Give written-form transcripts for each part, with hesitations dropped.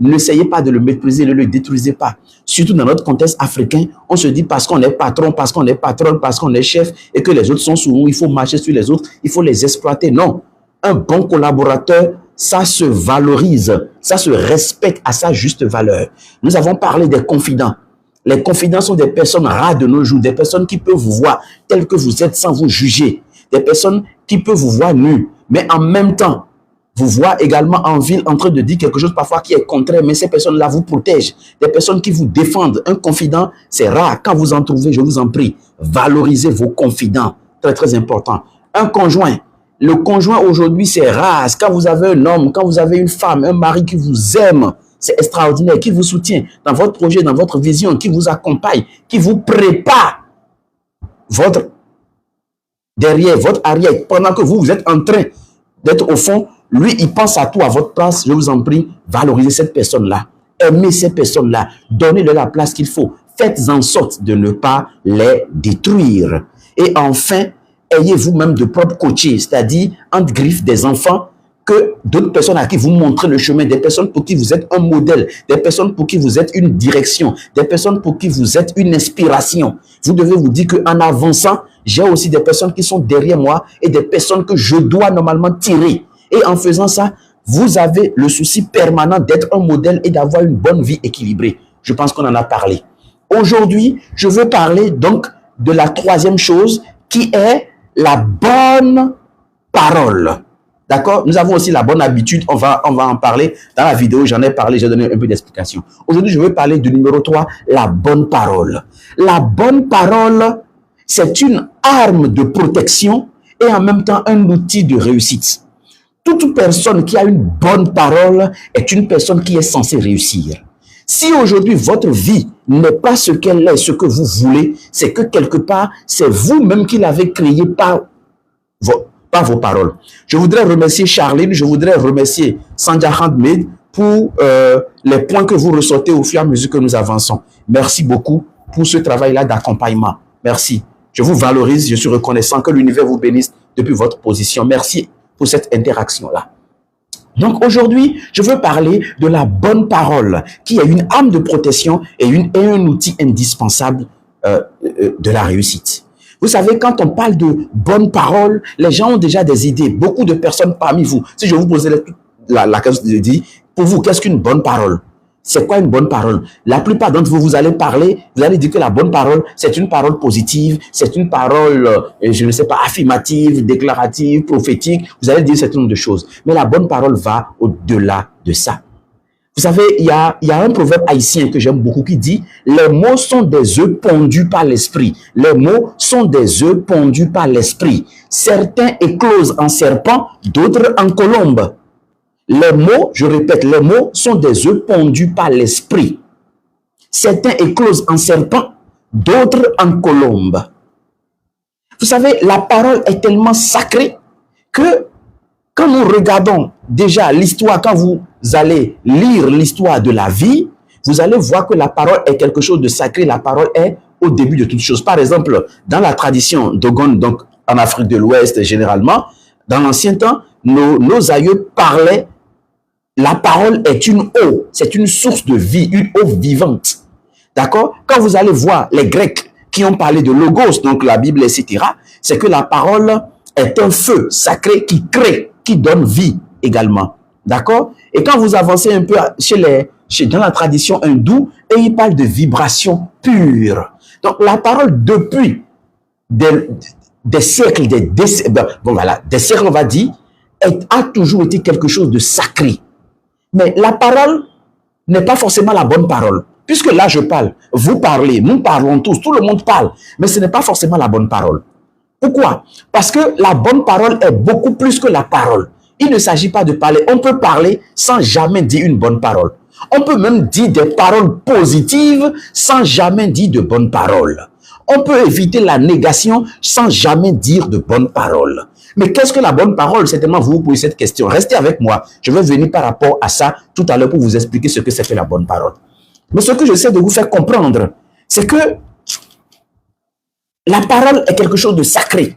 N'essayez pas de le mépriser, ne le détruisez pas. Surtout dans notre contexte africain, on se dit parce qu'on est patron, parce qu'on est patronne, parce qu'on est chef et que les autres sont sous nous, il faut marcher sur les autres, il faut les exploiter. Non, un bon collaborateur, ça se valorise, ça se respecte à sa juste valeur. Nous avons parlé des confidents. Les confidents sont des personnes rares de nos jours, des personnes qui peuvent vous voir tel que vous êtes sans vous juger, des personnes qui peuvent vous voir nus, mais en même temps, vous voient également en ville en train de dire quelque chose parfois qui est contraire, mais ces personnes-là vous protègent, des personnes qui vous défendent. Un confident, c'est rare. Quand vous en trouvez, je vous en prie, valorisez vos confidents, très très important. Un conjoint, le conjoint aujourd'hui, c'est rare. Quand vous avez un homme, quand vous avez une femme, un mari qui vous aime, c'est extraordinaire, qui vous soutient dans votre projet, dans votre vision, qui vous accompagne, qui vous prépare votre derrière, votre arrière, pendant que vous êtes en train d'être au fond, lui, il pense à tout à votre place. Je vous en prie, valorisez cette personne-là. Aimez ces personnes-là. Donnez-leur la place qu'il faut. Faites en sorte de ne pas les détruire. Et enfin, ayez vous-même de propres coachés, c'est-à-dire entre griffes des enfants, que d'autres personnes à qui vous montrez le chemin, des personnes pour qui vous êtes un modèle, des personnes pour qui vous êtes une direction, des personnes pour qui vous êtes une inspiration. Vous devez vous dire qu'en avançant, j'ai aussi des personnes qui sont derrière moi et des personnes que je dois normalement tirer. Et en faisant ça, vous avez le souci permanent d'être un modèle et d'avoir une bonne vie équilibrée. Je pense qu'on en a parlé. Aujourd'hui, je veux parler donc de la troisième chose qui est la bonne parole. D'accord? Nous avons aussi la bonne habitude, on va en parler. Dans la vidéo, j'en ai parlé, j'ai donné un peu d'explication. Aujourd'hui, je veux parler du numéro 3, la bonne parole. La bonne parole, c'est une arme de protection et en même temps un outil de réussite. Toute personne qui a une bonne parole est une personne qui est censée réussir. Si aujourd'hui votre vie n'est pas ce qu'elle est, ce que vous voulez, c'est que quelque part, c'est vous-même qui l'avez créé par vos paroles. Je voudrais remercier Charline, je voudrais remercier Sandra Handmade pour les points que vous ressortez au fur et à mesure que nous avançons. Merci beaucoup pour ce travail-là d'accompagnement. Merci. Je vous valorise, je suis reconnaissant que l'univers vous bénisse depuis votre position. Merci pour cette interaction-là. Donc aujourd'hui, je veux parler de la bonne parole, qui est une arme de protection et un outil indispensable de la réussite. Vous savez, quand on parle de bonne parole, les gens ont déjà des idées. Beaucoup de personnes parmi vous, si je vous posais la question de dire, pour vous, qu'est-ce qu'une bonne parole? C'est quoi une bonne parole? La plupart d'entre vous, vous allez parler, vous allez dire que la bonne parole, c'est une parole positive, c'est une parole, je ne sais pas, affirmative, déclarative, prophétique. Vous allez dire un certain nombre de choses. Mais la bonne parole va au-delà de ça. Vous savez, il y a un proverbe haïtien que j'aime beaucoup qui dit « Les mots sont des œufs pondus par l'esprit. Les mots sont des œufs pondus par l'esprit. Certains éclosent en serpent, d'autres en colombe. » Les mots, je répète, les mots sont des œufs pondus par l'esprit. Certains éclosent en serpent, d'autres en colombe. Vous savez, la parole est tellement sacrée que quand nous regardons déjà l'histoire, quand vous allez lire l'histoire de la vie, vous allez voir que la parole est quelque chose de sacré. La parole est au début de toute chose. Par exemple, dans la tradition Dogon, donc en Afrique de l'Ouest généralement, dans l'ancien temps, nos aïeux parlaient. La parole est une eau, c'est une source de vie, une eau vivante. D'accord? Quand vous allez voir les Grecs qui ont parlé de logos, donc la Bible, etc., c'est que la parole est un feu sacré qui crée, qui donne vie également. D'accord? Et quand vous avancez un peu dans la tradition hindoue, et ils parlent de vibration pure. Donc la parole, depuis des siècles, des siècles, on va dire, a toujours été quelque chose de sacré. Mais la parole n'est pas forcément la bonne parole. Puisque là, je parle, vous parlez, nous parlons tous, tout le monde parle. Mais ce n'est pas forcément la bonne parole. Pourquoi? Parce que la bonne parole est beaucoup plus que la parole. Il ne s'agit pas de parler. On peut parler sans jamais dire une bonne parole. On peut même dire des paroles positives sans jamais dire de bonnes paroles. On peut éviter la négation sans jamais dire de bonnes paroles. Mais qu'est-ce que la bonne parole? Certainement, vous vous posez cette question. Restez avec moi. Je vais venir par rapport à ça tout à l'heure pour vous expliquer ce que c'est que la bonne parole. Mais ce que j'essaie de vous faire comprendre, c'est que la parole est quelque chose de sacré.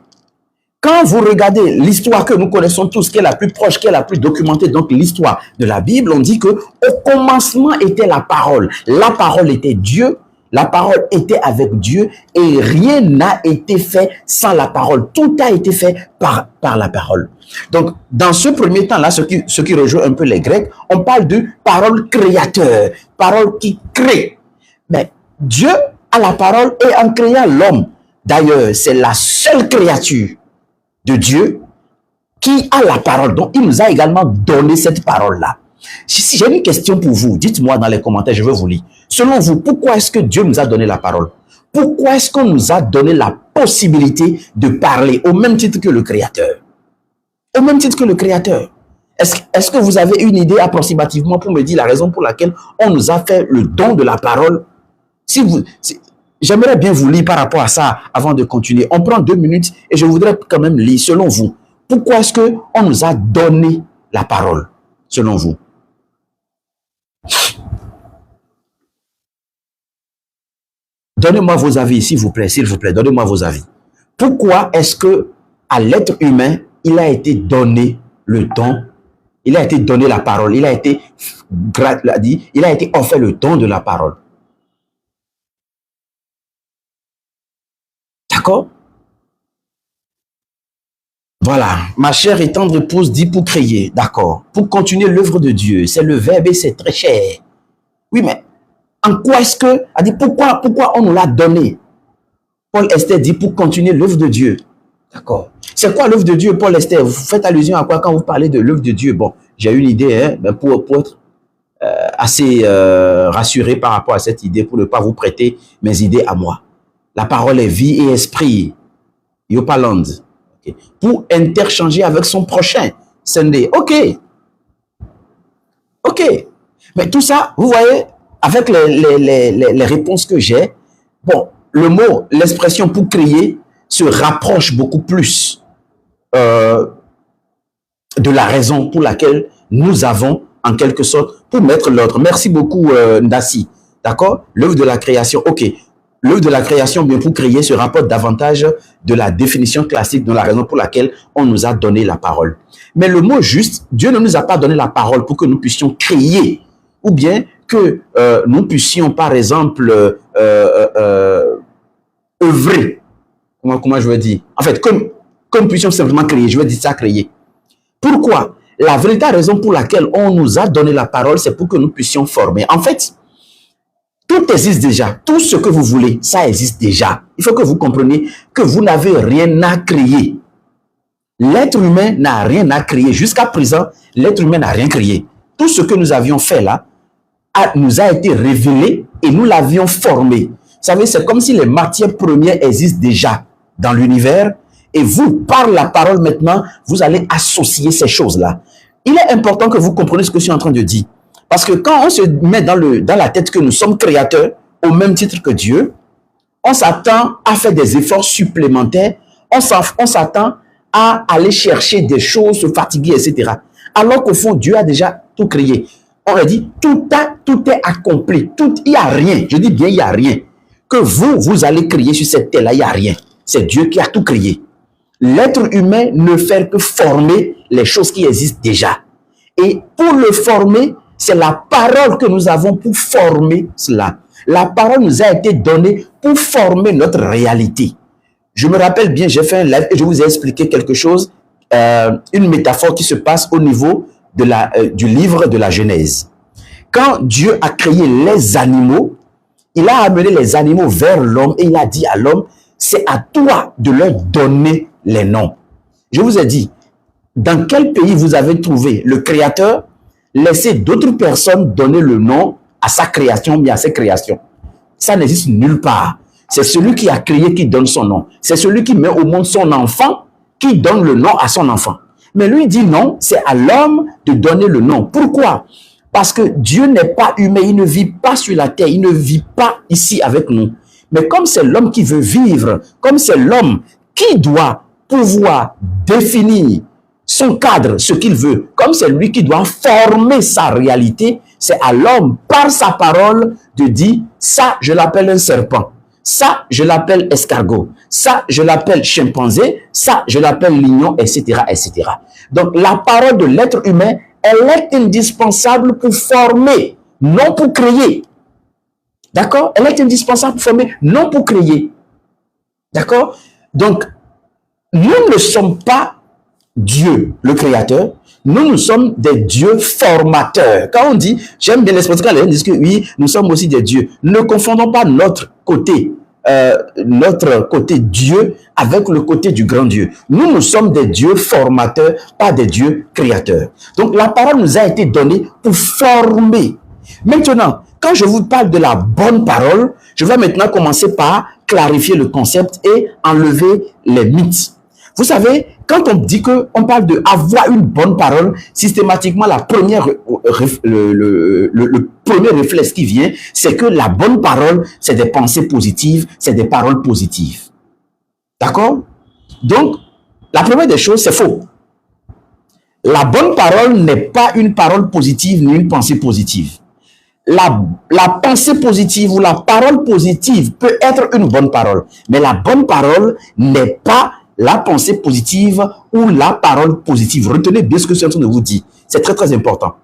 Quand vous regardez l'histoire que nous connaissons tous, qui est la plus proche, qui est la plus documentée, donc l'histoire de la Bible, on dit que au commencement était la parole. La parole était Dieu, la parole était avec Dieu et rien n'a été fait sans la parole. Tout a été fait par la parole. Donc, dans ce premier temps-là, ce qui rejoint un peu les Grecs, on parle de parole créateur, parole qui crée. Mais Dieu a la parole et en créant l'homme, d'ailleurs, c'est la seule créature de Dieu qui a la parole. Donc, il nous a également donné cette parole-là. Si j'ai une question pour vous, dites-moi dans les commentaires, je veux vous lire. Selon vous, pourquoi est-ce que Dieu nous a donné la parole? Pourquoi est-ce qu'on nous a donné la possibilité de parler au même titre que le Créateur? Au même titre que le Créateur. Est-ce que vous avez une idée approximativement pour me dire la raison pour laquelle on nous a fait le don de la parole? J'aimerais bien vous lire par rapport à ça avant de continuer. On prend 2 minutes et je voudrais quand même lire, selon vous, pourquoi est-ce qu'on nous a donné la parole, selon vous? Donnez-moi vos avis, s'il vous plaît, donnez-moi vos avis. Pourquoi est-ce que à l'être humain, il a été donné le don, il a été donné la parole, il a été offert le don de la parole? D'accord? Voilà. Ma chère et tendre épouse dit pour créer. D'accord. Pour continuer l'œuvre de Dieu. C'est le verbe et c'est très cher. Oui, mais en quoi est-ce que... Elle dit pourquoi on nous l'a donné? Paul Esther dit pour continuer l'œuvre de Dieu. D'accord. C'est quoi l'œuvre de Dieu, Paul Esther? Vous faites allusion à quoi quand vous parlez de l'œuvre de Dieu? Bon, j'ai une idée, hein, mais pour être assez rassuré par rapport à cette idée, pour ne pas vous prêter mes idées à moi. La parole est vie et esprit. Yopaland. Okay. Pour interchanger avec son prochain. Sunday. OK. OK. Mais tout ça, vous voyez, avec les réponses que j'ai, bon, le mot, l'expression pour créer se rapproche beaucoup plus de la raison pour laquelle nous avons, en quelque sorte, pour mettre l'ordre. Merci beaucoup, Ndassi. D'accord? L'œuvre de la création. OK. L'œuvre de la création, bien pour créer, se rapporte davantage de la définition classique de la raison pour laquelle on nous a donné la parole. Mais le mot juste, Dieu ne nous a pas donné la parole pour que nous puissions créer, ou bien que nous puissions, par exemple, œuvrer. Comment je veux dire? En fait, comme nous puissions simplement créer, je veux dire ça, créer. Pourquoi? La véritable raison pour laquelle on nous a donné la parole, c'est pour que nous puissions former. En fait, tout existe déjà. Tout ce que vous voulez, ça existe déjà. Il faut que vous compreniez que vous n'avez rien à créer. L'être humain n'a rien à créer. Jusqu'à présent, l'être humain n'a rien créé. Tout ce que nous avions fait là nous a été révélé et nous l'avions formé. Vous savez, c'est comme si les matières premières existent déjà dans l'univers et vous, par la parole maintenant, vous allez associer ces choses-là. Il est important que vous compreniez ce que je suis en train de dire. Parce que quand on se met dans la tête que nous sommes créateurs, au même titre que Dieu, on s'attend à faire des efforts supplémentaires, on s'attend à aller chercher des choses, se fatiguer, etc. Alors qu'au fond, Dieu a déjà tout créé. On a dit, tout est accompli. Il n'y a rien, je dis bien, il n'y a rien. Que vous allez créer sur cette terre-là, il n'y a rien. C'est Dieu qui a tout créé. L'être humain ne fait que former les choses qui existent déjà. Et pour le former, c'est la parole que nous avons pour former cela. La parole nous a été donnée pour former notre réalité. Je me rappelle bien, j'ai fait un live et je vous ai expliqué quelque chose, une métaphore qui se passe au niveau du livre de la Genèse. Quand Dieu a créé les animaux, il a amené les animaux vers l'homme et il a dit à l'homme, c'est à toi de leur donner les noms. Je vous ai dit, dans quel pays vous avez trouvé le Créateur? Laissez d'autres personnes donner le nom à sa création, mais à ses créations. Ça n'existe nulle part. C'est celui qui a créé qui donne son nom. C'est celui qui met au monde son enfant qui donne le nom à son enfant. Mais lui dit non, c'est à l'homme de donner le nom. Pourquoi? Parce que Dieu n'est pas humain, il ne vit pas sur la terre, il ne vit pas ici avec nous. Mais comme c'est l'homme qui veut vivre, comme c'est l'homme qui doit pouvoir définir son cadre, ce qu'il veut, comme c'est lui qui doit former sa réalité, c'est à l'homme, par sa parole, de dire, ça, je l'appelle un serpent. Ça, je l'appelle escargot. Ça, je l'appelle chimpanzé. Ça, je l'appelle lion, etc., etc. Donc, la parole de l'être humain, elle est indispensable pour former, non pour créer. D'accord? Elle est indispensable pour former, non pour créer. D'accord? Donc, nous ne sommes pas Dieu, le créateur. Nous sommes des dieux formateurs. Quand on dit, j'aime bien l'expression quand les gens disent que oui, nous sommes aussi des dieux. Ne confondons pas notre côté Dieu avec le côté du grand Dieu. Nous sommes des dieux formateurs, pas des dieux créateurs. Donc, la parole nous a été donnée pour former. Maintenant, quand je vous parle de la bonne parole, je vais maintenant commencer par clarifier le concept et enlever les mythes. Vous savez, quand on dit qu'on parle d'avoir une bonne parole, systématiquement, le premier réflexe qui vient, c'est que la bonne parole, c'est des pensées positives, c'est des paroles positives. D'accord? Donc, la première des choses, c'est faux. La bonne parole n'est pas une parole positive ni une pensée positive. La pensée positive ou la parole positive peut être une bonne parole, mais la bonne parole n'est pas la pensée positive ou la parole positive. Retenez bien ce que je suis en train de vous dire. C'est très, très important.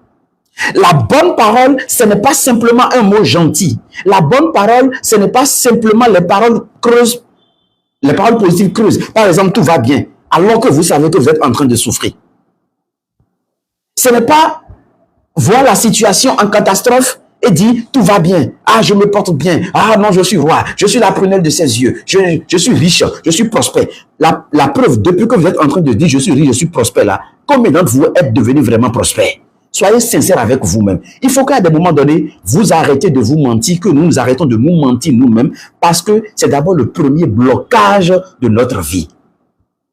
La bonne parole, ce n'est pas simplement un mot gentil. La bonne parole, ce n'est pas simplement les paroles creuses, les paroles positives creuses. Par exemple, tout va bien, alors que vous savez que vous êtes en train de souffrir. Ce n'est pas voir la situation en catastrophe et dire tout va bien, ah je me porte bien, ah non je suis roi, je suis la prunelle de ses yeux, je suis riche, je suis prospère. La preuve, depuis que vous êtes en train de dire je suis riche, je suis prospère là, combien d'entre vous êtes devenus vraiment prospères? Soyez sincères avec vous-même. Il faut qu'à des moments donnés, vous arrêtez de vous mentir, que nous arrêtons de nous mentir nous-mêmes, parce que c'est d'abord le premier blocage de notre vie.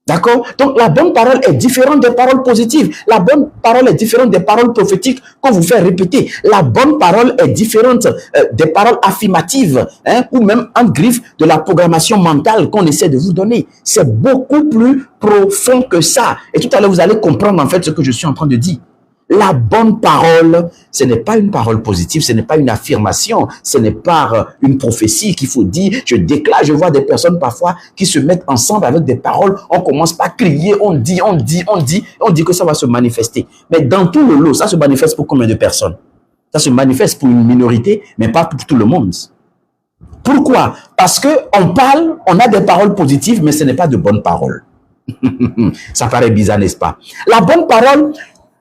D'accord? Donc, la bonne parole est différente des paroles positives. La bonne parole est différente des paroles prophétiques qu'on vous fait répéter. La bonne parole est différente des paroles affirmatives, ou même en griffe de la programmation mentale qu'on essaie de vous donner. C'est beaucoup plus profond que ça. Et tout à l'heure, vous allez comprendre en fait ce que je suis en train de dire. La bonne parole, ce n'est pas une parole positive, ce n'est pas une affirmation, ce n'est pas une prophétie qu'il faut dire. Je déclare, je vois des personnes parfois qui se mettent ensemble avec des paroles. On commence par crier, on dit que ça va se manifester. Mais dans tout le lot, ça se manifeste pour combien de personnes? Ça se manifeste pour une minorité, mais pas pour tout le monde. Pourquoi? Parce qu'on parle, on a des paroles positives, mais ce n'est pas de bonnes paroles. Ça paraît bizarre, n'est-ce pas? La bonne parole,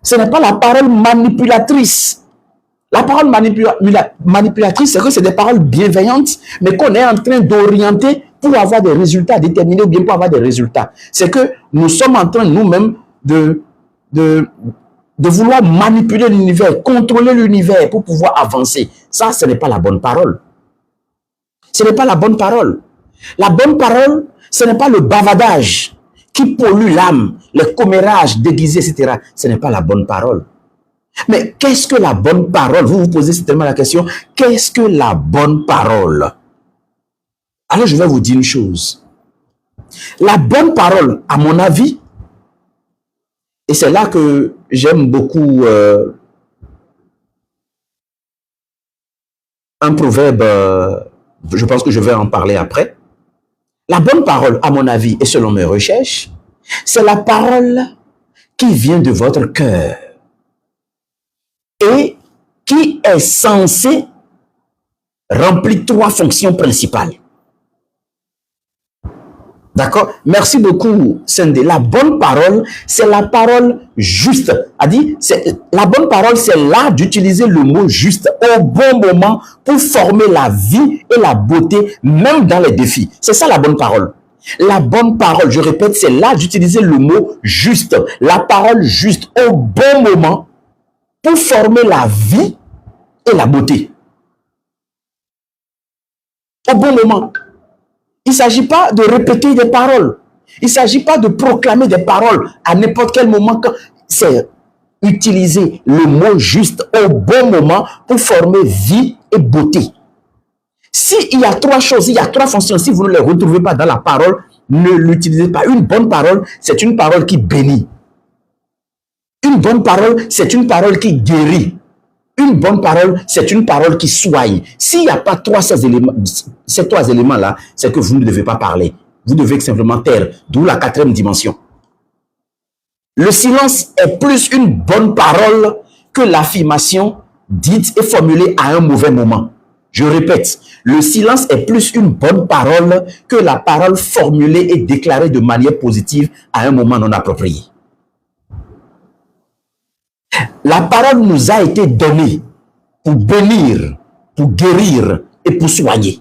ce n'est pas la parole manipulatrice. La parole manipulatrice, c'est que c'est des paroles bienveillantes, mais qu'on est en train d'orienter pour avoir des résultats déterminés ou bien pour avoir des résultats. C'est que nous sommes en train nous-mêmes de vouloir manipuler l'univers, contrôler l'univers pour pouvoir avancer. Ça, ce n'est pas la bonne parole. Ce n'est pas la bonne parole. La bonne parole, ce n'est pas le bavardage qui pollue l'âme, les commérages déguisés, etc. Ce n'est pas la bonne parole. Mais qu'est-ce que la bonne parole? Vous vous posez certainement la question, qu'est-ce que la bonne parole? Alors je vais vous dire une chose. La bonne parole, à mon avis, et c'est là que j'aime beaucoup un proverbe, je pense que je vais en parler après. La bonne parole, à mon avis, et selon mes recherches, c'est la parole qui vient de votre cœur et qui est censée remplir 3 fonctions principales. D'accord? Merci beaucoup, Sendé. La bonne parole, c'est la parole juste. La bonne parole, c'est l'art d'utiliser le mot juste au bon moment pour former la vie et la beauté, même dans les défis. C'est ça la bonne parole. La bonne parole, je répète, c'est l'art d'utiliser le mot juste, la parole juste au bon moment pour former la vie et la beauté. Au bon moment. Il ne s'agit pas de répéter des paroles. Il ne s'agit pas de proclamer des paroles à n'importe quel moment. C'est utiliser le mot juste au bon moment pour former vie et beauté. S'il y a 3 choses, il y a 3 fonctions, si vous ne les retrouvez pas dans la parole, ne l'utilisez pas. Une bonne parole, c'est une parole qui bénit. Une bonne parole, c'est une parole qui guérit. Une bonne parole, c'est une parole qui soigne. S'il n'y a pas ces trois éléments-là, c'est que vous ne devez pas parler. Vous devez simplement taire, d'où la quatrième dimension. Le silence est plus une bonne parole que l'affirmation dite et formulée à un mauvais moment. Je répète, le silence est plus une bonne parole que la parole formulée et déclarée de manière positive à un moment non approprié. La parole nous a été donnée pour bénir, pour guérir et pour soigner.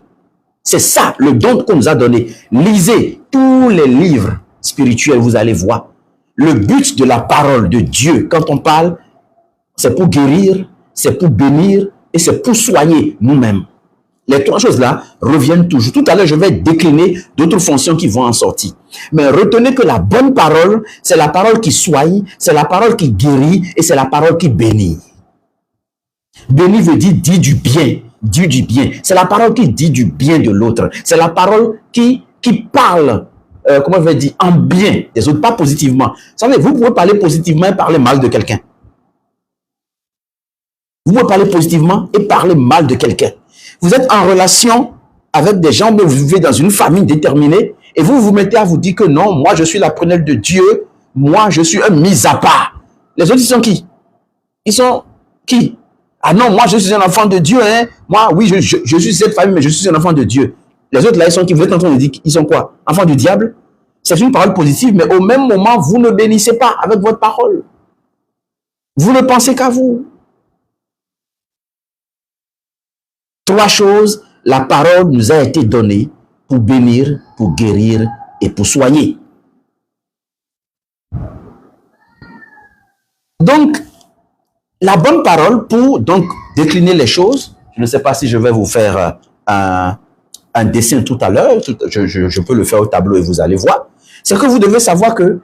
C'est ça le don qu'on nous a donné. Lisez tous les livres spirituels, vous allez voir. Le but de la parole de Dieu, quand on parle, c'est pour guérir, c'est pour bénir et c'est pour soigner nous-mêmes. Les trois choses-là reviennent toujours. Tout à l'heure, je vais décliner d'autres fonctions qui vont en sortir. Mais retenez que la bonne parole, c'est la parole qui soigne, c'est la parole qui guérit et c'est la parole qui bénit. Bénir veut dire du bien, dire du bien. C'est la parole qui dit du bien de l'autre. C'est la parole qui parle, comment je vais dire, en bien des autres, pas positivement. Vous savez, vous pouvez parler positivement et parler mal de quelqu'un. Vous pouvez parler positivement et parler mal de quelqu'un. Vous êtes en relation avec des gens, mais vous vivez dans une famille déterminée et vous vous mettez à vous dire que non, moi je suis la prunelle de Dieu, moi je suis un mis à part. Les autres, ils sont qui? Ils sont qui? Ah non, moi je suis un enfant de Dieu, hein? Moi, oui, je suis cette famille, mais je suis un enfant de Dieu. Les autres là, ils sont qui? Vous êtes en train de dire qu'ils sont quoi? Enfants du diable? C'est une parole positive, mais au même moment, vous ne bénissez pas avec votre parole. Vous ne pensez qu'à vous. Trois choses, la parole nous a été donnée pour bénir, pour guérir et pour soigner. Donc, la bonne parole pour donc décliner les choses, je ne sais pas si je vais vous faire un dessin tout à l'heure, je peux le faire au tableau et vous allez voir, c'est que vous devez savoir que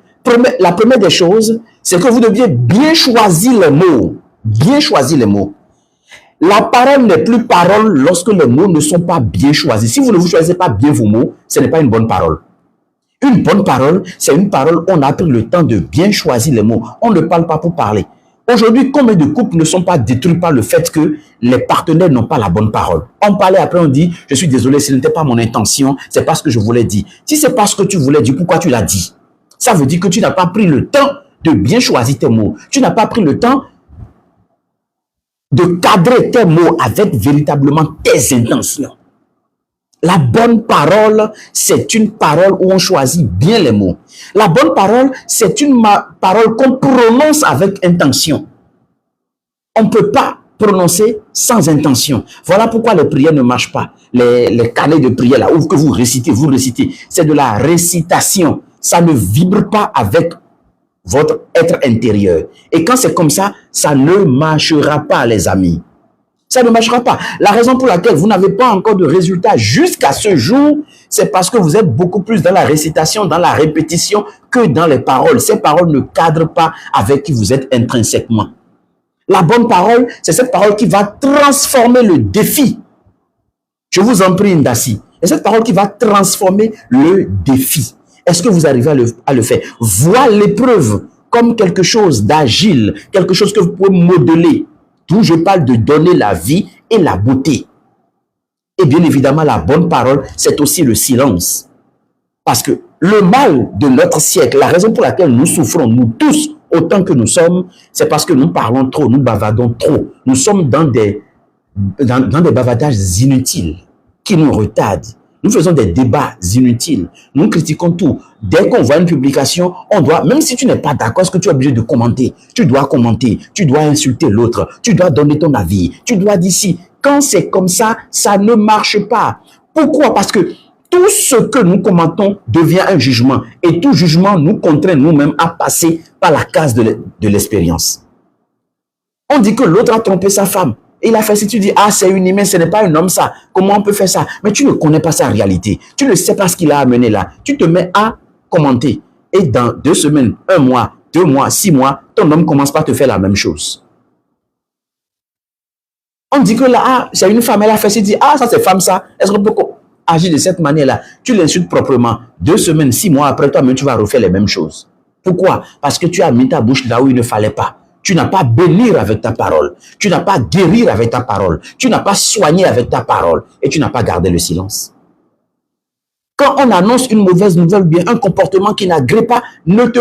la première des choses, c'est que vous deviez bien choisir les mots, bien choisir les mots. La parole n'est plus parole lorsque les mots ne sont pas bien choisis. Si vous ne vous choisissez pas bien vos mots, ce n'est pas une bonne parole. Une bonne parole, c'est une parole où on a pris le temps de bien choisir les mots. On ne parle pas pour parler. Aujourd'hui, combien de couples ne sont pas détruits par le fait que les partenaires n'ont pas la bonne parole? On parlait après, on dit, je suis désolé, ce n'était pas mon intention, c'est pas ce que je voulais dire. Si c'est pas ce que tu voulais dire, pourquoi tu l'as dit? Ça veut dire que tu n'as pas pris le temps de bien choisir tes mots. Tu n'as pas pris le temps de cadrer tes mots avec véritablement tes intentions. La bonne parole, c'est une parole où on choisit bien les mots. La bonne parole, c'est une parole qu'on prononce avec intention. On ne peut pas prononcer sans intention. Voilà pourquoi les prières ne marchent pas. Les carnets de prière, là, où que vous récitez, c'est de la récitation. Ça ne vibre pas avec votre être intérieur. Et quand c'est comme ça, ça ne marchera pas, les amis. Ça ne marchera pas. La raison pour laquelle vous n'avez pas encore de résultat jusqu'à ce jour, c'est parce que vous êtes beaucoup plus dans la récitation, dans la répétition que dans les paroles. Ces paroles ne cadrent pas avec qui vous êtes intrinsèquement. La bonne parole, c'est cette parole qui va transformer le défi. Je vous en prie, Ndassi. C'est cette parole qui va transformer le défi. Est-ce que vous arrivez à le faire? Vois l'épreuve comme quelque chose d'agile, quelque chose que vous pouvez modeler. D'où je parle de donner la vie et la beauté. Et bien évidemment, la bonne parole, c'est aussi le silence. Parce que le mal de notre siècle, la raison pour laquelle nous souffrons, nous tous, autant que nous sommes, c'est parce que nous parlons trop, nous bavardons trop. Nous sommes dans des bavardages inutiles qui nous retardent. Nous faisons des débats inutiles. Nous critiquons tout. Dès qu'on voit une publication, on doit, même si tu n'es pas d'accord, est-ce que tu es obligé de commenter? Tu dois commenter. Tu dois insulter l'autre. Tu dois donner ton avis. Tu dois dire si. Quand c'est comme ça, ça ne marche pas. Pourquoi? Parce que tout ce que nous commentons devient un jugement. Et tout jugement nous contraint nous-mêmes à passer par la case de l'expérience. On dit que l'autre a trompé sa femme. Il a fait si tu dis, ah, c'est une humaine, ce n'est pas un homme ça. Comment on peut faire ça? Mais tu ne connais pas sa réalité. Tu ne sais pas ce qu'il a amené là. Tu te mets à commenter. Et dans 2 semaines, 1 mois, 2 mois, 6 mois, ton homme commence par te faire la même chose. On dit que là, ah, c'est une femme, elle a fait si tu dis, ah, ça c'est femme ça. Est-ce qu'on peut agir de cette manière-là? Tu l'insultes proprement. 2 semaines, 6 mois après, toi-même, tu vas refaire les mêmes choses. Pourquoi? Parce que tu as mis ta bouche là où il ne fallait pas. Tu n'as pas bénir avec ta parole. Tu n'as pas guérir avec ta parole. Tu n'as pas soigné avec ta parole. Et tu n'as pas gardé le silence. Quand on annonce une mauvaise nouvelle, bien un comportement qui n'agrée pas, ne te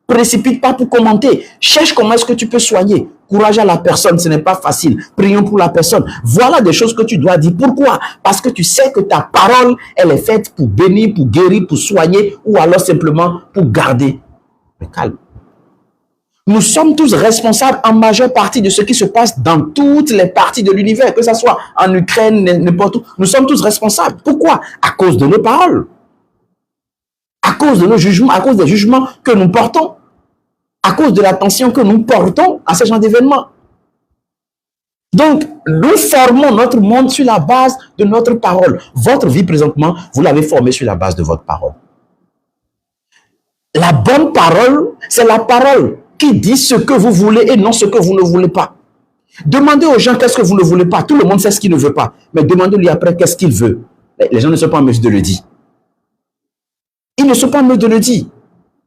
précipite pas pour commenter. Cherche comment est-ce que tu peux soigner. Courage à la personne, ce n'est pas facile. Prions pour la personne. Voilà des choses que tu dois dire. Pourquoi? Parce que tu sais que ta parole, elle est faite pour bénir, pour guérir, pour soigner ou alors simplement pour garder. Mais calme. Nous sommes tous responsables en majeure partie de ce qui se passe dans toutes les parties de l'univers, que ce soit en Ukraine, n'importe où. Nous sommes tous responsables. Pourquoi? À cause de nos paroles. À cause de nos jugements, à cause des jugements que nous portons. À cause de l'attention que nous portons à ce genre d'événements. Donc, nous formons notre monde sur la base de notre parole. Votre vie présentement, vous l'avez formée sur la base de votre parole. La bonne parole, c'est la parole qui dit ce que vous voulez et non ce que vous ne voulez pas. Demandez aux gens qu'est-ce que vous ne voulez pas. Tout le monde sait ce qu'il ne veut pas. Mais demandez-lui après qu'est-ce qu'il veut. Les gens ne sont pas en mesure de le dire. Ils ne sont pas en mesure de le dire.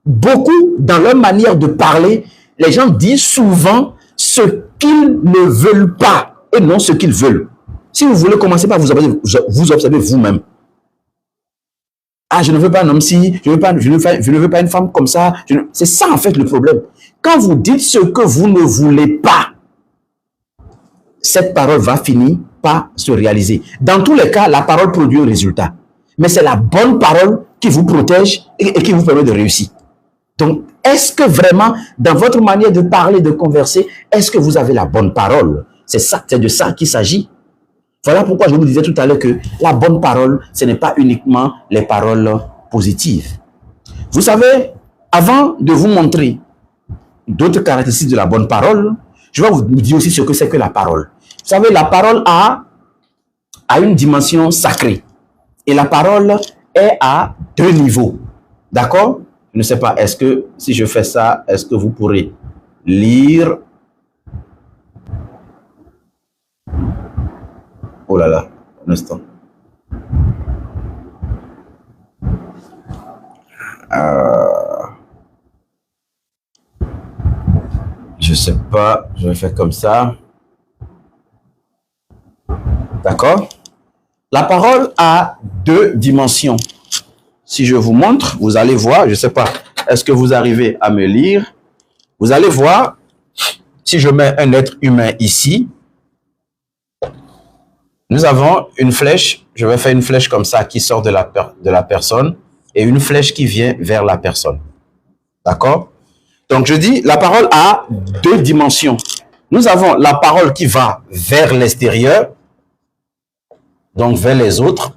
Beaucoup, dans leur manière de parler, les gens disent souvent ce qu'ils ne veulent pas et non ce qu'ils veulent. Si vous voulez commencer par vous observer vous-même. Ah, je ne veux pas un homme si, je ne veux pas une femme comme ça. C'est ça en fait le problème. Quand vous dites ce que vous ne voulez pas, cette parole va finir par se réaliser. Dans tous les cas, la parole produit un résultat. Mais c'est la bonne parole qui vous protège et qui vous permet de réussir. Donc, est-ce que vraiment, dans votre manière de parler, de converser, est-ce que vous avez la bonne parole? C'est de ça qu'il s'agit. Voilà pourquoi je vous disais tout à l'heure que la bonne parole, ce n'est pas uniquement les paroles positives. Vous savez, avant de vous montrer d'autres caractéristiques de la bonne parole, je vais vous dire aussi ce que c'est que la parole. Vous savez, la parole a une dimension sacrée. Et la parole est à 2 niveaux. D'accord? Je ne sais pas, est-ce que si je fais ça, est-ce que vous pourrez lire? Oh là là, un instant. Je sais pas, je vais faire comme ça. D'accord? La parole a 2 dimensions. Si je vous montre, vous allez voir, je ne sais pas, est-ce que vous arrivez à me lire? Vous allez voir, si je mets un être humain ici, nous avons une flèche, je vais faire une flèche comme ça qui sort de la personne et une flèche qui vient vers la personne. D'accord? Donc je dis, la parole a 2 dimensions. Nous avons la parole qui va vers l'extérieur, donc vers les autres.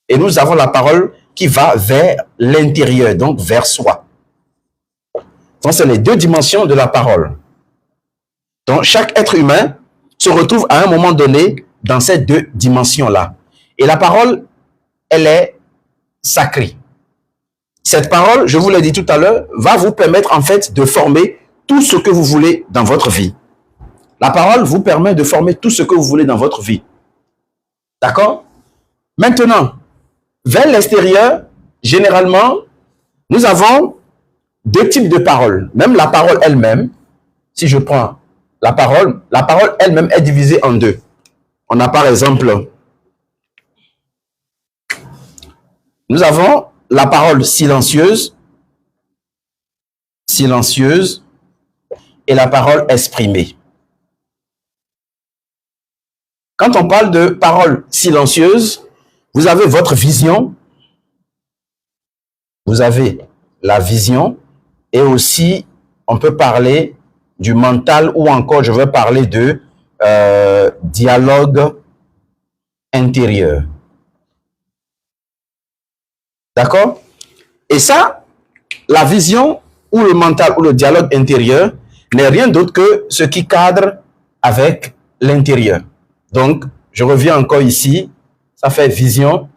Et nous avons la parole qui va vers l'intérieur, donc vers soi. Donc, c'est les 2 dimensions de la parole. Donc, chaque être humain se retrouve à un moment donné dans ces 2 dimensions-là. Et la parole, elle est sacrée. Cette parole, je vous l'ai dit tout à l'heure, va vous permettre en fait de former tout ce que vous voulez dans votre vie. La parole vous permet de former tout ce que vous voulez dans votre vie. D'accord? Maintenant, vers l'extérieur, généralement, nous avons 2 types de paroles. Même la parole elle-même, si je prends la parole elle-même est divisée en 2. On a par exemple, nous avons la parole silencieuse et la parole exprimée. Quand on parle de parole silencieuse, vous avez votre vision, vous avez la vision et aussi on peut parler du mental ou encore je vais parler de dialogue intérieur. D'accord? Et ça, la vision ou le mental ou le dialogue intérieur n'est rien d'autre que ce qui cadre avec l'intérieur. Donc, je reviens encore ici, ça fait vision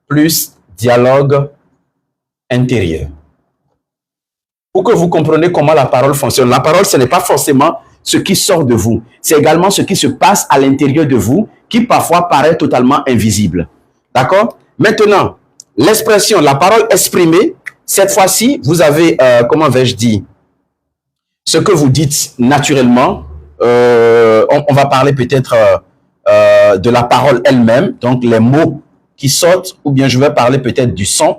plus dialogue intérieur. Pour que vous compreniez comment la parole fonctionne. La parole, ce n'est pas forcément ce qui sort de vous. C'est également ce qui se passe à l'intérieur de vous qui parfois paraît totalement invisible. D'accord? Maintenant, l'expression, la parole exprimée, cette fois-ci, vous avez, comment vais-je dire, ce que vous dites naturellement. On va parler peut-être de la parole elle-même, donc les mots qui sortent, ou bien je vais parler peut-être du son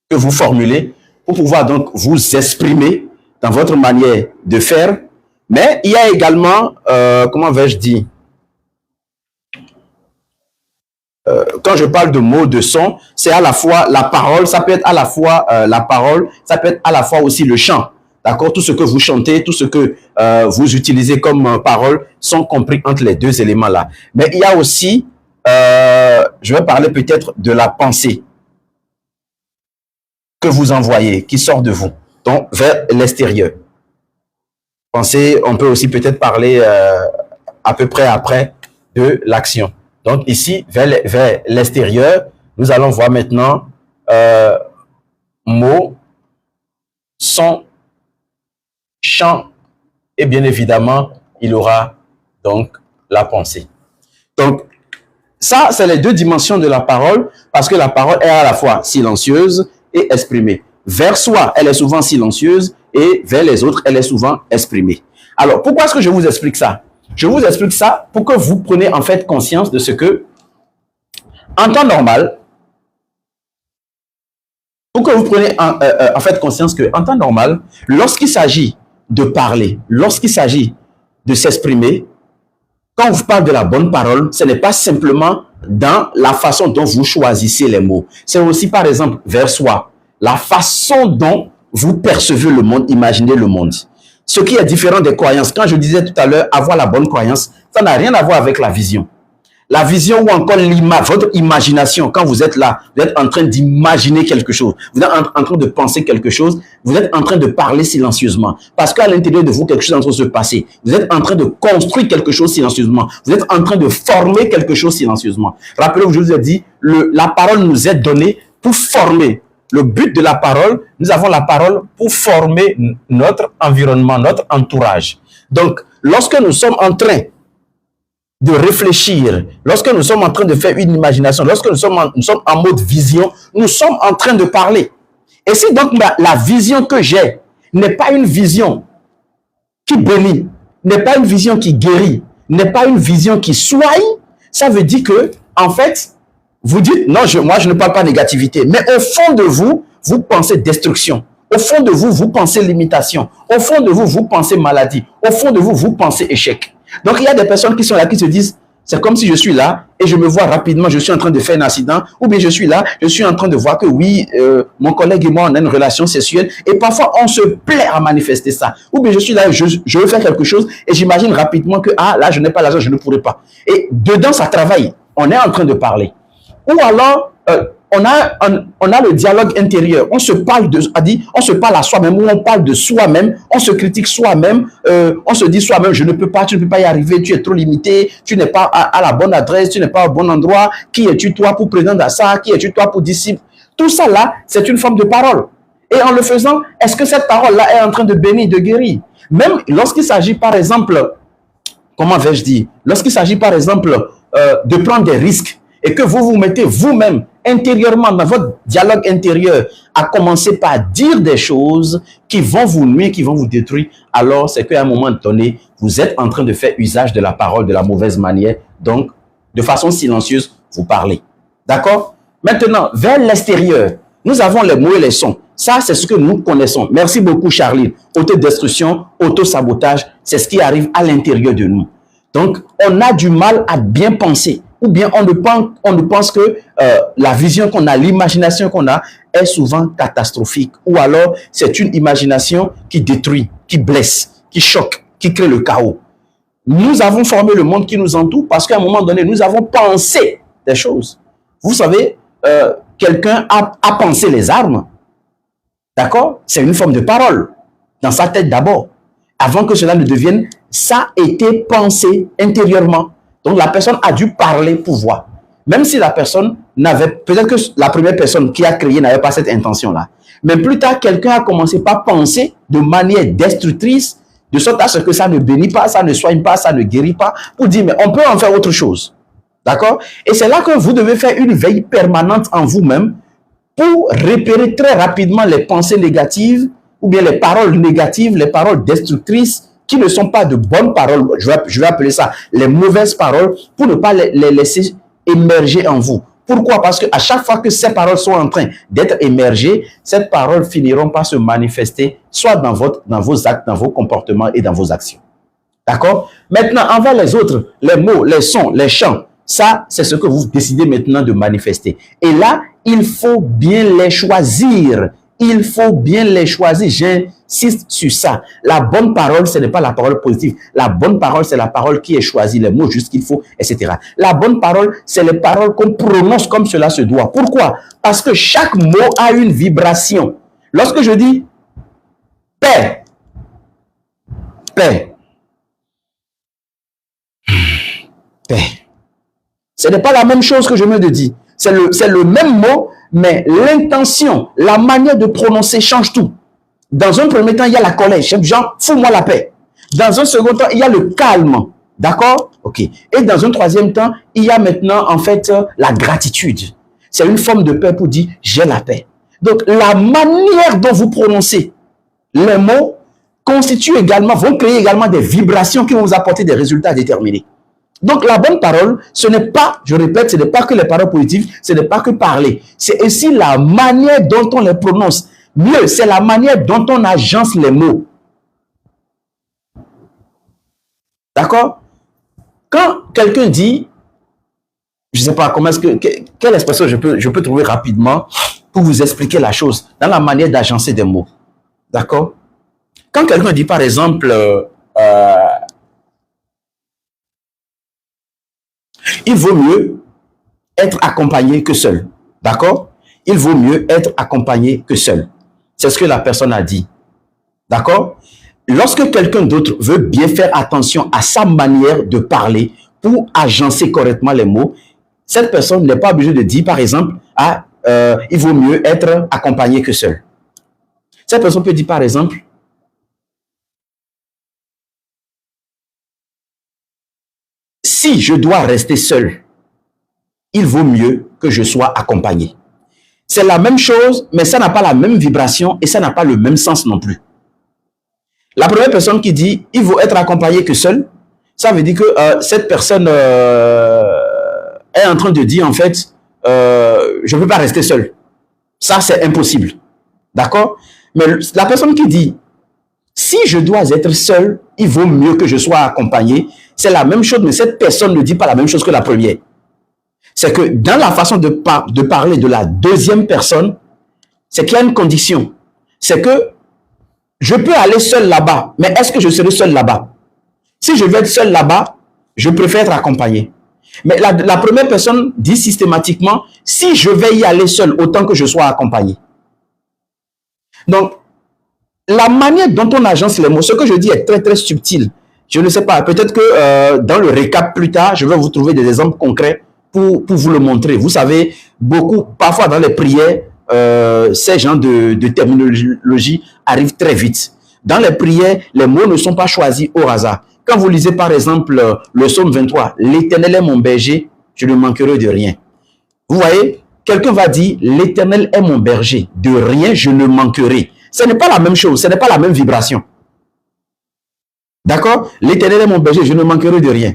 que vous formulez pour pouvoir donc vous exprimer dans votre manière de faire. Mais il y a également, comment vais-je dire, quand je parle de mots, de son, c'est à la fois la parole, ça peut être à la fois la parole, ça peut être à la fois aussi le chant. D'accord? Tout ce que vous chantez, tout ce que vous utilisez comme parole sont compris entre les deux éléments-là. Mais il y a aussi, je vais parler peut-être de la pensée que vous envoyez, qui sort de vous, donc vers l'extérieur. Pensée, on peut aussi peut-être parler à peu près après de l'action. Donc ici, vers l'extérieur, nous allons voir maintenant mots, son, chant, et bien évidemment, il y aura donc la pensée. Donc, ça, c'est les deux dimensions de la parole, parce que la parole est à la fois silencieuse et exprimée. Vers soi, elle est souvent silencieuse, et vers les autres, elle est souvent exprimée. Alors, pourquoi est-ce que je vous explique ça? Je vous explique ça pour que vous preniez en fait conscience de ce que, en temps normal, pour que vous preniez en fait conscience qu'en temps normal, lorsqu'il s'agit de parler, lorsqu'il s'agit de s'exprimer, quand on vous parle de la bonne parole, ce n'est pas simplement dans la façon dont vous choisissez les mots. C'est aussi, par exemple, vers soi, la façon dont vous percevez le monde, imaginez le monde. Ce qui est différent des croyances. Quand je disais tout à l'heure, avoir la bonne croyance, ça n'a rien à voir avec la vision. La vision ou encore votre imagination, quand vous êtes là, vous êtes en train d'imaginer quelque chose, vous êtes en train de penser quelque chose, vous êtes en train de parler silencieusement. Parce qu'à l'intérieur de vous, quelque chose est en train de se passer. Vous êtes en train de construire quelque chose silencieusement. Vous êtes en train de former quelque chose silencieusement. Rappelez-vous, je vous ai dit, la parole nous est donnée pour former. Le but de la parole, nous avons la parole pour former notre environnement, notre entourage. Donc, lorsque nous sommes en train de réfléchir, lorsque nous sommes en train de faire une imagination, lorsque nous sommes en mode vision, nous sommes en train de parler. Et si donc la vision que j'ai n'est pas une vision qui bénit, n'est pas une vision qui guérit, n'est pas une vision qui soigne, ça veut dire que, en fait, vous dites, non, moi je ne parle pas négativité, mais au fond de vous, vous pensez destruction. Au fond de vous, vous pensez limitation. Au fond de vous, vous pensez maladie. Au fond de vous, vous pensez échec. Donc, il y a des personnes qui sont là, qui se disent, c'est comme si je suis là et je me vois rapidement, je suis en train de faire un accident, ou bien je suis là, je suis en train de voir que oui, mon collègue et moi, on a une relation sexuelle, et parfois, on se plaît à manifester ça. Ou bien je suis là, je veux faire quelque chose, et j'imagine rapidement que, ah, là, je n'ai pas l'argent, je ne pourrai pas. Et dedans, ça travaille. On est en train de parler. Ou alors, on a le dialogue intérieur. On se parle on se parle à soi-même, ou on parle de soi-même, on se critique soi-même, on se dit soi-même, je ne peux pas, tu ne peux pas y arriver, tu es trop limité, tu n'es pas à la bonne adresse, tu n'es pas au bon endroit, qui es-tu toi pour prétendre à ça, qui es-tu toi pour disciple? Tout ça là, c'est une forme de parole. Et en le faisant, est-ce que cette parole-là est en train de bénir, de guérir? Même lorsqu'il s'agit par exemple, comment vais-je dire, lorsqu'il s'agit par exemple de prendre des risques, et que vous vous mettez vous-même intérieurement dans votre dialogue intérieur à commencer par dire des choses qui vont vous nuire, qui vont vous détruire, alors c'est qu'à un moment donné, vous êtes en train de faire usage de la parole de la mauvaise manière. Donc, de façon silencieuse, vous parlez. D'accord? Maintenant, vers l'extérieur, nous avons les mots et les sons. Ça, c'est ce que nous connaissons. Merci beaucoup, Charline. Autodestruction, autosabotage, c'est ce qui arrive à l'intérieur de nous. Donc, on a du mal à bien penser. Ou bien on ne pense que la vision qu'on a, l'imagination qu'on a est souvent catastrophique. Ou alors c'est une imagination qui détruit, qui blesse, qui choque, qui crée le chaos. Nous avons formé le monde qui nous entoure parce qu'à un moment donné, nous avons pensé des choses. Vous savez, quelqu'un a pensé les armes. D'accord? C'est une forme de parole. Dans sa tête d'abord. Avant que cela ne devienne, ça a été pensé intérieurement. Donc, la personne a dû parler pour voir. Même si la personne n'avait... Peut-être que la première personne qui a créé n'avait pas cette intention-là. Mais plus tard, quelqu'un a commencé par penser de manière destructrice, de sorte à ce que ça ne bénit pas, ça ne soigne pas, ça ne guérit pas, pour dire, mais on peut en faire autre chose. D'accord? Et c'est là que vous devez faire une veille permanente en vous-même pour repérer très rapidement les pensées négatives ou bien les paroles négatives, les paroles destructrices, qui ne sont pas de bonnes paroles, je vais appeler ça les mauvaises paroles, pour ne pas les laisser émerger en vous. Pourquoi? Parce qu'à chaque fois que ces paroles sont en train d'être émergées, ces paroles finiront par se manifester, soit dans vos actes, dans vos comportements et dans vos actions. D'accord? Maintenant, envers les autres, les mots, les sons, les chants, ça, c'est ce que vous décidez maintenant de manifester. Et là, il faut bien les choisir. Il faut bien les choisir. J'insiste sur ça. La bonne parole, ce n'est pas la parole positive. La bonne parole, c'est la parole qui est choisie, les mots juste qu'il faut, etc. La bonne parole, c'est les paroles qu'on prononce comme cela se doit. Pourquoi? Parce que chaque mot a une vibration. Lorsque je dis paix, paix, paix, ce n'est pas la même chose que je me dis. C'est le même mot, mais l'intention, la manière de prononcer change tout. Dans un premier temps, il y a la colère. Genre, fous-moi la paix. Dans un second temps, il y a le calme. D'accord? Ok. Et dans un troisième temps, il y a maintenant, en fait, la gratitude. C'est une forme de paix pour dire, j'ai la paix. Donc, la manière dont vous prononcez les mots constitue également, vont créer également des vibrations qui vont vous apporter des résultats déterminés. Donc, la bonne parole, ce n'est pas, je répète, ce n'est pas que les paroles positives, ce n'est pas que parler. C'est aussi la manière dont on les prononce. Mieux, c'est la manière dont on agence les mots. D'accord? Quand quelqu'un dit, je ne sais pas comment est-ce que, quelle expression je peux trouver rapidement pour vous expliquer la chose dans la manière d'agencer des mots. D'accord? Quand quelqu'un dit, par exemple, il vaut mieux être accompagné que seul. D'accord? Il vaut mieux être accompagné que seul. C'est ce que la personne a dit. D'accord? Lorsque quelqu'un d'autre veut bien faire attention à sa manière de parler pour agencer correctement les mots, cette personne n'est pas obligée de dire, par exemple, il vaut mieux être accompagné que seul. Cette personne peut dire, par exemple, si je dois rester seul, il vaut mieux que je sois accompagné. C'est la même chose, mais ça n'a pas la même vibration et ça n'a pas le même sens non plus. La première personne qui dit, il vaut être accompagné que seul, ça veut dire que cette personne est en train de dire, en fait, je ne peux pas rester seul. Ça, c'est impossible. D'accord? Mais la personne qui dit, si je dois être seul, il vaut mieux que je sois accompagné, c'est la même chose, mais cette personne ne dit pas la même chose que la première. C'est que dans la façon de parler de la deuxième personne, c'est qu'il y a une condition. C'est que je peux aller seul là-bas, mais est-ce que je serai seul là-bas? Si je veux être seul là-bas, je préfère être accompagné. Mais la première personne dit systématiquement, si je vais y aller seul, autant que je sois accompagné. Donc, la manière dont on agence les mots, ce que je dis est très très subtil. Je ne sais pas, peut-être que dans le récap plus tard, je vais vous trouver des exemples concrets pour vous le montrer. Vous savez, parfois dans les prières, ces genres de terminologie arrivent très vite. Dans les prières, les mots ne sont pas choisis au hasard. Quand vous lisez par exemple le psaume 23, « L'Éternel est mon berger, je ne manquerai de rien ». Vous voyez, quelqu'un va dire « L'Éternel est mon berger, de rien je ne manquerai ». Ce n'est pas la même chose, ce n'est pas la même vibration. D'accord? L'Éternel est mon berger, je ne manquerai de rien.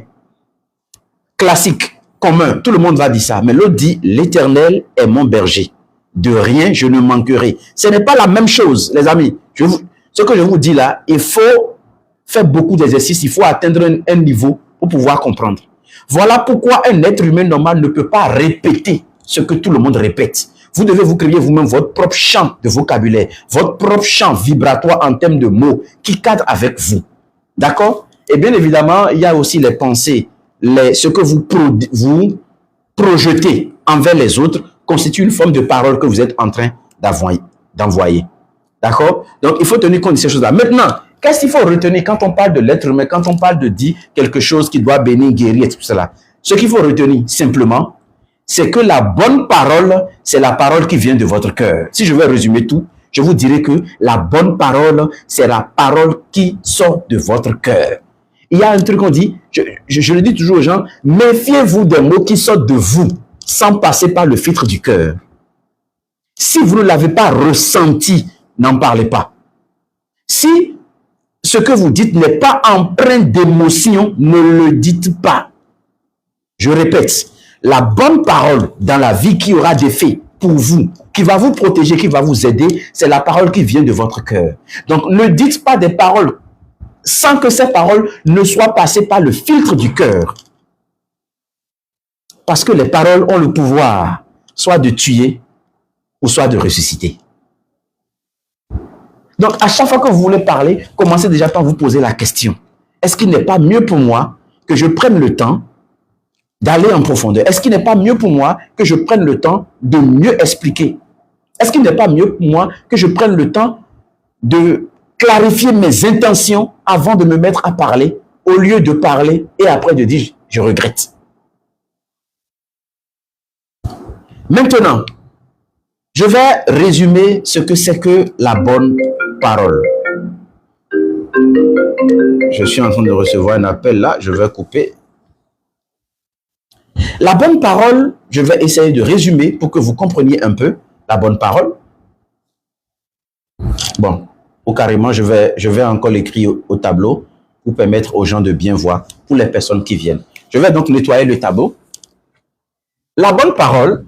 Classique, commun, tout le monde va dire ça. Mais l'autre dit, l'Éternel est mon berger. De rien, je ne manquerai. Ce n'est pas la même chose, les amis. Ce que je vous dis là, il faut faire beaucoup d'exercices, il faut atteindre un niveau pour pouvoir comprendre. Voilà pourquoi un être humain normal ne peut pas répéter ce que tout le monde répète. Vous devez vous créer vous-même votre propre champ de vocabulaire, votre propre champ vibratoire en termes de mots qui cadre avec vous. D'accord? Et bien évidemment, il y a aussi les pensées, ce que vous projetez envers les autres constitue une forme de parole que vous êtes en train d'envoyer. D'accord? Donc, il faut tenir compte de ces choses-là. Maintenant, qu'est-ce qu'il faut retenir quand on parle de l'être humain, quand on parle de dire quelque chose qui doit bénir, guérir et tout cela? Ce qu'il faut retenir simplement, c'est que la bonne parole, c'est la parole qui vient de votre cœur. Si je vais résumer tout, je vous dirai que la bonne parole, c'est la parole qui sort de votre cœur. Il y a un truc qu'on dit, je le dis toujours aux gens, méfiez-vous des mots qui sortent de vous, sans passer par le filtre du cœur. Si vous ne l'avez pas ressenti, n'en parlez pas. Si ce que vous dites n'est pas empreint d'émotion, ne le dites pas. Je répète, la bonne parole dans la vie qui aura des faits pour vous, qui va vous protéger, qui va vous aider, c'est la parole qui vient de votre cœur. Donc, ne dites pas des paroles sans que ces paroles ne soient passées par le filtre du cœur. Parce que les paroles ont le pouvoir soit de tuer ou soit de ressusciter. Donc, à chaque fois que vous voulez parler, commencez déjà par vous poser la question. Est-ce qu'il n'est pas mieux pour moi que je prenne le temps d'aller en profondeur? Est-ce qu'il n'est pas mieux pour moi que je prenne le temps de mieux expliquer? Est-ce qu'il n'est pas mieux pour moi que je prenne le temps de clarifier mes intentions avant de me mettre à parler, au lieu de parler et après de dire « je regrette ». Maintenant, je vais résumer ce que c'est que la bonne parole. Je suis en train de recevoir un appel là, je vais couper. La bonne parole, je vais essayer de résumer pour que vous compreniez un peu la bonne parole. Bon, ou carrément, je vais encore l'écrire au tableau pour permettre aux gens de bien voir, pour les personnes qui viennent. Je vais donc nettoyer le tableau. La bonne parole,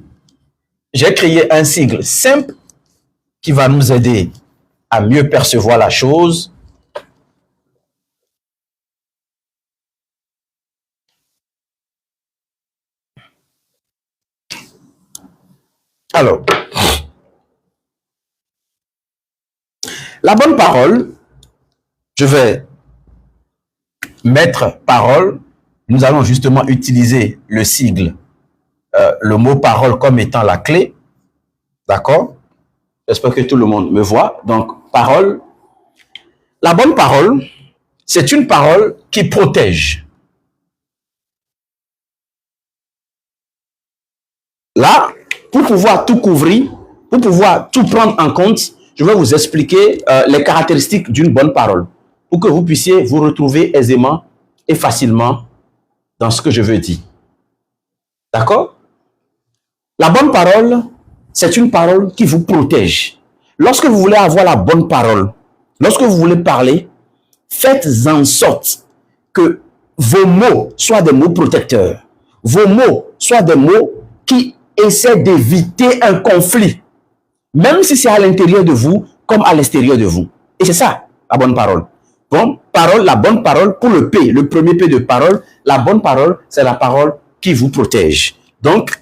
j'ai créé un sigle simple qui va nous aider à mieux percevoir la chose. Alors, la bonne parole, je vais mettre parole. Nous allons justement utiliser le sigle, le mot parole comme étant la clé. D'accord? J'espère que tout le monde me voit. Donc, parole. La bonne parole, c'est une parole qui protège. Là, pour pouvoir tout couvrir, pour pouvoir tout prendre en compte, je vais vous expliquer les caractéristiques d'une bonne parole pour que vous puissiez vous retrouver aisément et facilement dans ce que je veux dire. D'accord? La bonne parole, c'est une parole qui vous protège. Lorsque vous voulez avoir la bonne parole, lorsque vous voulez parler, faites en sorte que vos mots soient des mots protecteurs. Vos mots soient des mots qui essaient d'éviter un conflit, même si c'est à l'intérieur de vous comme à l'extérieur de vous. Et c'est ça, la bonne parole. Bon, parole, la bonne parole, pour le P, le premier P de parole, la bonne parole, c'est la parole qui vous protège. Donc,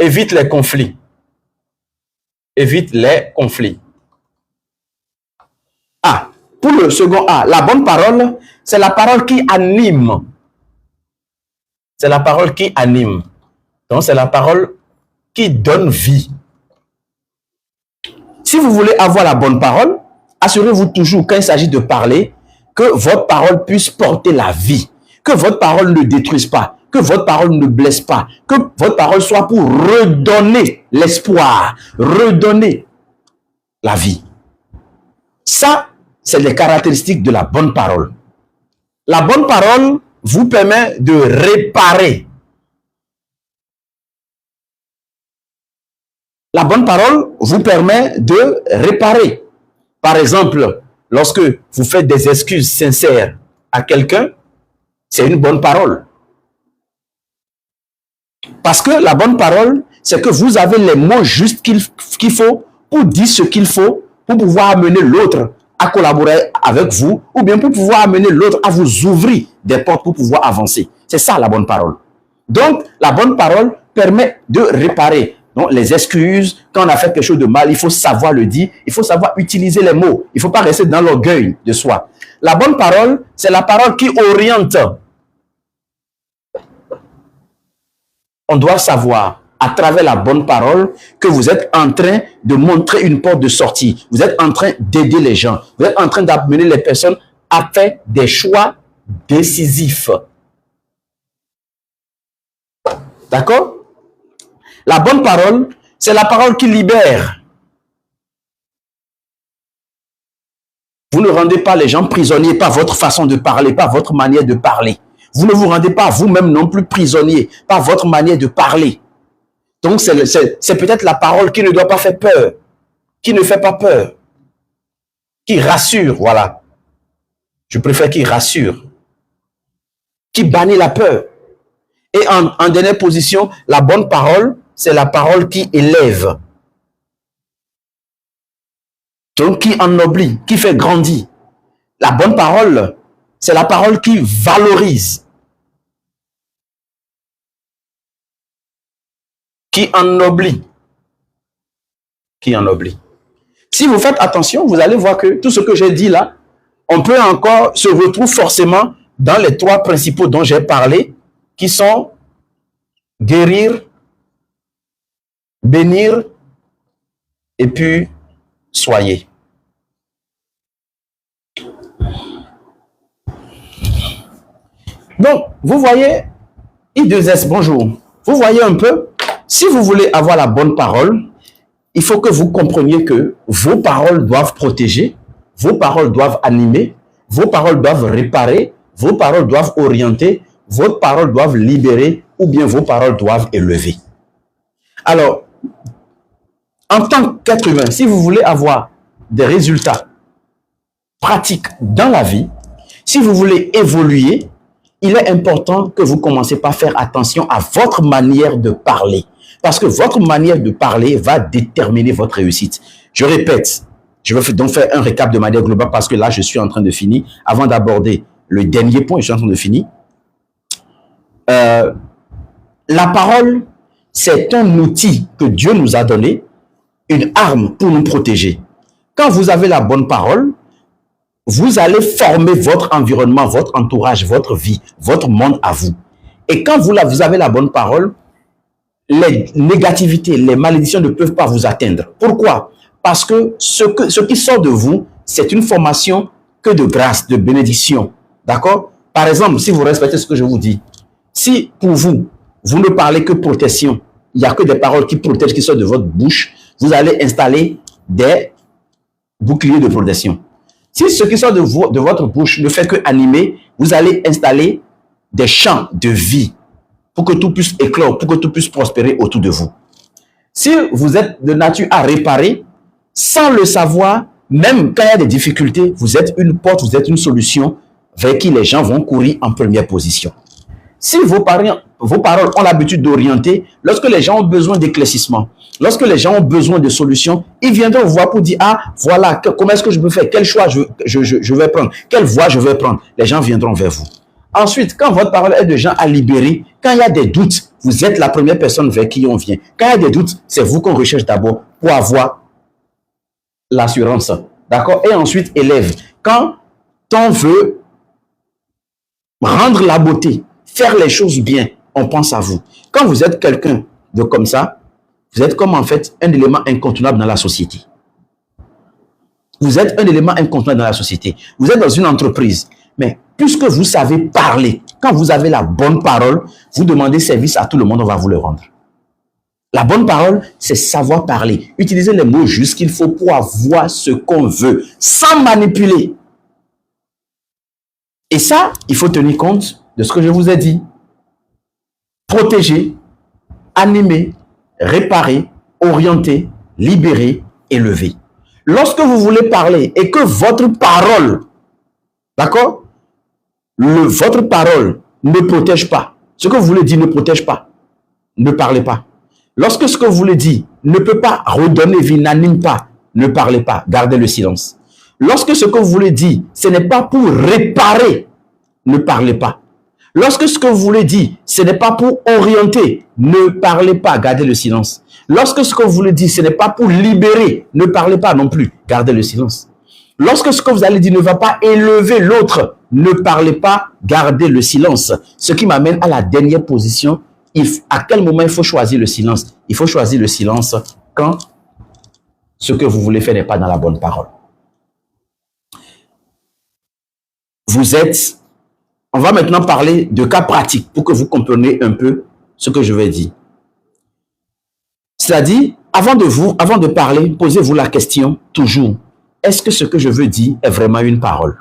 évite les conflits. Évite les conflits. A. Pour le second A, la bonne parole, c'est la parole qui anime. C'est la parole qui anime. Donc, c'est la parole qui donne vie. Si vous voulez avoir la bonne parole, assurez-vous toujours, quand il s'agit de parler, que votre parole puisse porter la vie. Que votre parole ne détruise pas. Que votre parole ne blesse pas. Que votre parole soit pour redonner l'espoir. Redonner la vie. Ça, c'est les caractéristiques de la bonne parole. La bonne parole vous permet de réparer. La bonne parole vous permet de réparer. Par exemple, lorsque vous faites des excuses sincères à quelqu'un, c'est une bonne parole. Parce que la bonne parole, c'est que vous avez les mots justes qu'il faut pour dire ce qu'il faut pour pouvoir amener l'autre à collaborer avec vous ou bien pour pouvoir amener l'autre à vous ouvrir des portes pour pouvoir avancer. C'est ça la bonne parole. Donc, la bonne parole permet de réparer. Donc, les excuses, quand on a fait quelque chose de mal, il faut savoir le dire, il faut savoir utiliser les mots. Il ne faut pas rester dans l'orgueil de soi. La bonne parole, c'est la parole qui oriente. On doit savoir, à travers la bonne parole, que vous êtes en train de montrer une porte de sortie. Vous êtes en train d'aider les gens. Vous êtes en train d'amener les personnes à faire des choix décisifs. D'accord? La bonne parole, c'est la parole qui libère. Vous ne rendez pas les gens prisonniers par votre façon de parler, par votre manière de parler. Vous ne vous rendez pas vous-même non plus prisonnier par votre manière de parler. Donc, c'est peut-être la parole qui ne doit pas faire peur, qui ne fait pas peur. qui rassure, voilà. Je préfère qui rassure, qui bannit la peur. Et en dernière position, la bonne parole, c'est la parole qui élève. Donc, qui ennoblit, qui fait grandir. La bonne parole, c'est la parole qui valorise, qui ennoblit, qui ennoblit. Si vous faites attention, vous allez voir que tout ce que j'ai dit là, on peut encore se retrouver forcément dans les trois principaux dont j'ai parlé, qui sont guérir, bénir et puis soyez. Donc, vous voyez, I2S, bonjour. Vous voyez un peu, si vous voulez avoir la bonne parole, il faut que vous compreniez que vos paroles doivent protéger, vos paroles doivent animer, vos paroles doivent réparer, vos paroles doivent orienter, vos paroles doivent libérer ou bien vos paroles doivent élever. Alors, en tant qu'être humain, si vous voulez avoir des résultats pratiques dans la vie, si vous voulez évoluer, il est important que vous commencez par faire attention à votre manière de parler. Parce que votre manière de parler va déterminer votre réussite. Je répète, je vais donc faire un récap de manière globale parce que là, je suis en train de finir. Avant d'aborder le dernier point, je suis en train de finir. La parole, c'est un outil que Dieu nous a donné, une arme pour nous protéger. Quand vous avez la bonne parole, vous allez former votre environnement, votre entourage, votre vie, votre monde à vous. Et quand vous avez la bonne parole, les négativités, les malédictions ne peuvent pas vous atteindre. Pourquoi? Parce que ce qui sort de vous, c'est une formation que de grâce, de bénédiction. D'accord? Par exemple, si vous respectez ce que je vous dis, si pour vous, vous ne parlez que protection, il n'y a que des paroles qui protègent, qui sortent de votre bouche, vous allez installer des boucliers de protection. Si ce qui sort de votre bouche ne fait que animer, vous allez installer des champs de vie pour que tout puisse éclore, pour que tout puisse prospérer autour de vous. Si vous êtes de nature à réparer, sans le savoir, même quand il y a des difficultés, vous êtes une porte, vous êtes une solution vers qui les gens vont courir en première position. Si vos paroles ont l'habitude d'orienter, lorsque les gens ont besoin d'éclaircissement, lorsque les gens ont besoin de solutions, ils viendront vous voir pour dire, ah, voilà, comment est-ce que je peux faire, quel choix je vais prendre, quelle voie je vais prendre. Les gens viendront vers vous. Ensuite, quand votre parole est de gens à libérer, quand il y a des doutes, vous êtes la première personne vers qui on vient. Quand il y a des doutes, c'est vous qu'on recherche d'abord pour avoir l'assurance. D'accord? Et ensuite, élève. Quand on veut rendre la beauté, faire les choses bien, on pense à vous. Quand vous êtes quelqu'un de comme ça, vous êtes comme en fait un élément incontournable dans la société. Vous êtes un élément incontournable dans la société. Vous êtes dans une entreprise. Mais puisque vous savez parler, quand vous avez la bonne parole, vous demandez service à tout le monde, on va vous le rendre. La bonne parole, c'est savoir parler. Utiliser les mots justes qu'il faut pour avoir ce qu'on veut, sans manipuler. Et ça, il faut tenir compte de ce que je vous ai dit. Protéger, animer, réparer, orienter, libérer, élever. Lorsque vous voulez parler et que votre parole, d'accord, votre parole ne protège pas. Ce que vous voulez dire ne protège pas. Ne parlez pas. Lorsque ce que vous voulez dire ne peut pas redonner vie, n'anime pas, ne parlez pas. Gardez le silence. Lorsque ce que vous voulez dire, ce n'est pas pour réparer, ne parlez pas. Lorsque ce que vous voulez dire, ce n'est pas pour orienter, ne parlez pas. Gardez le silence. Lorsque ce que vous voulez dire, ce n'est pas pour libérer, ne parlez pas non plus. Gardez le silence. Lorsque ce que vous allez dire ne va pas élever l'autre, ne parlez pas, gardez le silence. Ce qui m'amène à la dernière position. À quel moment il faut choisir le silence? Il faut choisir le silence quand ce que vous voulez faire n'est pas dans la bonne parole. On va maintenant parler de cas pratiques pour que vous compreniez un peu ce que je vais dire. C'est-à-dire, avant de parler, posez-vous la question toujours. Est-ce que ce que je veux dire est vraiment une parole?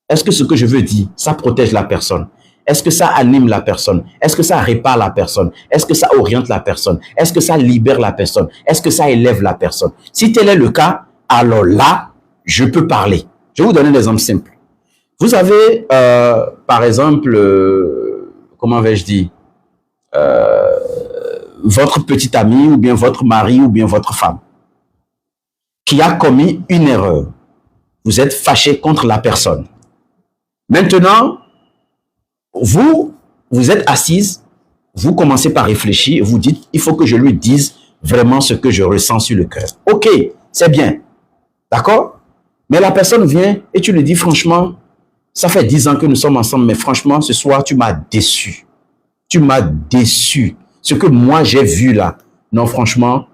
Est-ce que ce que je veux dire, ça protège la personne? Est-ce que ça anime la personne? Est-ce que ça répare la personne? Est-ce que ça oriente la personne? Est-ce que ça libère la personne? Est-ce que ça élève la personne? Si tel est le cas, alors là, je peux parler. Je vais vous donner un exemple simple. Vous avez, par exemple, comment vais-je dire, votre petit ami ou bien votre mari ou bien votre femme qui a commis une erreur. Vous êtes fâché contre la personne. Maintenant, vous êtes assise, vous commencez par réfléchir, vous dites, il faut que je lui dise vraiment ce que je ressens sur le cœur. Ok, c'est bien, d'accord? Mais la personne vient et tu lui dis, franchement, ça fait 10 ans que nous sommes ensemble, mais franchement, ce soir, tu m'as déçu. Tu m'as déçu. Ce que moi, j'ai vu là, non, franchement,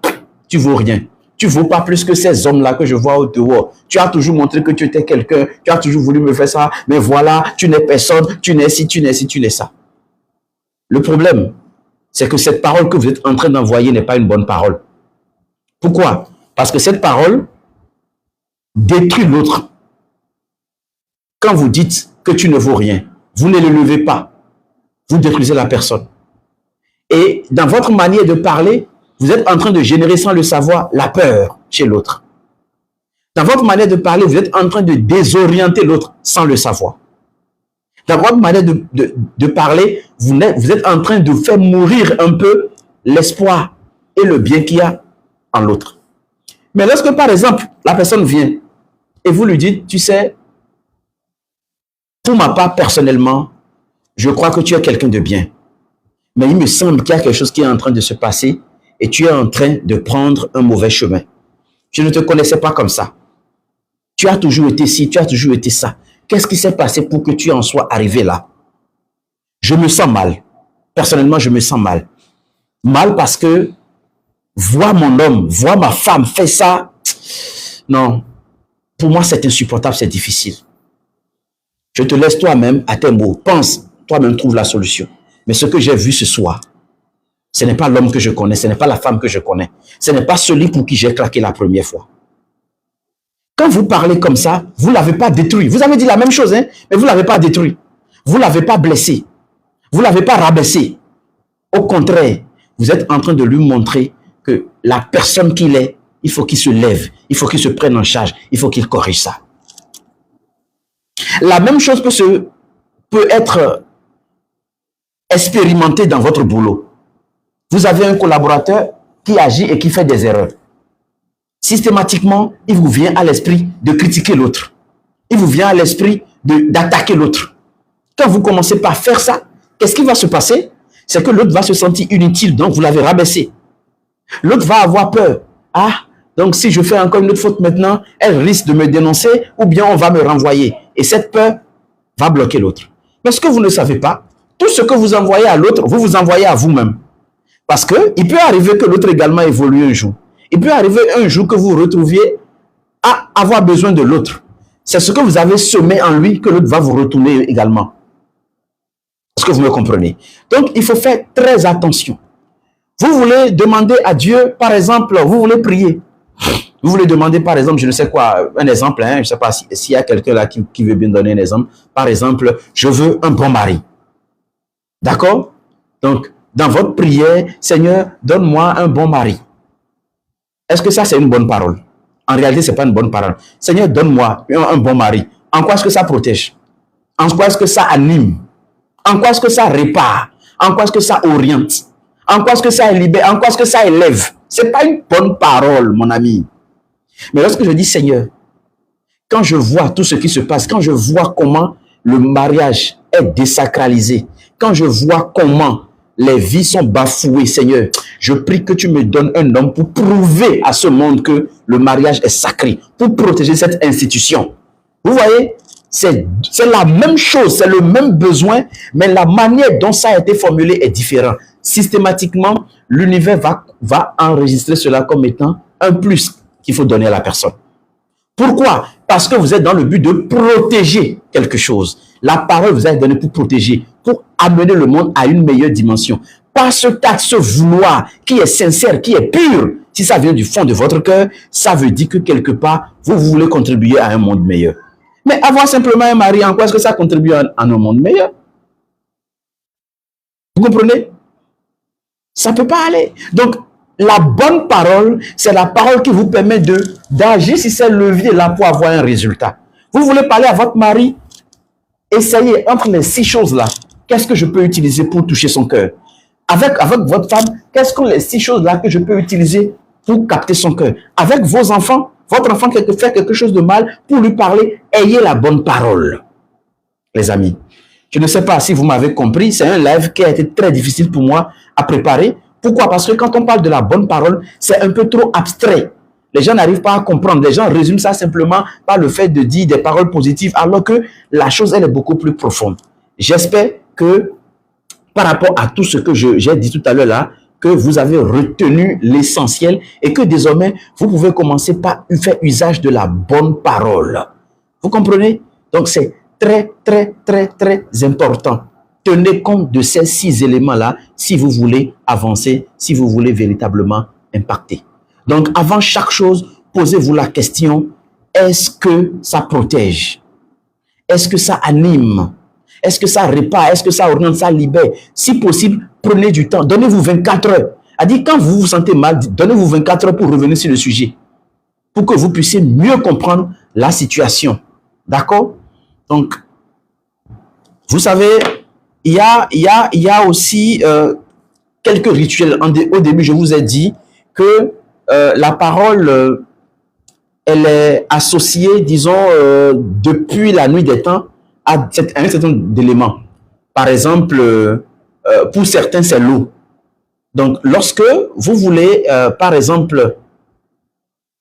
tu vaux rien. Tu ne vaux pas plus que ces hommes-là que je vois au dehors. Tu as toujours montré que tu étais quelqu'un, tu as toujours voulu me faire ça, mais voilà, tu n'es personne, tu n'es ci, tu n'es ci, tu n'es ça. Le problème, c'est que cette parole que vous êtes en train d'envoyer n'est pas une bonne parole. Pourquoi? Parce que cette parole détruit l'autre. Quand vous dites que tu ne vaux rien, vous ne l'élevez pas. Vous détruisez la personne. Et dans votre manière de parler, vous êtes en train de générer sans le savoir la peur chez l'autre. Dans votre manière de parler, vous êtes en train de désorienter l'autre sans le savoir. Dans votre manière de parler, vous êtes en train de faire mourir un peu l'espoir et le bien qu'il y a en l'autre. Mais lorsque, par exemple, la personne vient et vous lui dites, tu sais, pour ma part, personnellement, je crois que tu es quelqu'un de bien. Mais il me semble qu'il y a quelque chose qui est en train de se passer et tu es en train de prendre un mauvais chemin. Je ne te connaissais pas comme ça. Tu as toujours été ci, tu as toujours été ça. Qu'est-ce qui s'est passé pour que tu en sois arrivé là? Je me sens mal. Personnellement, je me sens mal. Mal parce que voir mon homme, voir ma femme faire ça, non. Pour moi, c'est insupportable, c'est difficile. Je te laisse toi-même à tes mots. Pense, toi-même trouve la solution. Mais ce que j'ai vu ce soir, ce n'est pas l'homme que je connais, ce n'est pas la femme que je connais. Ce n'est pas celui pour qui j'ai claqué la première fois. Quand vous parlez comme ça, vous ne l'avez pas détruit. Vous avez dit la même chose, hein, mais vous ne l'avez pas détruit. Vous ne l'avez pas blessé. Vous ne l'avez pas rabaissé. Au contraire, vous êtes en train de lui montrer que la personne qu'il est, il faut qu'il se lève, il faut qu'il se prenne en charge, il faut qu'il corrige ça. La même chose peut être expérimentée dans votre boulot. Vous avez un collaborateur qui agit et qui fait des erreurs. Systématiquement, il vous vient à l'esprit de critiquer l'autre. Il vous vient à l'esprit d'attaquer l'autre. Quand vous commencez par faire ça, qu'est-ce qui va se passer? C'est que l'autre va se sentir inutile, donc vous l'avez rabaissé. L'autre va avoir peur. Ah, donc si je fais encore une autre faute maintenant, elle risque de me dénoncer ou bien on va me renvoyer. Et cette peur va bloquer l'autre. Mais ce que vous ne savez pas, tout ce que vous envoyez à l'autre, vous vous envoyez à vous-même. Parce qu'il peut arriver que l'autre également évolue un jour. Il peut arriver un jour que vous vous retrouviez à avoir besoin de l'autre. C'est ce que vous avez semé en lui que l'autre va vous retourner également. Est-ce que vous me comprenez? Donc, il faut faire très attention. Vous voulez demander à Dieu, par exemple, vous voulez prier. Vous voulez demander, par exemple, je ne sais quoi, un exemple, hein, je ne sais pas s'il y a quelqu'un là qui veut bien donner un exemple. Par exemple, je veux un bon mari. D'accord? Donc, dans votre prière, Seigneur, donne-moi un bon mari. Est-ce que ça, c'est une bonne parole? En réalité, ce n'est pas une bonne parole. Seigneur, donne-moi un bon mari. En quoi est-ce que ça protège? En quoi est-ce que ça anime? En quoi est-ce que ça répare? En quoi est-ce que ça oriente? En quoi est-ce que ça libère? En quoi est-ce que ça élève? Ce n'est pas une bonne parole, mon ami. Mais lorsque je dis Seigneur, quand je vois tout ce qui se passe, quand je vois comment le mariage est désacralisé, quand je vois comment les vies sont bafouées, Seigneur, je prie que tu me donnes un homme pour prouver à ce monde que le mariage est sacré, pour protéger cette institution. Vous voyez, c'est la même chose, c'est le même besoin, mais la manière dont ça a été formulé est différente. Systématiquement, l'univers va enregistrer cela comme étant un plus qu'il faut donner à la personne. Pourquoi? Parce que vous êtes dans le but de protéger quelque chose. La parole vous a été donnée pour protéger, pour amener le monde à une meilleure dimension. Pas ce vouloir qui est sincère, qui est pur. Si ça vient du fond de votre cœur, ça veut dire que quelque part, vous voulez contribuer à un monde meilleur. Mais avoir simplement un mari, en quoi est-ce que ça contribue à un monde meilleur? Vous comprenez? Ça ne peut pas aller. Donc, La bonne parole, c'est la parole qui vous permet d'agir sur ces leviers-là pour avoir un résultat. Vous voulez parler à votre mari, essayez entre les 6 choses-là. Qu'est-ce que je peux utiliser pour toucher son cœur? Avec votre femme, quelles sont les 6 choses-là que je peux utiliser pour capter son cœur? Avec vos enfants, votre enfant fait quelque chose de mal, pour lui parler, ayez la bonne parole. Les amis, je ne sais pas si vous m'avez compris, c'est un live qui a été très difficile pour moi à préparer. Pourquoi? Parce que quand on parle de la bonne parole, c'est un peu trop abstrait. Les gens n'arrivent pas à comprendre. Les gens résument ça simplement par le fait de dire des paroles positives, alors que la chose, elle est beaucoup plus profonde. J'espère que par rapport à tout ce que j'ai dit tout à l'heure là, que vous avez retenu l'essentiel et que désormais, vous pouvez commencer par faire usage de la bonne parole. Vous comprenez? Donc, c'est très, très, très, très important. Tenez compte de ces 6 éléments-là si vous voulez avancer, si vous voulez véritablement impacter. Donc, avant chaque chose, posez-vous la question, est-ce que ça protège? Est-ce que ça anime? Est-ce que ça répare? Est-ce que ça oriente, ça libère? Si possible, prenez du temps. Donnez-vous 24 heures. C'est-à-dire, quand vous vous sentez mal, donnez-vous 24 heures pour revenir sur le sujet. Pour que vous puissiez mieux comprendre la situation. D'accord? Donc, vous savez, il y a aussi quelques rituels. Au début, je vous ai dit que la parole, elle est associée, disons, depuis la nuit des temps, à un certain nombre d'éléments. Par exemple, pour certains, c'est l'eau. Donc, lorsque vous voulez, par exemple,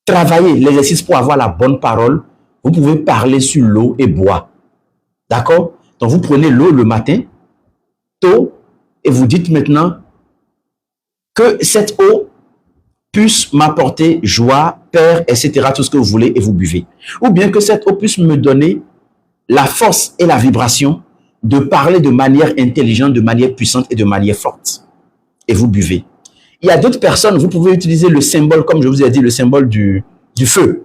travailler l'exercice pour avoir la bonne parole, vous pouvez parler sur l'eau et boire. D'accord? Donc, vous prenez l'eau le matin, tôt, et vous dites maintenant que cette eau puisse m'apporter joie, paix, etc., tout ce que vous voulez, et vous buvez. Ou bien que cette eau puisse me donner la force et la vibration de parler de manière intelligente, de manière puissante et de manière forte. Et vous buvez. Il y a d'autres personnes, vous pouvez utiliser le symbole, comme je vous ai dit, le symbole du feu.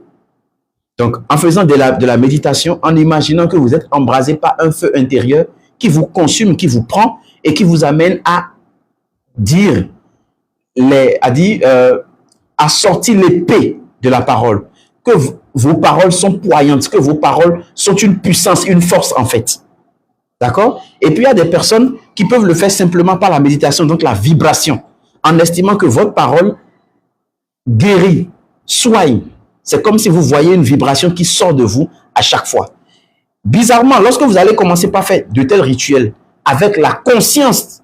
Donc, en faisant de la méditation, en imaginant que vous êtes embrasé par un feu intérieur qui vous consume, qui vous prend et qui vous amène à dire, à sortir l'épée de la parole. Que vos paroles sont poignantes, que vos paroles sont une puissance, une force en fait. D'accord? Et puis il y a des personnes qui peuvent le faire simplement par la méditation, donc la vibration, en estimant que votre parole guérit, soigne. C'est comme si vous voyez une vibration qui sort de vous à chaque fois. Bizarrement, lorsque vous allez commencer par faire de tels rituels, avec la conscience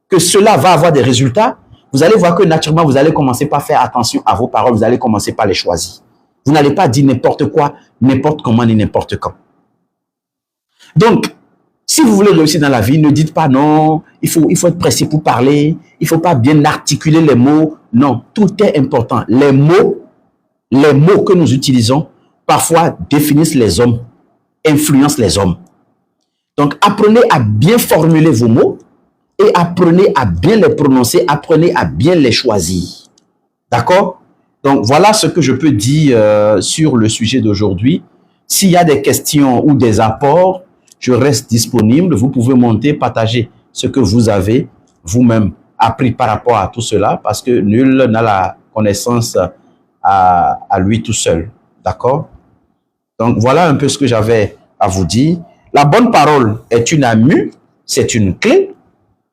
que cela va avoir des résultats, vous allez voir que naturellement, vous allez commencer par faire attention à vos paroles, vous allez commencer par les choisir. Vous n'allez pas dire n'importe quoi, n'importe comment, ni n'importe quand. Donc, si vous voulez réussir dans la vie, ne dites pas non, il faut être précis pour parler, il ne faut pas bien articuler les mots. Non, tout est important. Les mots que nous utilisons, parfois définissent les hommes, influencent les hommes. Donc, apprenez à bien formuler vos mots et apprenez à bien les prononcer, apprenez à bien les choisir. D'accord? Donc, voilà ce que je peux dire sur le sujet d'aujourd'hui. S'il y a des questions ou des apports, je reste disponible. Vous pouvez monter, partager ce que vous avez vous-même appris par rapport à tout cela, parce que nul n'a la connaissance à lui tout seul. D'accord? Donc, voilà un peu ce que j'avais à vous dire. La bonne parole est une amie, c'est une clé.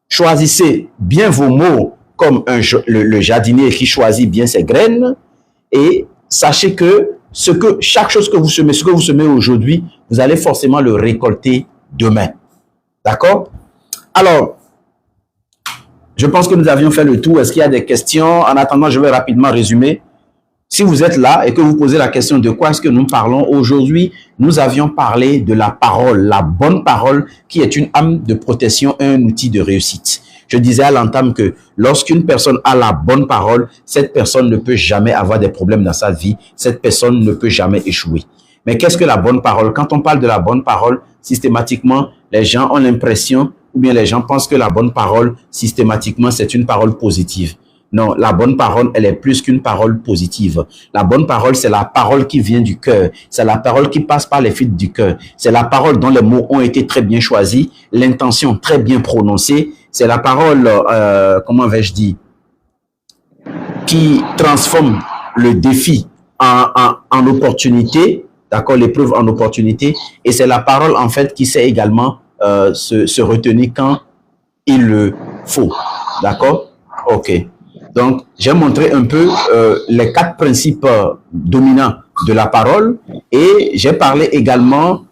Choisissez bien vos mots comme le jardinier qui choisit bien ses graines. Et sachez que chaque chose que vous semez, ce que vous semez aujourd'hui, vous allez forcément le récolter demain. D'accord? Alors, je pense que nous avions fait le tour. Est-ce qu'il y a des questions? En attendant, je vais rapidement résumer. Si vous êtes là et que vous posez la question de quoi est-ce que nous parlons aujourd'hui, nous avions parlé de la parole, la bonne parole qui est une âme de protection et un outil de réussite. Je disais à l'entame que lorsqu'une personne a la bonne parole, cette personne ne peut jamais avoir des problèmes dans sa vie, cette personne ne peut jamais échouer. Mais qu'est-ce que la bonne parole? Quand on parle de la bonne parole, systématiquement, les gens ont l'impression, ou bien les gens pensent que la bonne parole, systématiquement, c'est une parole positive. Non, la bonne parole, elle est plus qu'une parole positive. La bonne parole, c'est la parole qui vient du cœur. C'est la parole qui passe par les fils du cœur. C'est la parole dont les mots ont été très bien choisis, l'intention très bien prononcée. C'est la parole, comment vais-je dire, qui transforme le défi en opportunité, d'accord, l'épreuve en opportunité, et c'est la parole en fait qui sait également se retenir quand il le faut, d'accord. Ok, donc j'ai montré un peu les 4 principes dominants de la parole, et j'ai parlé également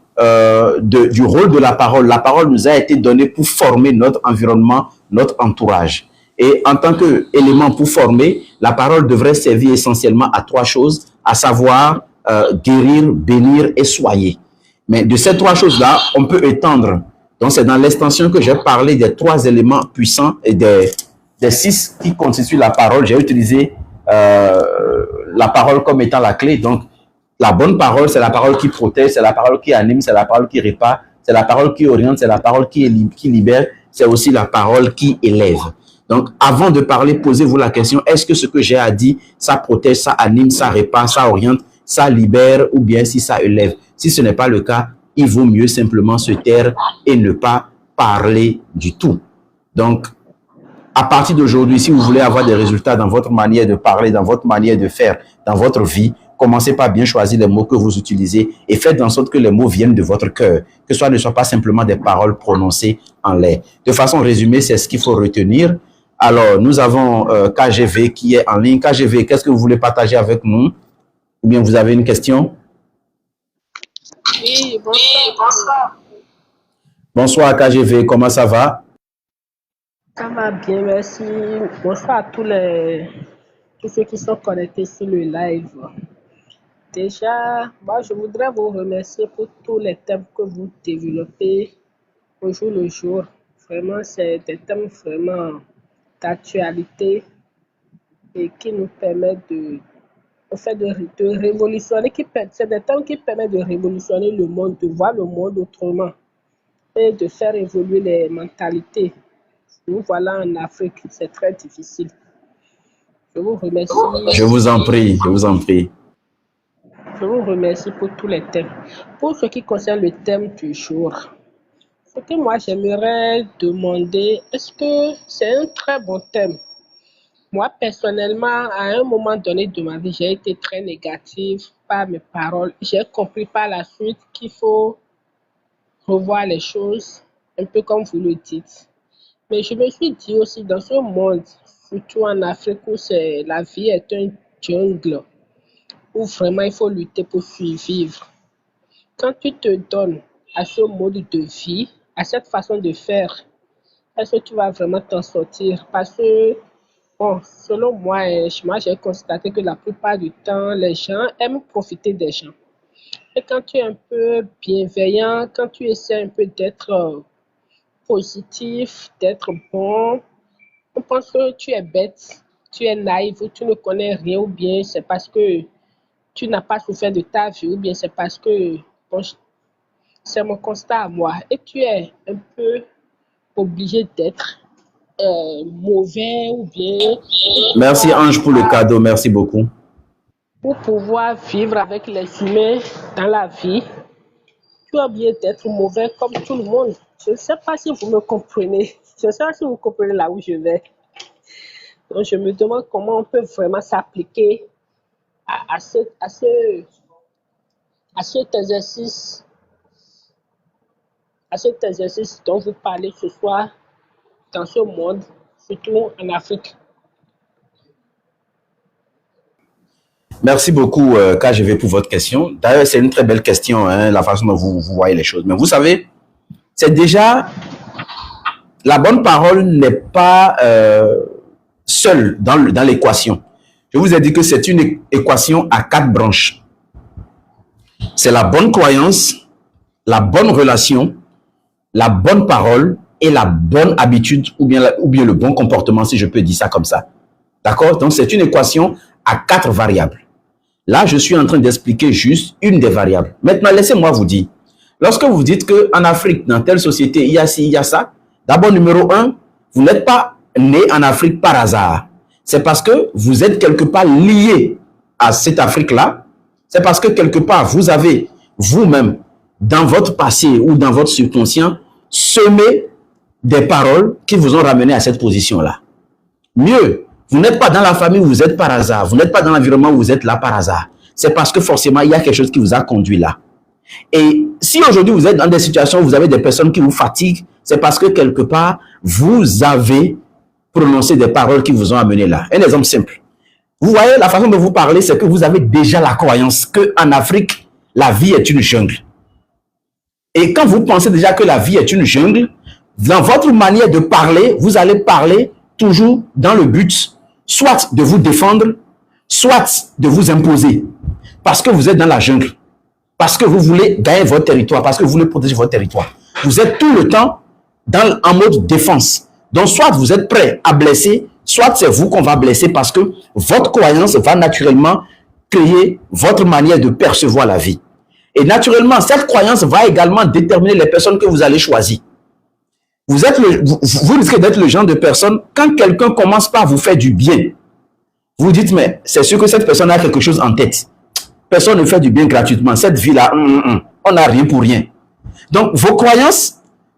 du rôle de la parole. La parole nous a été donnée pour former notre environnement, notre entourage. Et en tant qu'élément pour former, la parole devrait servir essentiellement à 3 choses, à savoir guérir, bénir et soigner. Mais de ces 3 choses-là, on peut étendre. Donc, c'est dans l'extension que j'ai parlé des 3 éléments puissants et des 6 qui constituent la parole. J'ai utilisé la parole comme étant la clé. Donc, la bonne parole, c'est la parole qui protège, c'est la parole qui anime, c'est la parole qui répare, c'est la parole qui oriente, c'est la parole qui libère, c'est aussi la parole qui élève. Donc, avant de parler, posez-vous la question, est-ce que ce que j'ai à dire, ça protège, ça anime, ça répare, ça oriente, ça libère, ou bien si ça élève? Si ce n'est pas le cas, il vaut mieux simplement se taire et ne pas parler du tout. Donc, à partir d'aujourd'hui, si vous voulez avoir des résultats dans votre manière de parler, dans votre manière de faire, dans votre vie, commencez par bien choisir les mots que vous utilisez et faites en sorte que les mots viennent de votre cœur, que ce ne soient pas simplement des paroles prononcées en l'air. De façon résumée, c'est ce qu'il faut retenir. Alors, nous avons KGV qui est en ligne. KGV, qu'est-ce que vous voulez partager avec nous? Ou bien vous avez une question? Oui, bonsoir. Bonsoir KGV, comment ça va? Ça va bien, merci. Bonsoir à tous ceux qui sont connectés sur le live. Déjà, moi, je voudrais vous remercier pour tous les thèmes que vous développez au jour le jour. Vraiment, c'est des thèmes vraiment d'actualité et qui nous permettent de révolutionner, c'est des thèmes qui permettent de révolutionner le monde, de voir le monde autrement et de faire évoluer les mentalités. Nous voilà en Afrique, c'est très difficile. Je vous remercie. Je vous en prie, je vous en prie. Je vous remercie pour tous les thèmes. Pour ce qui concerne le thème du jour, ce que moi j'aimerais demander, est-ce que c'est un très bon thème? Moi personnellement, à un moment donné de ma vie, j'ai été très négative par mes paroles. J'ai compris par la suite qu'il faut revoir les choses, un peu comme vous le dites. Mais je me suis dit aussi, dans ce monde, surtout en Afrique où la vie est un jungle, où vraiment il faut lutter pour survivre. Quand tu te donnes à ce mode de vie, à cette façon de faire, est-ce que tu vas vraiment t'en sortir? Parce que, bon, selon moi, j'ai constaté que la plupart du temps, les gens aiment profiter des gens. Et quand tu es un peu bienveillant, quand tu essaies un peu d'être positif, d'être bon, on pense que tu es bête, tu es naïf, ou tu ne connais rien, ou bien c'est parce que tu n'as pas souffert de ta vie, ou bien c'est parce que, bon, c'est mon constat à moi, et tu es un peu obligé d'être mauvais, ou bien... Merci Ange pour le cadeau, merci beaucoup. Pour pouvoir vivre avec les humains dans la vie, tu es obligé d'être mauvais comme tout le monde. Je ne sais pas si vous me comprenez. Je ne sais pas si vous comprenez là où je vais. Donc, je me demande comment on peut vraiment s'appliquer à cet exercice, dont vous parlez ce soir dans ce monde, surtout en Afrique. Merci beaucoup, KGV, pour votre question. D'ailleurs, c'est une très belle question, hein, la façon dont vous voyez les choses. Mais vous savez, c'est déjà... La bonne parole n'est pas seule dans l'équation. Je vous ai dit que c'est une équation à 4 branches. C'est la bonne croyance, la bonne relation, la bonne parole et la bonne habitude ou bien le bon comportement, si je peux dire ça comme ça. D'accord? Donc, c'est une équation à 4 variables. Là, je suis en train d'expliquer juste une des variables. Maintenant, laissez-moi vous dire, lorsque vous dites qu'en Afrique, dans telle société, il y a ci, il y a ça, d'abord, numéro 1, vous n'êtes pas né en Afrique par hasard. C'est parce que vous êtes quelque part lié à cette Afrique-là. C'est parce que quelque part, vous avez vous-même, dans votre passé ou dans votre subconscient, semé des paroles qui vous ont ramené à cette position-là. Mieux, Vous n'êtes pas dans la famille où vous êtes par hasard. Vous n'êtes pas dans l'environnement où vous êtes là par hasard. C'est parce que forcément, il y a quelque chose qui vous a conduit là. Et si aujourd'hui vous êtes dans des situations où vous avez des personnes qui vous fatiguent, c'est parce que quelque part, vous avez prononcé des paroles qui vous ont amené là. Un exemple simple. Vous voyez, la façon dont vous parlez, c'est que vous avez déjà la croyance qu'en Afrique, la vie est une jungle. Et quand vous pensez déjà que la vie est une jungle, dans votre manière de parler, vous allez parler toujours dans le but soit de vous défendre, soit de vous imposer. Parce que vous êtes dans la jungle. Parce que vous voulez gagner votre territoire, parce que vous voulez protéger votre territoire. Vous êtes tout le temps en mode défense. Donc, soit vous êtes prêt à blesser, soit c'est vous qu'on va blesser parce que votre croyance va naturellement créer votre manière de percevoir la vie. Et naturellement, cette croyance va également déterminer les personnes que vous allez choisir. Vous risquez d'être le genre de personne, quand quelqu'un commence par vous faire du bien, vous dites, mais c'est sûr que cette personne a quelque chose en tête. Personne ne fait du bien gratuitement. Cette vie-là, on n'a rien pour rien. Donc, vos croyances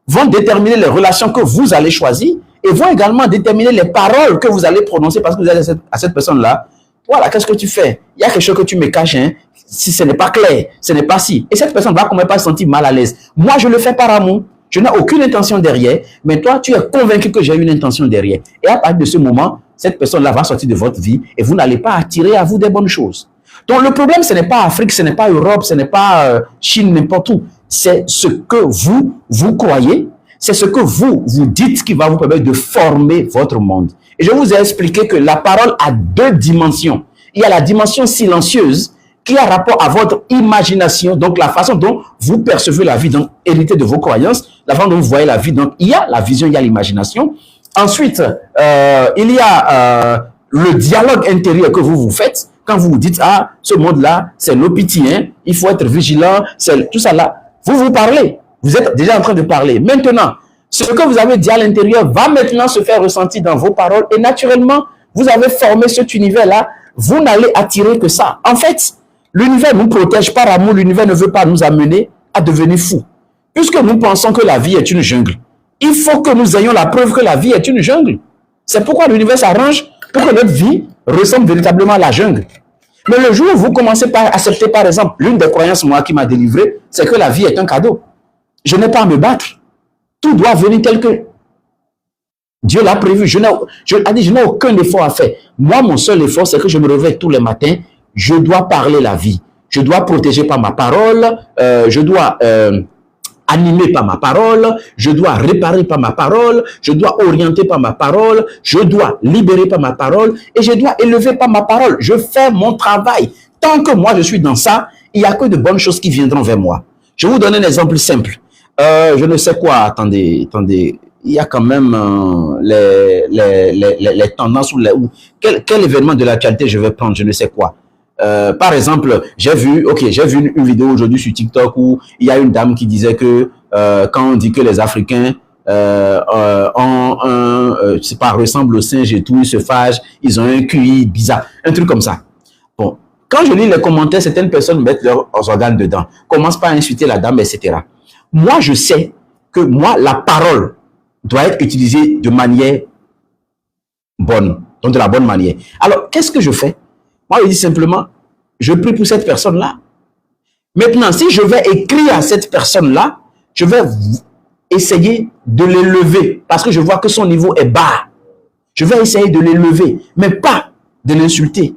vont déterminer les relations que vous allez choisir et vont également déterminer les paroles que vous allez prononcer parce que vous allez à cette personne-là. Voilà, qu'est-ce que tu fais? Il y a quelque chose que tu me caches, hein? Si ce n'est pas clair, ce n'est pas si. Et cette personne va quand même pas se sentir mal à l'aise. Moi, je le fais par amour. Je n'ai aucune intention derrière, mais toi, tu es convaincu que j'ai une intention derrière. Et à partir de ce moment, cette personne-là va sortir de votre vie et vous n'allez pas attirer à vous des bonnes choses. Donc, le problème, ce n'est pas Afrique, ce n'est pas Europe, ce n'est pas Chine, n'importe où. C'est ce que vous croyez, c'est ce que vous dites qui va vous permettre de former votre monde. Et je vous ai expliqué que la parole a deux dimensions. Il y a la dimension silencieuse qui a rapport à votre imagination, donc la façon dont vous percevez la vie, donc héritée de vos croyances, la façon dont vous voyez la vie. Donc, il y a la vision, il y a l'imagination. Ensuite, il y a le dialogue intérieur que vous faites. Quand vous vous dites, ah, ce monde-là, c'est nos pitiés, hein, il faut être vigilant, c'est tout ça là. Vous parlez. Vous êtes déjà en train de parler. Maintenant, ce que vous avez dit à l'intérieur va maintenant se faire ressentir dans vos paroles et naturellement, vous avez formé cet univers-là. Vous n'allez attirer que ça. En fait, l'univers nous protège par amour. L'univers ne veut pas nous amener à devenir fous. Puisque nous pensons que la vie est une jungle, il faut que nous ayons la preuve que la vie est une jungle. C'est pourquoi l'univers s'arrange pour que notre vie ressemble véritablement à la jungle. Mais le jour où vous commencez par accepter, par exemple, l'une des croyances, moi, qui m'a délivré, c'est que la vie est un cadeau. Je n'ai pas à me battre. Tout doit venir tel que Dieu l'a prévu. Je n'ai aucun effort à faire. Moi, mon seul effort, c'est que je me réveille tous les matins. Je dois parler la vie. Je dois protéger par ma parole. Je dois animer par ma parole. Je dois réparer par ma parole. Je dois orienter par ma parole. Je dois libérer par ma parole. Et je dois élever par ma parole. Je fais mon travail. Tant que moi, je suis dans ça, il n'y a que de bonnes choses qui viendront vers moi. Je vous donne un exemple simple. Je ne sais quoi. Attendez. Il y a quand même les tendances ou quel événement de l'actualité je vais prendre, je ne sais quoi. Par exemple, j'ai vu une vidéo aujourd'hui sur TikTok où il y a une dame qui disait que quand on dit que les Africains ressemblent aux singes et tout, ils se fâchent, ils ont un QI bizarre, un truc comme ça. Bon, quand je lis les commentaires, certaines personnes mettent leurs organes dedans, commencent par insulter la dame, etc. Moi, je sais que la parole doit être utilisée de manière bonne, donc de la bonne manière. Alors, qu'est-ce que je fais? Moi, je dis simplement, je prie pour cette personne-là. Maintenant, si je vais écrire à cette personne-là, je vais essayer de l'élever parce que je vois que son niveau est bas. Je vais essayer de l'élever, mais pas de l'insulter.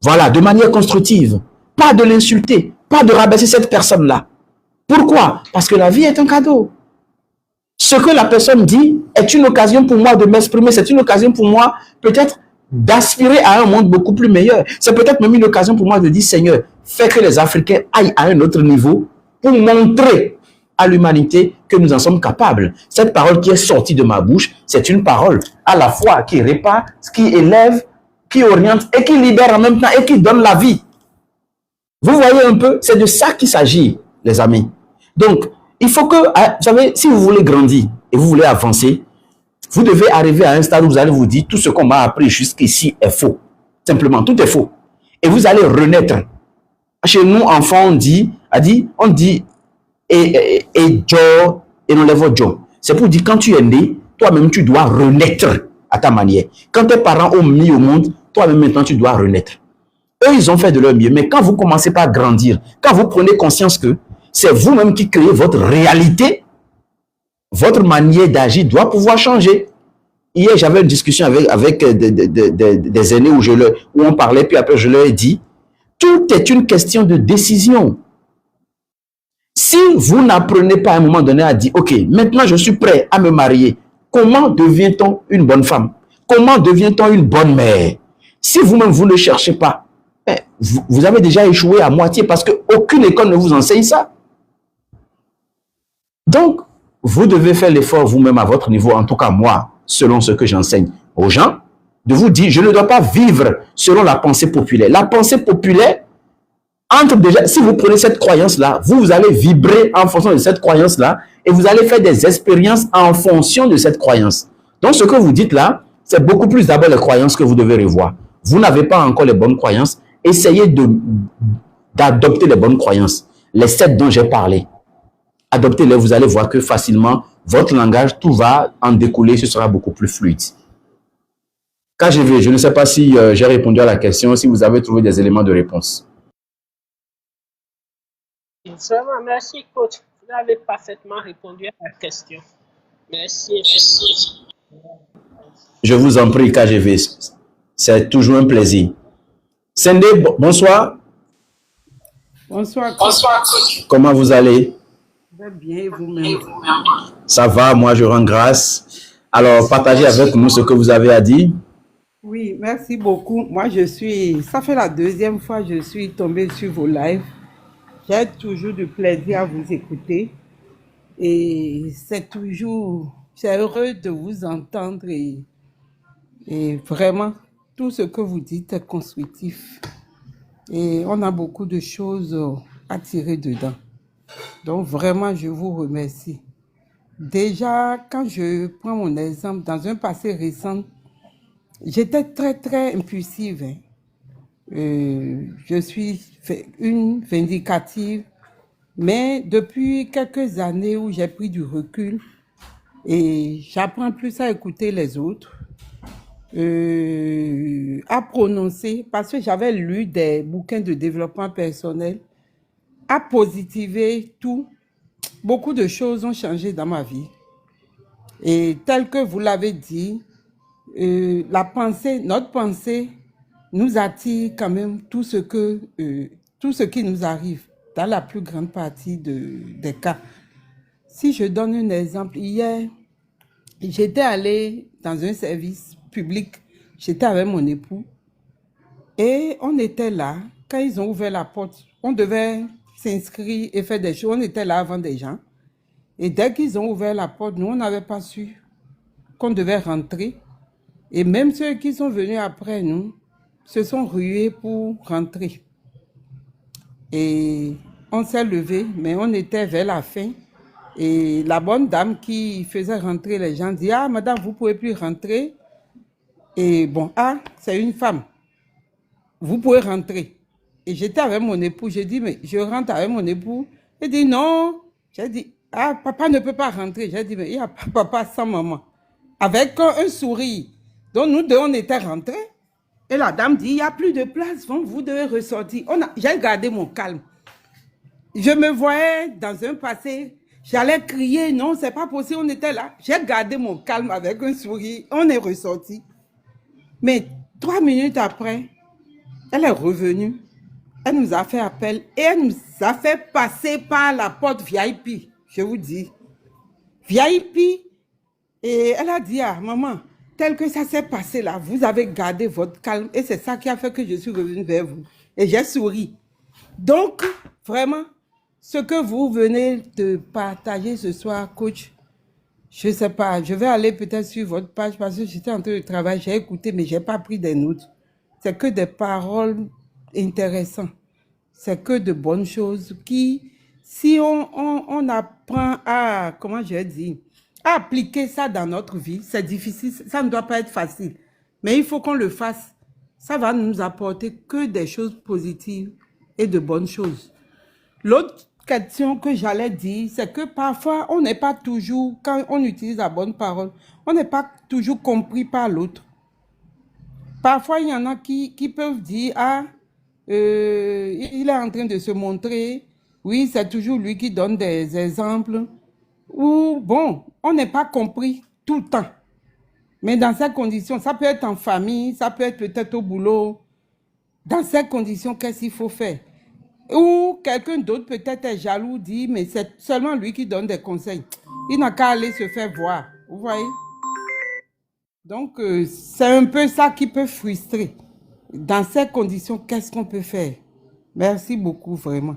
Voilà, de manière constructive. Pas de l'insulter, pas de rabaisser cette personne-là. Pourquoi? Parce que la vie est un cadeau. Ce que la personne dit est une occasion pour moi de m'exprimer. C'est une occasion pour moi, peut-être, d'aspirer à un monde beaucoup plus meilleur. C'est peut-être même une occasion pour moi de dire, Seigneur, fais que les Africains aillent à un autre niveau pour montrer à l'humanité que nous en sommes capables. Cette parole qui est sortie de ma bouche, c'est une parole à la fois qui répare, qui élève, qui oriente et qui libère en même temps et qui donne la vie. Vous voyez un peu, c'est de ça qu'il s'agit, les amis. Donc, il faut que, vous savez, si vous voulez grandir et vous voulez avancer, vous devez arriver à un stade où vous allez vous dire, tout ce qu'on m'a appris jusqu'ici est faux. Simplement, tout est faux. Et vous allez renaître. Chez nous, enfants, on dit, et Joe, et non les voix Joe. C'est pour dire, quand tu es né, toi-même, tu dois renaître à ta manière. Quand tes parents ont mis au monde, toi-même maintenant, tu dois renaître. Eux, ils ont fait de leur mieux. Mais quand vous commencez par grandir, quand vous prenez conscience que c'est vous-même qui créez votre réalité, votre manière d'agir doit pouvoir changer. Hier, j'avais une discussion avec des aînés où on parlait, puis après, je leur ai dit, tout est une question de décision. Si vous n'apprenez pas à un moment donné à dire, OK, maintenant je suis prêt à me marier, comment devient-on une bonne femme? Comment devient-on une bonne mère? Si vous-même, vous ne cherchez pas, vous avez déjà échoué à moitié parce qu'aucune école ne vous enseigne ça. Donc, vous devez faire l'effort vous-même à votre niveau, en tout cas moi, selon ce que j'enseigne aux gens, de vous dire, je ne dois pas vivre selon la pensée populaire. La pensée populaire, entre déjà, si vous prenez cette croyance-là, vous allez vibrer en fonction de cette croyance-là et vous allez faire des expériences en fonction de cette croyance. Donc, ce que vous dites là, c'est beaucoup plus d'abord les croyances que vous devez revoir. Vous n'avez pas encore les bonnes croyances. Essayez d'adopter les bonnes croyances. Les 7 dont j'ai parlé. Adoptez-les, vous allez voir que facilement, votre langage, tout va en découler, ce sera beaucoup plus fluide. KGV, je ne sais pas si j'ai répondu à la question, si vous avez trouvé des éléments de réponse. Vraiment, merci, coach. Vous avez parfaitement répondu à la question. Merci. Je vous en prie, KGV. C'est toujours un plaisir. Sendé, bonsoir. Bonsoir. Coach. Comment vous allez? Bien, vous-même. Ça va, moi je rends grâce. Alors, partagez avec nous ce que vous avez à dire. Oui, merci beaucoup. Moi, ça fait la 2e fois que je suis tombée sur vos lives. J'ai toujours du plaisir à vous écouter. Et c'est heureux de vous entendre et vraiment, tout ce que vous dites est constructif. Et on a beaucoup de choses à tirer dedans. Donc vraiment, je vous remercie. Déjà, quand je prends mon exemple, dans un passé récent, j'étais très, très impulsive. Je suis une vindicative, mais depuis quelques années où j'ai pris du recul et j'apprends plus à écouter les autres, à prononcer, parce que j'avais lu des bouquins de développement personnel, à positiver tout. Beaucoup de choses ont changé dans ma vie. Et tel que vous l'avez dit, notre pensée nous attire quand même tout ce qui nous arrive dans la plus grande partie des cas. Si je donne un exemple, hier, j'étais allée dans un service public, j'étais avec mon époux et on était là. Quand ils ont ouvert la porte, on devait s'inscrire et faire des choses. On était là avant des gens. Et dès qu'ils ont ouvert la porte, nous, on n'avait pas su qu'on devait rentrer. Et même ceux qui sont venus après nous se sont rués pour rentrer. Et on s'est levé, mais on était vers la fin. Et la bonne dame qui faisait rentrer les gens dit « Ah, madame, vous ne pouvez plus rentrer. » Et bon, ah, c'est une femme. Vous pouvez rentrer. Et j'étais avec mon époux. J'ai dit « Mais je rentre avec mon époux. » Il dit « Non. » J'ai dit « Ah, papa ne peut pas rentrer. » J'ai dit « Mais il n'y a pas papa sans maman. » Avec un sourire. Donc, nous deux, on était rentrés. Et la dame dit, il n'y a plus de place, vous devez ressortir. J'ai gardé mon calme. Je me voyais dans un passé, j'allais crier, non, c'est pas possible, on était là. J'ai gardé mon calme avec un sourire, on est ressorti. Mais 3 minutes après, elle est revenue. Elle nous a fait appel et elle nous a fait passer par la porte VIP, je vous dis. VIP, et elle a dit à maman, tel que ça s'est passé là, vous avez gardé votre calme et c'est ça qui a fait que je suis revenue vers vous. Et j'ai souri. Donc, vraiment, ce que vous venez de partager ce soir, coach, je ne sais pas, je vais aller peut-être sur votre page parce que j'étais en train de travailler, j'ai écouté, mais je n'ai pas pris des notes. C'est que des paroles intéressantes. C'est que de bonnes choses qui, si on apprend à, comment je vais dire, à appliquer ça dans notre vie, c'est difficile, ça ne doit pas être facile. Mais il faut qu'on le fasse. Ça va nous apporter que des choses positives et de bonnes choses. L'autre question que j'allais dire, c'est que parfois, on n'est pas toujours, quand on utilise la bonne parole, on n'est pas toujours compris par l'autre. Parfois, il y en a qui peuvent dire, ah, il est en train de se montrer, oui, c'est toujours lui qui donne des exemples, ou bon, on n'est pas compris tout le temps. Mais dans ces conditions, ça peut être en famille, ça peut être peut-être au boulot. Dans ces conditions, qu'est-ce qu'il faut faire? Ou quelqu'un d'autre peut-être est jaloux, dit, mais c'est seulement lui qui donne des conseils. Il n'a qu'à aller se faire voir. Vous voyez? Donc, c'est un peu ça qui peut frustrer. Dans ces conditions, qu'est-ce qu'on peut faire? Merci beaucoup, vraiment.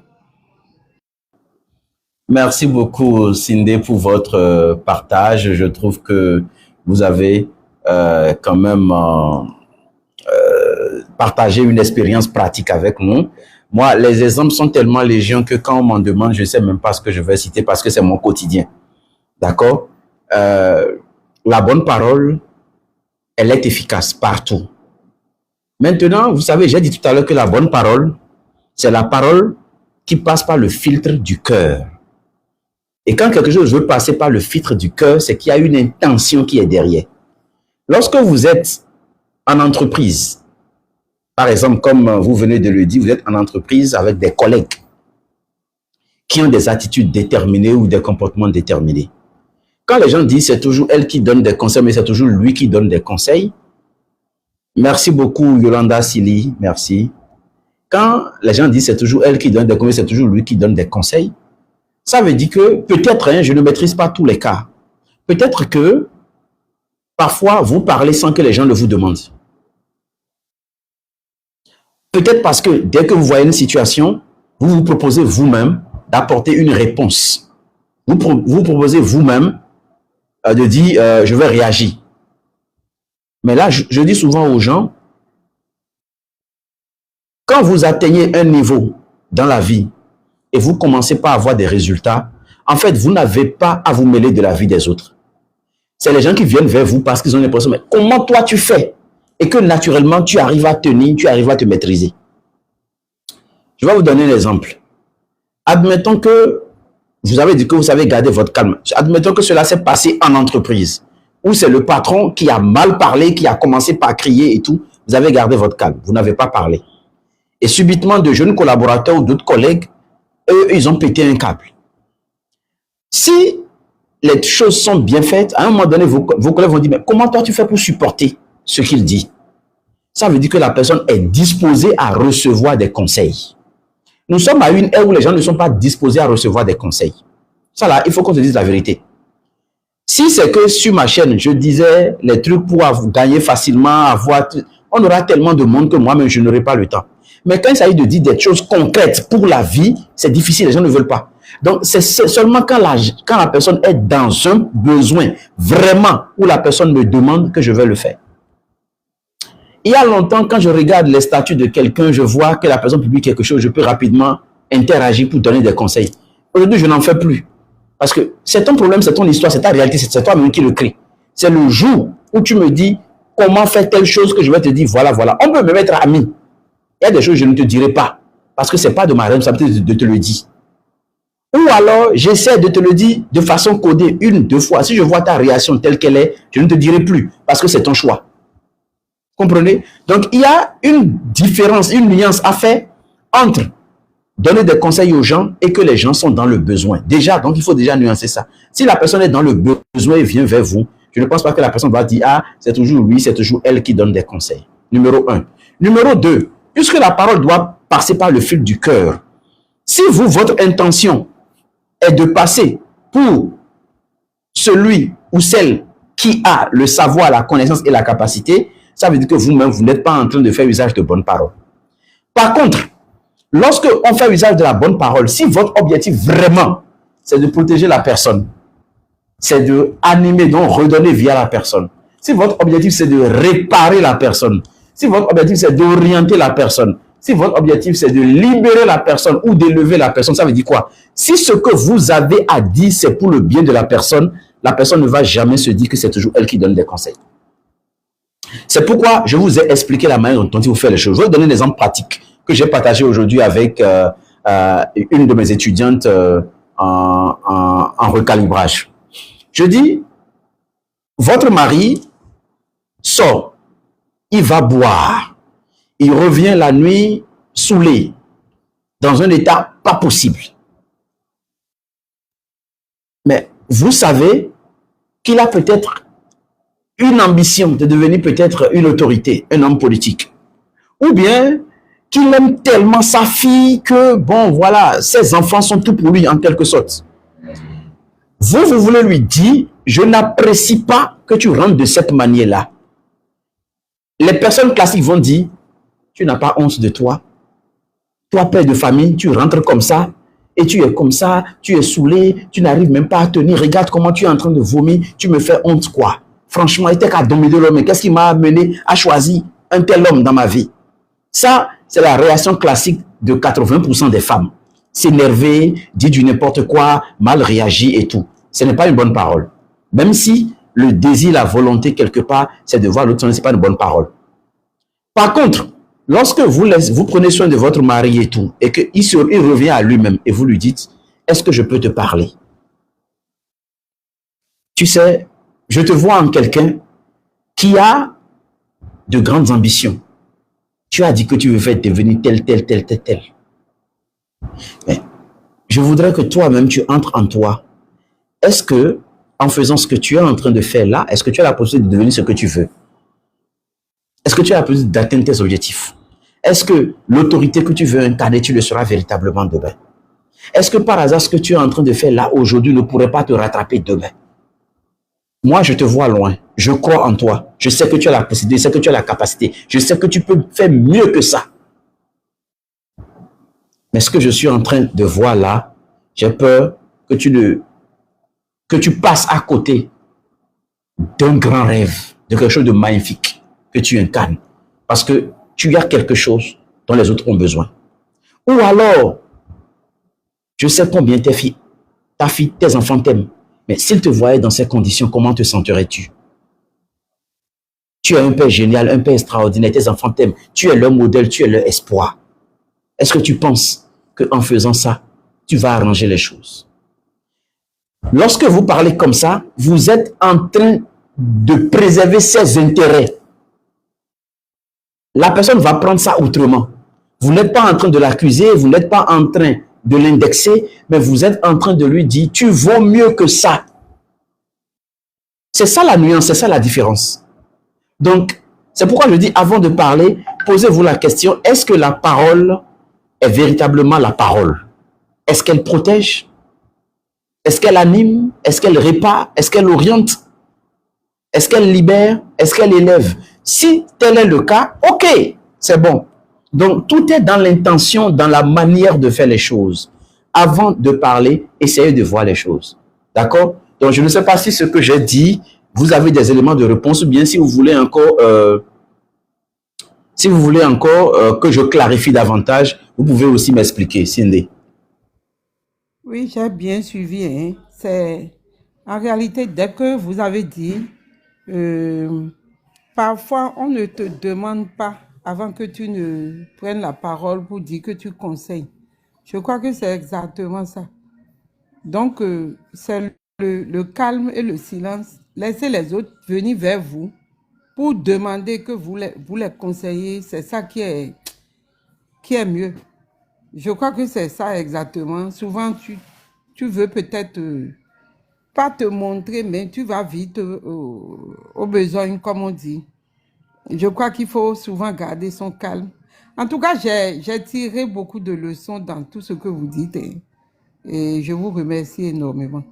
Merci beaucoup, Cindy, pour votre partage. Je trouve que vous avez quand même partagé une expérience pratique avec nous. Moi, les exemples sont tellement légion que quand on m'en demande, je ne sais même pas ce que je vais citer parce que c'est mon quotidien. D'accord? La bonne parole, elle est efficace partout. Maintenant, vous savez, j'ai dit tout à l'heure que la bonne parole, c'est la parole qui passe par le filtre du cœur. Et quand quelque chose veut passer par le filtre du cœur, c'est qu'il y a une intention qui est derrière. Lorsque vous êtes en entreprise, par exemple, comme vous venez de le dire, vous êtes en entreprise avec des collègues qui ont des attitudes déterminées ou des comportements déterminés. Quand les gens disent c'est toujours elle qui donne des conseils, mais c'est toujours lui qui donne des conseils. Merci beaucoup, Yolanda Sili, merci. Quand les gens disent c'est toujours elle qui donne des conseils, c'est toujours lui qui donne des conseils, ça veut dire que peut-être, je ne maîtrise pas tous les cas. Peut-être que parfois vous parlez sans que les gens ne vous demandent. Peut-être parce que dès que vous voyez une situation, vous vous proposez vous-même d'apporter une réponse. Vous proposez vous-même de dire je vais réagir. Mais là, je dis souvent aux gens, quand vous atteignez un niveau dans la vie et vous commencez pas à avoir des résultats, en fait, vous n'avez pas à vous mêler de la vie des autres. C'est les gens qui viennent vers vous parce qu'ils ont l'impression, mais comment toi tu fais? Et que naturellement, tu arrives à tenir, tu arrives à te maîtriser. Je vais vous donner un exemple. Admettons que vous avez dit que vous savez garder votre calme. Admettons que cela s'est passé en entreprise, où c'est le patron qui a mal parlé, qui a commencé par crier et tout. Vous avez gardé votre calme, vous n'avez pas parlé. Et subitement, de jeunes collaborateurs ou d'autres collègues, eux, ils ont pété un câble. Si les choses sont bien faites, à un moment donné, vos collègues vont dire, mais comment toi tu fais pour supporter ce qu'il dit? Ça veut dire que la personne est disposée à recevoir des conseils. Nous sommes à une ère où les gens ne sont pas disposés à recevoir des conseils. Ça là, il faut qu'on se dise la vérité. Si c'est que sur ma chaîne, je disais les trucs pour gagner facilement, on aura tellement de monde que moi-même, je n'aurai pas le temps. Mais quand il s'agit de dire des choses concrètes pour la vie, c'est difficile, les gens ne veulent pas. Donc, c'est seulement quand la personne est dans un besoin, vraiment, où la personne me demande que je vais le faire. Il y a longtemps, quand je regarde les statuts de quelqu'un, je vois que la personne publie quelque chose, je peux rapidement interagir pour donner des conseils. Aujourd'hui, je n'en fais plus. Parce que c'est ton problème, c'est ton histoire, c'est ta réalité, c'est toi-même qui le crée. C'est le jour où tu me dis comment faire telle chose que je vais te dire, voilà, voilà. On peut me mettre ami. Il y a des choses que je ne te dirai pas. Parce que ce n'est pas de ma responsabilité de te le dire. Ou alors, j'essaie de te le dire de façon codée, une, deux fois. Si je vois ta réaction telle qu'elle est, je ne te dirai plus. Parce que c'est ton choix. Comprenez? Donc, il y a une différence, une nuance à faire entre donner des conseils aux gens et que les gens sont dans le besoin. Déjà, donc il faut déjà nuancer ça. Si la personne est dans le besoin et vient vers vous, je ne pense pas que la personne va dire, ah, c'est toujours lui, c'est toujours elle qui donne des conseils. Numéro 1. Numéro 2, puisque la parole doit passer par le fil du cœur, si vous, votre intention est de passer pour celui ou celle qui a le savoir, la connaissance et la capacité, ça veut dire que vous-même, vous n'êtes pas en train de faire usage de bonnes paroles. Par contre, lorsque on fait usage de la bonne parole, si votre objectif vraiment, c'est de protéger la personne, c'est de animer, donc redonner via la personne, si votre objectif c'est de réparer la personne, si votre objectif c'est d'orienter la personne, si votre objectif c'est de libérer la personne ou d'élever la personne, ça veut dire quoi? Si ce que vous avez à dire c'est pour le bien de la personne ne va jamais se dire que c'est toujours elle qui donne des conseils. C'est pourquoi je vous ai expliqué la manière dont il faut faire les choses. Je vais vous donner un exemple pratique que j'ai partagé aujourd'hui avec une de mes étudiantes en recalibrage. Je dis, votre mari sort, il va boire, il revient la nuit saoulé, dans un état pas possible. Mais vous savez qu'il a peut-être une ambition de devenir peut-être une autorité, un homme politique. Ou bien qu'il aime tellement sa fille que, bon, voilà, ses enfants sont tout pour lui en quelque sorte. Vous voulez lui dire, je n'apprécie pas que tu rentres de cette manière-là. Les personnes classiques vont dire, tu n'as pas honte de toi. Toi, père de famille, tu rentres comme ça, et tu es comme ça, tu es saoulé, tu n'arrives même pas à tenir. Regarde comment tu es en train de vomir, tu me fais honte, quoi. Franchement, il était qu'à dominer l'homme. Qu'est-ce qui m'a amené à choisir un tel homme dans ma vie? Ça, c'est la réaction classique de 80% des femmes. S'énerver, dire du n'importe quoi, mal réagir et tout. Ce n'est pas une bonne parole. Même si le désir, la volonté, quelque part, c'est de voir l'autre, ce n'est pas une bonne parole. Par contre, lorsque vous prenez soin de votre mari et tout, et qu'il revient à lui-même et vous lui dites, est-ce que je peux te parler? Tu sais, je te vois en quelqu'un qui a de grandes ambitions. Tu as dit que tu veux devenir tel. Mais je voudrais que toi-même, tu entres en toi. Est-ce que, en faisant ce que tu es en train de faire là, est-ce que tu as la possibilité de devenir ce que tu veux? Est-ce que tu as la possibilité d'atteindre tes objectifs? Est-ce que l'autorité que tu veux incarner, tu le seras véritablement demain? Est-ce que par hasard, ce que tu es en train de faire là aujourd'hui ne pourrait pas te rattraper demain? Moi, je te vois loin. Je crois en toi. Je sais que tu as la possibilité, je sais que tu as la capacité. Je sais que tu peux faire mieux que ça. Mais ce que je suis en train de voir là, j'ai peur que tu passes à côté d'un grand rêve, de quelque chose de magnifique que tu incarnes. Parce que tu as quelque chose dont les autres ont besoin. Ou alors, je sais combien ta fille, tes enfants t'aiment. Mais s'ils te voyaient dans ces conditions, comment te sentirais-tu? Tu es un père génial, un père extraordinaire, tes enfants t'aiment. Tu es leur modèle, tu es leur espoir. Est-ce que tu penses qu'en faisant ça, tu vas arranger les choses? Lorsque vous parlez comme ça, vous êtes en train de préserver ses intérêts. La personne va prendre ça autrement. Vous n'êtes pas en train de l'accuser, vous n'êtes pas en train de l'indexer, mais vous êtes en train de lui dire, tu vaux mieux que ça. C'est ça la nuance, c'est ça la différence. Donc, c'est pourquoi je dis, avant de parler, posez-vous la question, est-ce que la parole est véritablement la parole? Est-ce qu'elle protège? Est-ce qu'elle anime? Est-ce qu'elle répare? Est-ce qu'elle oriente? Est-ce qu'elle libère? Est-ce qu'elle élève? Si tel est le cas, ok, c'est bon. Donc, tout est dans l'intention, dans la manière de faire les choses. Avant de parler, essayez de voir les choses. D'accord? Donc, je ne sais pas si ce que j'ai dit, vous avez des éléments de réponse ou bien si vous voulez encore, que je clarifie davantage, vous pouvez aussi m'expliquer, Cindy. Oui, j'ai bien suivi. Hein. C'est en réalité, dès que vous avez dit, parfois on ne te demande pas avant que tu ne prennes la parole pour dire que tu conseilles. Je crois que c'est exactement ça. Donc, c'est le calme et le silence. Laissez les autres venir vers vous pour demander que vous les conseillez. C'est ça qui est mieux. Je crois que c'est ça exactement. Souvent, tu veux peut-être pas te montrer, mais tu vas vite aux besoins, comme on dit. Je crois qu'il faut souvent garder son calme. En tout cas, j'ai tiré beaucoup de leçons dans tout ce que vous dites et je vous remercie énormément.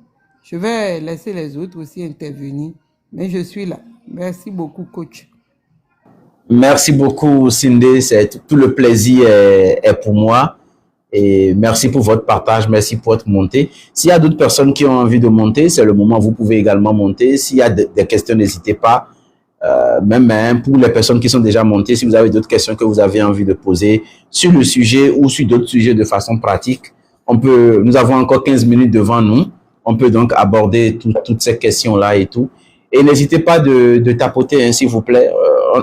Je vais laisser les autres aussi intervenir, mais je suis là. Merci beaucoup, coach. Merci beaucoup, Cindy. Tout le plaisir est pour moi. Et merci pour votre partage, merci pour votre montée. S'il y a d'autres personnes qui ont envie de monter, c'est le moment où vous pouvez également monter. S'il y a des questions, n'hésitez pas. Même pour les personnes qui sont déjà montées, si vous avez d'autres questions que vous avez envie de poser sur le sujet ou sur d'autres sujets de façon pratique, nous avons encore 15 minutes devant nous. On peut donc aborder toutes ces questions-là et tout. Et n'hésitez pas de tapoter, hein, s'il vous plaît.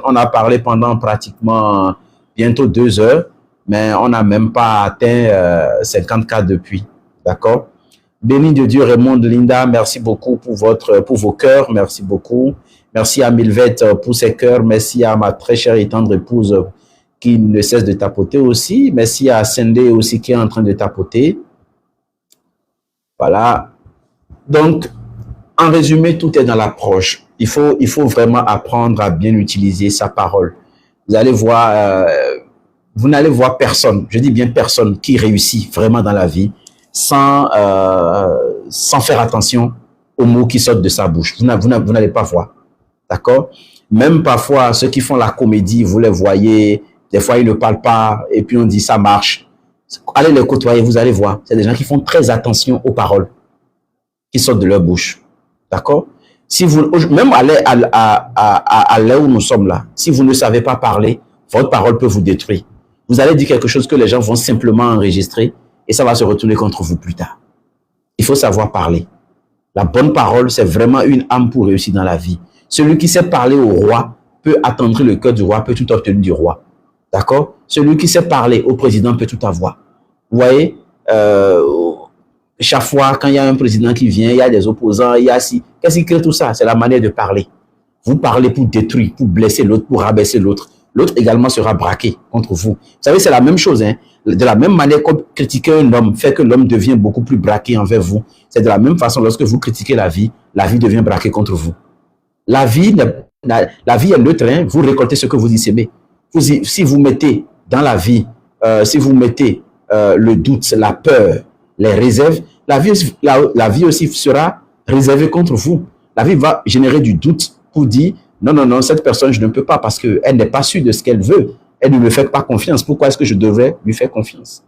On a parlé pendant pratiquement bientôt 2 heures. mais on n'a même pas atteint 50 cas depuis. D'accord? Béni de Dieu, Raymond, Linda, merci beaucoup pour vos cœurs, merci beaucoup. Merci à Milvette pour ses cœurs, merci à ma très chère et tendre épouse qui ne cesse de tapoter aussi. Merci à Sendé aussi qui est en train de tapoter. Voilà. Donc, en résumé, tout est dans l'approche. Il faut vraiment apprendre à bien utiliser sa parole. Vous allez voir, vous n'allez voir personne, je dis bien personne, qui réussit vraiment dans la vie sans faire attention aux mots qui sortent de sa bouche. Vous n'allez pas voir. D'accord? Même parfois, ceux qui font la comédie, vous les voyez, des fois, ils ne parlent pas, et puis on dit ça marche. Allez les côtoyer, vous allez voir. C'est des gens qui font très attention aux paroles qui sortent de leur bouche. D'accord? Si vous, même à l'heure où nous sommes là, si vous ne savez pas parler, votre parole peut vous détruire. Vous allez dire quelque chose que les gens vont simplement enregistrer et ça va se retourner contre vous plus tard. Il faut savoir parler. La bonne parole, c'est vraiment une âme pour réussir dans la vie. Celui qui sait parler au roi peut attendrir le cœur du roi, peut tout obtenir du roi. D'accord? Celui qui sait parler au président peut tout avoir. Vous voyez, chaque fois, quand il y a un président qui vient, il y a des opposants, il y a si. Qu'est-ce qui crée tout ça? C'est la manière de parler. Vous parlez pour détruire, pour blesser l'autre, pour rabaisser l'autre. L'autre également sera braqué contre vous. Vous savez, c'est la même chose. Hein? De la même manière que critiquer un homme fait que l'homme devient beaucoup plus braqué envers vous. C'est de la même façon, lorsque vous critiquez la vie devient braquée contre vous. La vie est neutre. Hein? Vous récoltez ce que vous y sémez. Si vous mettez dans la vie, si vous mettez le doute, la peur, les réserves, la vie aussi sera réservée contre vous. La vie va générer du doute pour dire non, cette personne, je ne peux pas parce qu'elle n'est pas sûre de ce qu'elle veut. Elle ne me fait pas confiance. Pourquoi est-ce que je devrais lui faire confiance?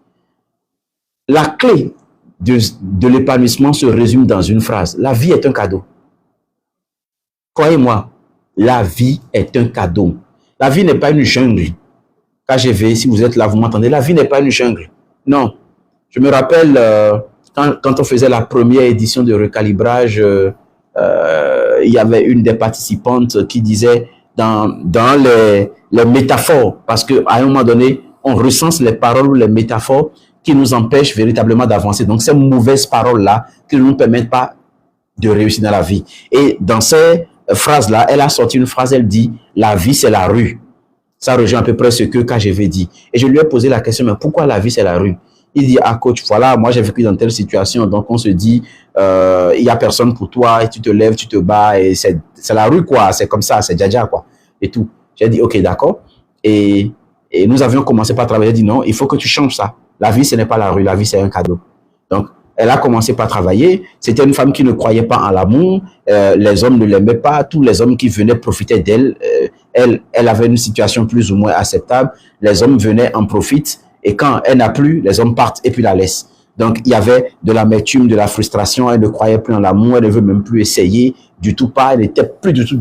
La clé de l'épanouissement se résume dans une phrase. La vie est un cadeau. Croyez-moi, la vie est un cadeau. La vie n'est pas une jungle. KGV, si vous êtes là, vous m'entendez, la vie n'est pas une jungle. Non. Je me rappelle quand on faisait la première édition de recalibrage, il y avait une des participantes qui disait dans les métaphores, parce qu'à un moment donné, on recense les paroles ou les métaphores qui nous empêchent véritablement d'avancer. Donc, ces mauvaises paroles-là qui ne nous permettent pas de réussir dans la vie. Et dans ces phrases-là, elle a sorti une phrase, elle dit « La vie, c'est la rue ». Ça rejoint à peu près ce que KGV dit. Et je lui ai posé la question, mais pourquoi la vie, c'est la rue? Il dit, ah coach, voilà, moi j'ai vécu dans telle situation, donc on se dit, il y a personne pour toi, et tu te lèves, tu te bats, et c'est la rue, quoi, c'est comme ça, c'est djadja, quoi, et tout. J'ai dit, ok, d'accord. Et nous avions commencé par travailler, j'ai dit, non, il faut que tu changes ça. La vie, ce n'est pas la rue, la vie, c'est un cadeau. Donc, elle a commencé par travailler. C'était une femme qui ne croyait pas en l'amour. Les hommes ne l'aimaient pas. Tous les hommes qui venaient profiter d'elle. Elle avait une situation plus ou moins acceptable. Les hommes venaient en profitent. Et quand elle n'a plus, les hommes partent et puis la laissent. Donc, il y avait de l'amertume, de la frustration. Elle ne croyait plus en l'amour. Elle ne veut même plus essayer du tout pas. Elle n'était plus du tout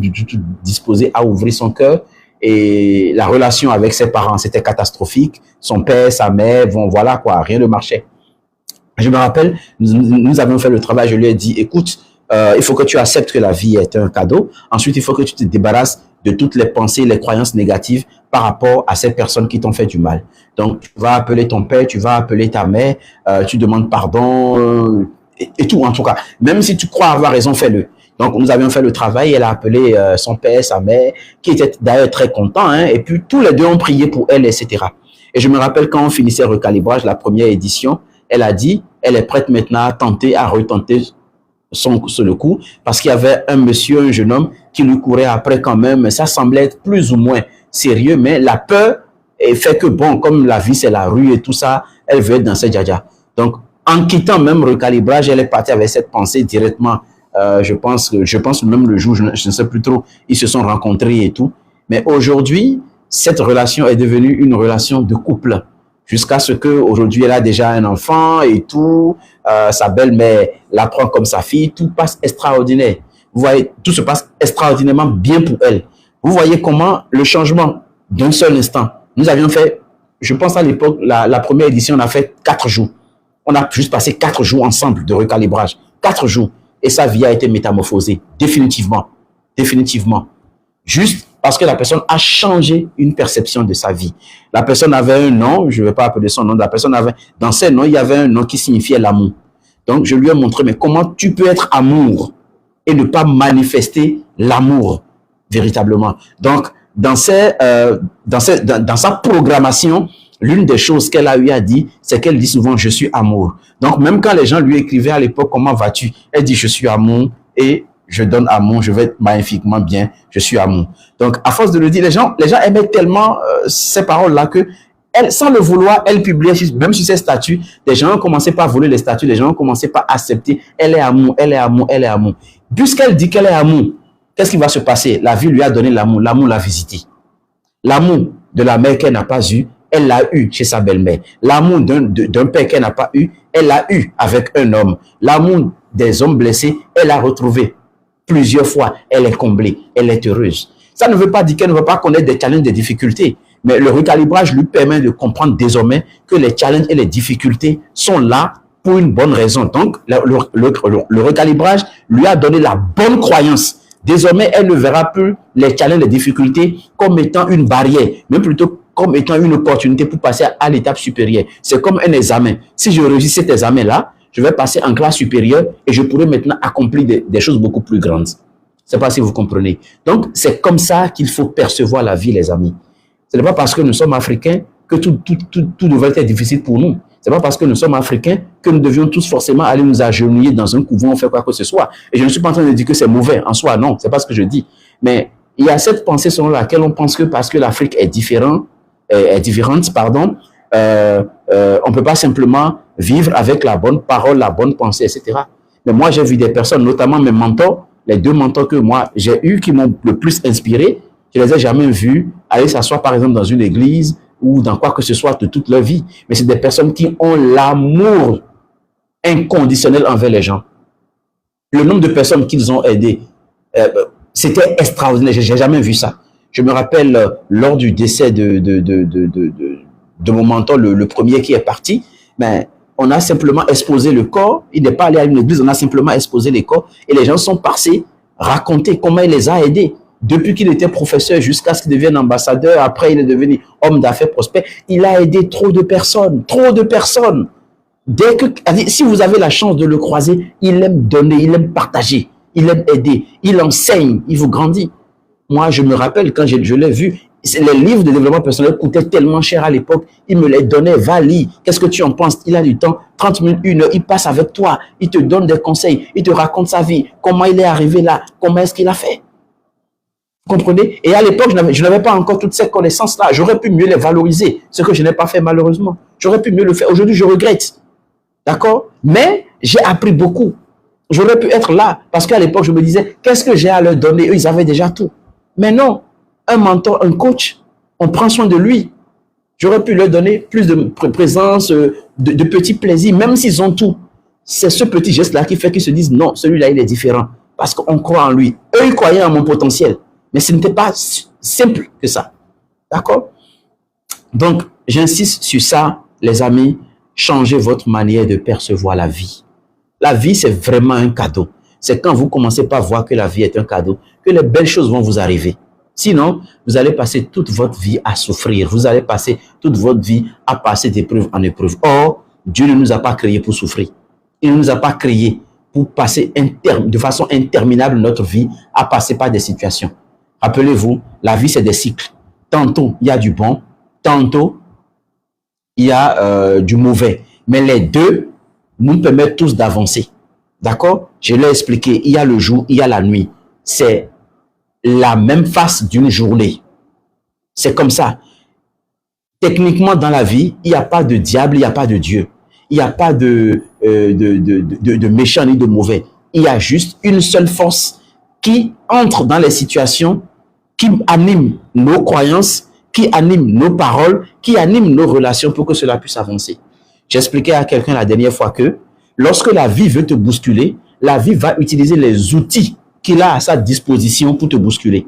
disposée à ouvrir son cœur. Et la relation avec ses parents, c'était catastrophique. Son père, sa mère, bon, voilà quoi, rien ne marchait. Je me rappelle, nous avions fait le travail, je lui ai dit, écoute, il faut que tu acceptes que la vie est un cadeau. Ensuite, il faut que tu te débarrasses de toutes les pensées, les croyances négatives par rapport à ces personnes qui t'ont fait du mal. Donc, tu vas appeler ton père, tu vas appeler ta mère, tu demandes pardon et tout, en tout cas. Même si tu crois avoir raison, fais-le. Donc, nous avions fait le travail, elle a appelé son père, sa mère, qui était d'ailleurs très content, hein, et puis tous les deux ont prié pour elle, etc. Et je me rappelle quand on finissait le recalibrage, la première édition, elle a dit, elle est prête maintenant à tenter, à retenter sur le coup, parce qu'il y avait un monsieur, un jeune homme, qui lui courait après quand même. Ça semblait être plus ou moins sérieux, mais la peur fait que, bon, comme la vie, c'est la rue et tout ça, elle veut être dans ces djadja. Donc, en quittant même le recalibrage, elle est partie avec cette pensée directement. Je pense même le jour, je ne sais plus trop, ils se sont rencontrés et tout. Mais aujourd'hui, cette relation est devenue une relation de couple. Jusqu'à ce qu'aujourd'hui, elle a déjà un enfant et tout. Sa belle-mère la prend comme sa fille. Tout passe extraordinaire. Vous voyez, tout se passe extraordinairement bien pour elle. Vous voyez comment le changement d'un seul instant. Nous avions fait, je pense à l'époque, la première édition, on a fait 4 jours. On a juste passé 4 jours ensemble de recalibrage. 4 jours. Et sa vie a été métamorphosée. Définitivement. Définitivement. Juste Parce que la personne a changé une perception de sa vie. La personne avait un nom, je ne vais pas appeler son nom, la personne avait, dans ses noms, il y avait un nom qui signifiait l'amour. Donc, je lui ai montré, mais comment tu peux être amour et ne pas manifester l'amour véritablement. Donc, dans sa programmation, l'une des choses qu'elle a eu à dire, c'est qu'elle dit souvent « je suis amour ». Donc, même quand les gens lui écrivaient à l'époque « comment vas-tu ?» Elle dit « je suis amour et je donne amour, je vais être magnifiquement bien, je suis amour ». Donc, à force de le dire, les gens aimaient tellement ces paroles-là que, elle, sans le vouloir, elle publiait, même sur ses statuts, les gens ont commencé par voler les statuts, les gens ont commencé par accepter « elle est amour, elle est amour, elle est amour ». Puisqu'elle dit qu'elle est amour, qu'est-ce qui va se passer? La vie lui a donné l'amour, l'amour l'a visité. L'amour de la mère qu'elle n'a pas eu, elle l'a eu chez sa belle-mère. L'amour d'un père qu'elle n'a pas eu, elle l'a eu avec un homme. L'amour des hommes blessés, elle l'a retrouvé plusieurs fois. Elle est comblée, elle est heureuse. Ça ne veut pas dire qu'elle ne va pas connaître des challenges, des difficultés. Mais le recalibrage lui permet de comprendre désormais que les challenges et les difficultés sont là pour une bonne raison. Donc, le recalibrage lui a donné la bonne croyance. Désormais, elle ne verra plus les challenges, les difficultés comme étant une barrière, mais plutôt comme étant une opportunité pour passer à l'étape supérieure. C'est comme un examen. Si je réussis cet examen-là, je vais passer en classe supérieure et je pourrai maintenant accomplir des choses beaucoup plus grandes. Je ne sais pas si vous comprenez. Donc, c'est comme ça qu'il faut percevoir la vie, les amis. Ce n'est pas parce que nous sommes africains que tout devrait être difficile pour nous. Ce n'est pas parce que nous sommes africains que nous devions tous forcément aller nous agenouiller dans un couvent, faire quoi que ce soit. Et je ne suis pas en train de dire que c'est mauvais en soi, non, c'est pas ce que je dis. Mais il y a cette pensée selon laquelle on pense que parce que l'Afrique est différente, on ne peut pas simplement vivre avec la bonne parole, la bonne pensée, etc. Mais moi, j'ai vu des personnes, notamment mes mentors, les deux mentors que moi j'ai eus qui m'ont le plus inspiré, je ne les ai jamais vus aller s'asseoir par exemple dans une église ou dans quoi que ce soit de toute leur vie. Mais c'est des personnes qui ont l'amour inconditionnel envers les gens. Le nombre de personnes qu'ils ont aidées, c'était extraordinaire. Je n'ai jamais vu ça. Je me rappelle lors du décès de mon mentor, le premier qui est parti, ben, on a simplement exposé le corps. Il n'est pas allé à une église, on a simplement exposé les corps. Et les gens sont passés raconter comment il les a aidés. Depuis qu'il était professeur jusqu'à ce qu'il devienne ambassadeur, après il est devenu homme d'affaires prospère, il a aidé trop de personnes, trop de personnes. Si vous avez la chance de le croiser, il aime donner, il aime partager, il aime aider, il enseigne, il vous grandit. Moi, je me rappelle quand je l'ai vu, les livres de développement personnel coûtaient tellement cher à l'époque, il me les donnait, va lire, qu'est-ce que tu en penses? Il a du temps, 30 minutes, 1 heure, il passe avec toi, il te donne des conseils, il te raconte sa vie, comment il est arrivé là, comment est-ce qu'il a fait. Vous comprenez? Et à l'époque, je n'avais pas encore toutes ces connaissances-là. J'aurais pu mieux les valoriser, ce que je n'ai pas fait malheureusement. J'aurais pu mieux le faire. Aujourd'hui, je regrette. D'accord? Mais j'ai appris beaucoup. J'aurais pu être là parce qu'à l'époque, je me disais, qu'est-ce que j'ai à leur donner? Eux, ils avaient déjà tout. Mais non, un mentor, un coach, on prend soin de lui. J'aurais pu leur donner plus de présence, de petits plaisirs, même s'ils ont tout. C'est ce petit geste-là qui fait qu'ils se disent, non, celui-là, il est différent. Parce qu'on croit en lui. Eux, ils croyaient en mon potentiel. Mais ce n'était pas simple que ça. D'accord? Donc, j'insiste sur ça, les amis. Changez votre manière de percevoir la vie. La vie, c'est vraiment un cadeau. C'est quand vous commencez par voir que la vie est un cadeau, que les belles choses vont vous arriver. Sinon, vous allez passer toute votre vie à souffrir. Vous allez passer toute votre vie à passer d'épreuve en épreuve. Or, Dieu ne nous a pas créés pour souffrir. Il ne nous a pas créés pour passer de façon interminable notre vie à passer par des situations. Rappelez-vous, la vie, c'est des cycles. Tantôt, il y a du bon, tantôt, il y a du mauvais. Mais les deux nous permettent tous d'avancer. D'accord? Je l'ai expliqué, il y a le jour, il y a la nuit. C'est la même face d'une journée. C'est comme ça. Techniquement, dans la vie, il n'y a pas de diable, il n'y a pas de Dieu. Il n'y a pas de méchant ni de mauvais. Il y a juste une seule force qui entre dans les situations, qui anime nos croyances, qui anime nos paroles, qui anime nos relations pour que cela puisse avancer. J'expliquais à quelqu'un la dernière fois que lorsque la vie veut te bousculer, la vie va utiliser les outils qu'il a à sa disposition pour te bousculer.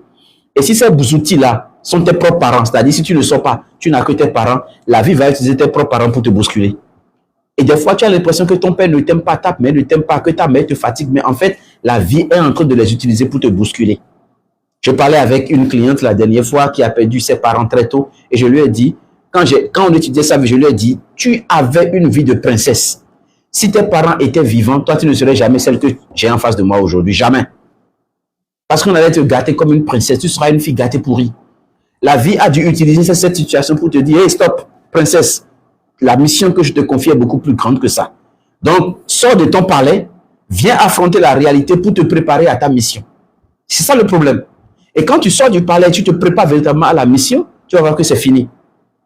Et si ces outils-là sont tes propres parents, c'est-à-dire si tu ne sors pas, tu n'as que tes parents, la vie va utiliser tes propres parents pour te bousculer. Et des fois, tu as l'impression que ton père ne t'aime pas, ta mère ne t'aime pas, que ta mère te fatigue, mais en fait, la vie est en train de les utiliser pour te bousculer. Je parlais avec une cliente la dernière fois qui a perdu ses parents très tôt et je lui ai dit, quand on étudiait sa vie, je lui ai dit, tu avais une vie de princesse. Si tes parents étaient vivants, toi, tu ne serais jamais celle que j'ai en face de moi aujourd'hui. Jamais. Parce qu'on allait te gâter comme une princesse. Tu seras une fille gâtée pourrie. La vie a dû utiliser cette situation pour te dire, hey, stop, princesse. La mission que je te confie est beaucoup plus grande que ça. Donc, sors de ton palais, viens affronter la réalité pour te préparer à ta mission. C'est ça le problème. Et quand tu sors du palais, tu te prépares véritablement à la mission, tu vas voir que c'est fini.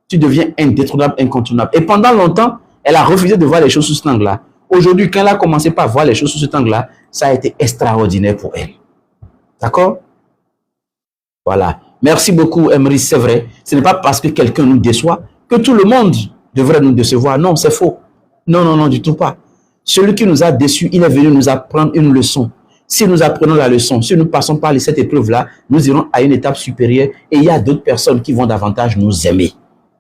Tu deviens indétrônable, incontournable. Et pendant longtemps, elle a refusé de voir les choses sous cet angle-là. Aujourd'hui, quand elle a commencé par voir les choses sous cet angle-là, ça a été extraordinaire pour elle. D'accord? Voilà. Merci beaucoup, Emery. C'est vrai. Ce n'est pas parce que quelqu'un nous déçoit que tout le monde devrait nous décevoir. Non, c'est faux. Non, non, non, du tout pas. Celui qui nous a déçus, il est venu nous apprendre une leçon. Si nous apprenons la leçon, si nous passons par cette épreuve-là, nous irons à une étape supérieure et il y a d'autres personnes qui vont davantage nous aimer.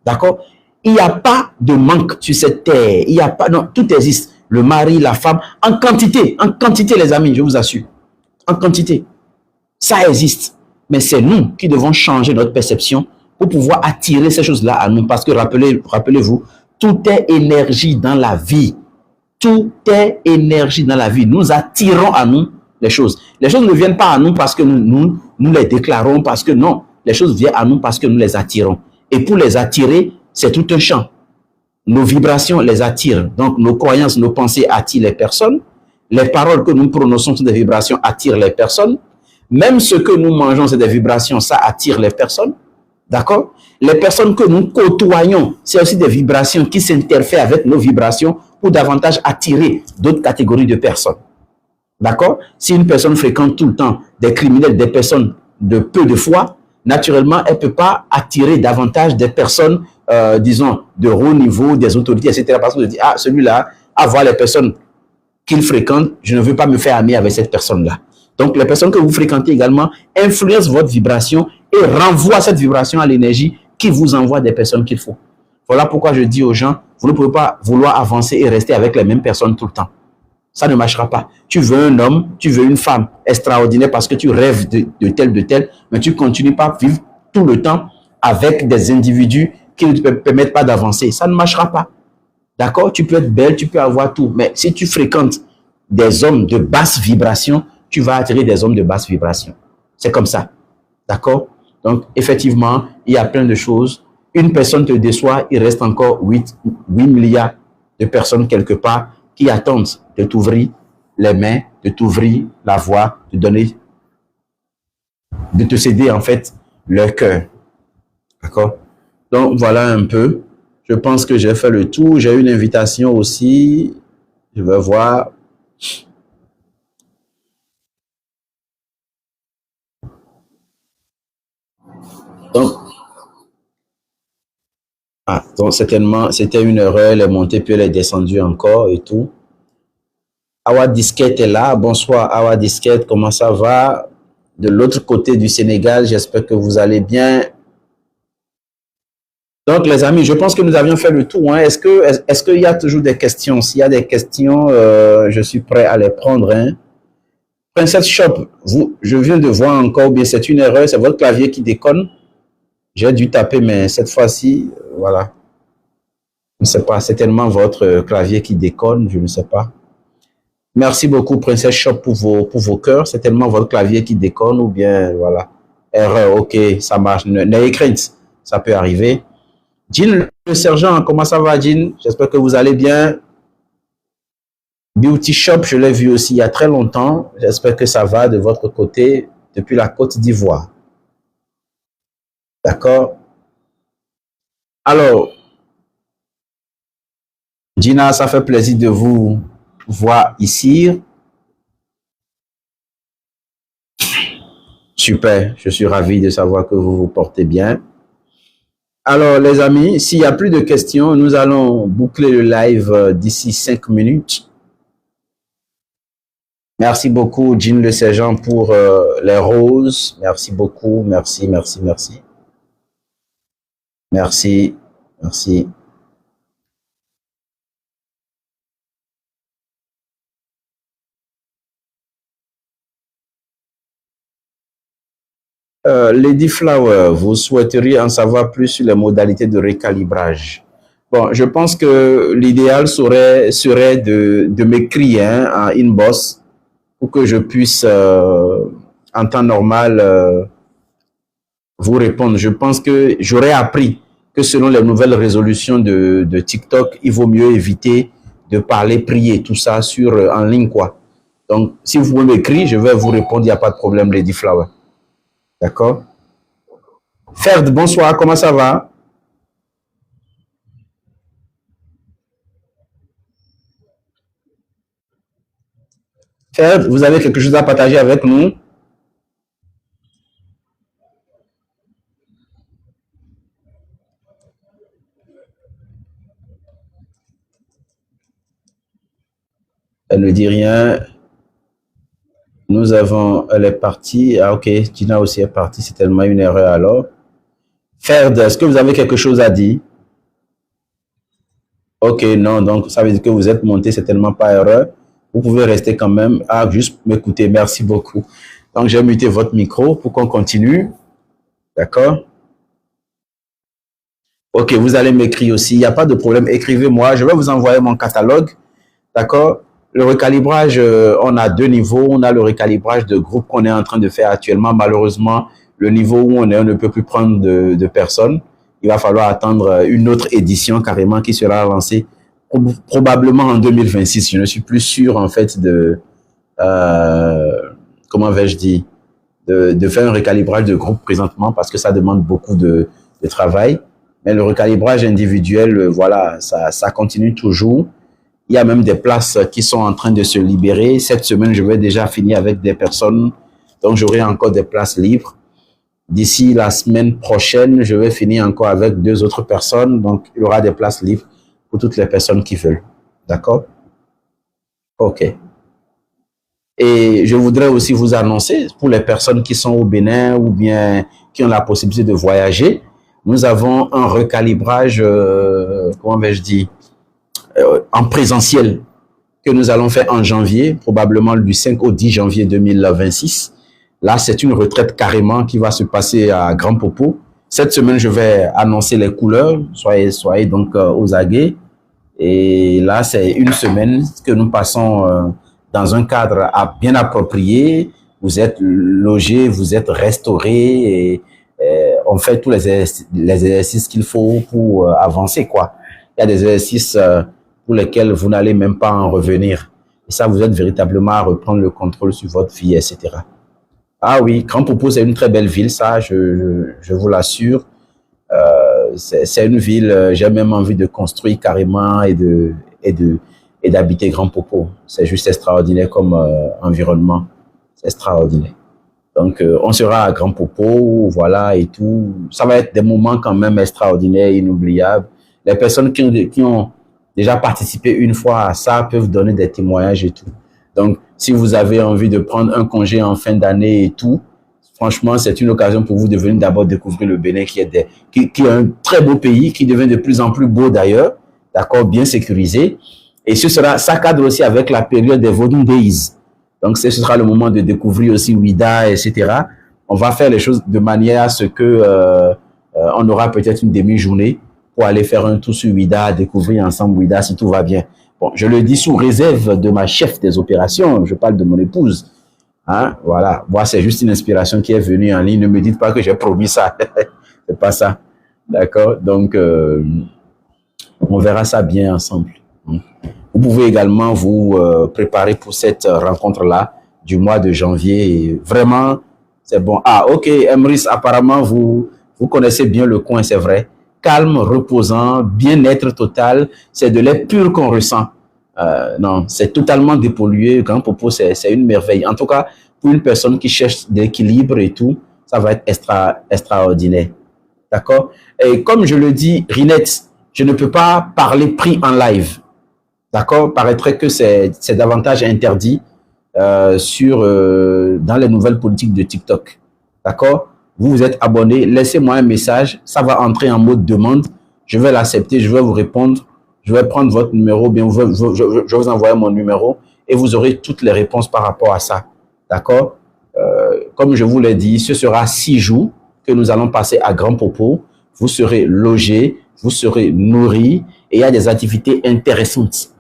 D'accord? Il n'y a pas de manque sur cette terre. Il n'y a pas, non, tout existe. Le mari, la femme, en quantité, les amis, je vous assure. En quantité. Ça existe. Mais c'est nous qui devons changer notre perception pour pouvoir attirer ces choses-là à nous. Parce que rappelez-vous, tout est énergie dans la vie. Tout est énergie dans la vie. Nous attirons à nous les choses. Les choses ne viennent pas à nous parce que nous les déclarons, parce que non. Les choses viennent à nous parce que nous les attirons. Et pour les attirer, c'est tout un champ. Nos vibrations les attirent. Donc, nos croyances, nos pensées attirent les personnes. Les paroles que nous prononçons sont des vibrations, attirent les personnes. Même ce que nous mangeons, c'est des vibrations, ça attire les personnes. D'accord? Les personnes que nous côtoyons, c'est aussi des vibrations qui s'interfèrent avec nos vibrations pour davantage attirer d'autres catégories de personnes. D'accord? Si une personne fréquente tout le temps des criminels, des personnes de peu de foi, naturellement, elle ne peut pas attirer davantage des personnes, disons, de haut niveau, des autorités, etc. Parce que je dis, ah, celui-là, à voir les personnes qu'il fréquente, je ne veux pas me faire ami avec cette personne-là. Donc, les personnes que vous fréquentez également influencent votre vibration et renvoient cette vibration à l'énergie qui vous envoie des personnes qu'il faut. Voilà pourquoi je dis aux gens, vous ne pouvez pas vouloir avancer et rester avec les mêmes personnes tout le temps. Ça ne marchera pas. Tu veux un homme, tu veux une femme extraordinaire parce que tu rêves de tel, mais tu continues pas à vivre tout le temps avec des individus qui ne te permettent pas d'avancer. Ça ne marchera pas. D'accord? Tu peux être belle, tu peux avoir tout, mais si tu fréquentes des hommes de basse vibration, tu vas attirer des hommes de basse vibration. C'est comme ça. D'accord? Donc, effectivement, il y a plein de choses. Une personne te déçoit, il reste encore 8 milliards de personnes quelque part qui attendent de t'ouvrir les mains, de t'ouvrir la voie, de donner, de te céder en fait leur cœur. D'accord? Donc, voilà un peu. Je pense que j'ai fait le tour. J'ai une invitation aussi. Je vais voir. Donc certainement, c'était une erreur. Elle est montée, puis elle est descendue encore et tout. Awa Disquette est là. Bonsoir, Awa Disquette. Comment ça va? De l'autre côté du Sénégal, j'espère que vous allez bien. Donc, les amis, je pense que nous avions fait le tour. Hein. Est-ce qu'il y a toujours des questions? S'il y a des questions, je suis prêt à les prendre. Hein. Princess Shop, je viens de voir encore, bien c'est une erreur, c'est votre clavier qui déconne. J'ai dû taper, mais cette fois-ci, voilà. Je ne sais pas, c'est tellement votre clavier qui déconne, je ne sais pas. Merci beaucoup, Princess Shop, pour vos cœurs. C'est tellement votre clavier qui déconne ou bien, voilà. Erreur, ok, ça marche. N'ayez crainte, ça peut arriver. Jean, le sergent, comment ça va, Jean? J'espère que vous allez bien. Beauty Shop, je l'ai vu aussi il y a très longtemps. J'espère que ça va de votre côté depuis la Côte d'Ivoire. D'accord? Alors, Gina, ça fait plaisir de vous voir ici. Super, je suis ravi de savoir que vous vous portez bien. Alors, les amis, s'il n'y a plus de questions, nous allons boucler le live d'ici 5 minutes. Merci beaucoup, Jean Le Sergent, pour les roses. Merci beaucoup. Merci, merci, merci. Merci, merci. Lady Flower, vous souhaiteriez en savoir plus sur les modalités de recalibrage. Bon, je pense que l'idéal serait de m'écrire en inbox pour que je puisse, en temps normal, vous répondre. Je pense que j'aurais appris que selon les nouvelles résolutions de TikTok, il vaut mieux éviter de parler, prier, tout ça en ligne, quoi. Donc, si vous pouvez m'écrire, je vais vous répondre, il n'y a pas de problème, Lady Flower. D'accord? Ferd, bonsoir, comment ça va? Ferd, vous avez quelque chose à partager avec nous? Elle ne dit rien. Elle est partie. Ah, ok, Gina aussi est partie, c'est tellement une erreur alors. Ferd, est-ce que vous avez quelque chose à dire? Ok, non, donc ça veut dire que vous êtes monté, c'est tellement pas erreur. Vous pouvez rester quand même. Ah, juste m'écouter, merci beaucoup. Donc, j'ai muté votre micro pour qu'on continue. D'accord? Ok, vous allez m'écrire aussi, il n'y a pas de problème, écrivez-moi, je vais vous envoyer mon catalogue. D'accord? Le recalibrage, on a deux niveaux. On a le recalibrage de groupe qu'on est en train de faire actuellement. Malheureusement, le niveau où on ne peut plus prendre de personnes. Il va falloir attendre une autre édition carrément qui sera lancée probablement en 2026. Je ne suis plus sûr en fait comment vais-je dire, de faire un recalibrage de groupe présentement parce que ça demande beaucoup de travail. Mais le recalibrage individuel, voilà, ça continue toujours. Il y a même des places qui sont en train de se libérer. Cette semaine, je vais déjà finir avec des personnes, donc j'aurai encore des places libres. D'ici la semaine prochaine, je vais finir encore avec 2 autres personnes, donc il y aura des places libres pour toutes les personnes qui veulent. D'accord? Ok. Et je voudrais aussi vous annoncer, pour les personnes qui sont au Bénin ou bien qui ont la possibilité de voyager, nous avons un recalibrage, comment vais-je dire, en présentiel que nous allons faire en janvier, probablement du 5 au 10 janvier 2026. Là, c'est une retraite carrément qui va se passer à Grand Popo. Cette semaine, je vais annoncer les couleurs. Soyez donc aux aguets. Et là, c'est une semaine que nous passons dans un cadre bien approprié. Vous êtes logés, vous êtes restaurés et on fait tous les exercices qu'il faut pour avancer, quoi. Il y a des exercices pour lesquels vous n'allez même pas en revenir. Et ça, vous êtes véritablement à reprendre le contrôle sur votre vie, etc. Ah oui, Grand Popo, c'est une très belle ville, ça, je vous l'assure. C'est une ville, j'ai même envie de construire carrément et d'habiter Grand Popo. C'est juste extraordinaire comme environnement. C'est extraordinaire. Donc, on sera à Grand Popo, voilà, et tout. Ça va être des moments quand même extraordinaires, inoubliables. Les personnes qui ont déjà participé une fois à ça peuvent donner des témoignages et tout. Donc, si vous avez envie de prendre un congé en fin d'année et tout, franchement, c'est une occasion pour vous de venir d'abord découvrir le Bénin qui est un très beau pays, qui devient de plus en plus beau d'ailleurs, d'accord, bien sécurisé. Et ça cadre aussi avec la période des Vodun Days. Donc, ce sera le moment de découvrir aussi Ouida, etc. On va faire les choses de manière à ce que on aura peut-être une demi-journée pour aller faire un tour sur Ouida, découvrir ensemble Ouida si tout va bien. Bon, je le dis sous réserve de ma chef des opérations, je parle de mon épouse. Hein, voilà, moi c'est juste une inspiration qui est venue en ligne, ne me dites pas que j'ai promis ça, c'est pas ça, d'accord? Donc, on verra ça bien ensemble. Vous pouvez également vous préparer pour cette rencontre-là du mois de janvier. Et vraiment, c'est bon. Ah, ok, Emrys, apparemment, vous connaissez bien le coin, c'est vrai. Calme, reposant, bien-être total, c'est de l'air pur qu'on ressent. Non, c'est totalement dépollué. Grand Popo, c'est une merveille. En tout cas, pour une personne qui cherche de l'équilibre et tout, ça va être extraordinaire. D'accord? Et comme je le dis, Rinette, je ne peux pas parler prix en live. D'accord? Paraîtrait que c'est davantage interdit dans les nouvelles politiques de TikTok. D'accord? Vous êtes abonné, laissez-moi un message, ça va entrer en mode demande, je vais l'accepter, je vais vous répondre, je vais prendre votre numéro, bien, je vais vous envoyer mon numéro et vous aurez toutes les réponses par rapport à ça. D'accord? comme je vous l'ai dit, ce sera 6 jours que nous allons passer à Grand Popo. Vous serez logés, vous serez nourris et il y a des activités intéressantes.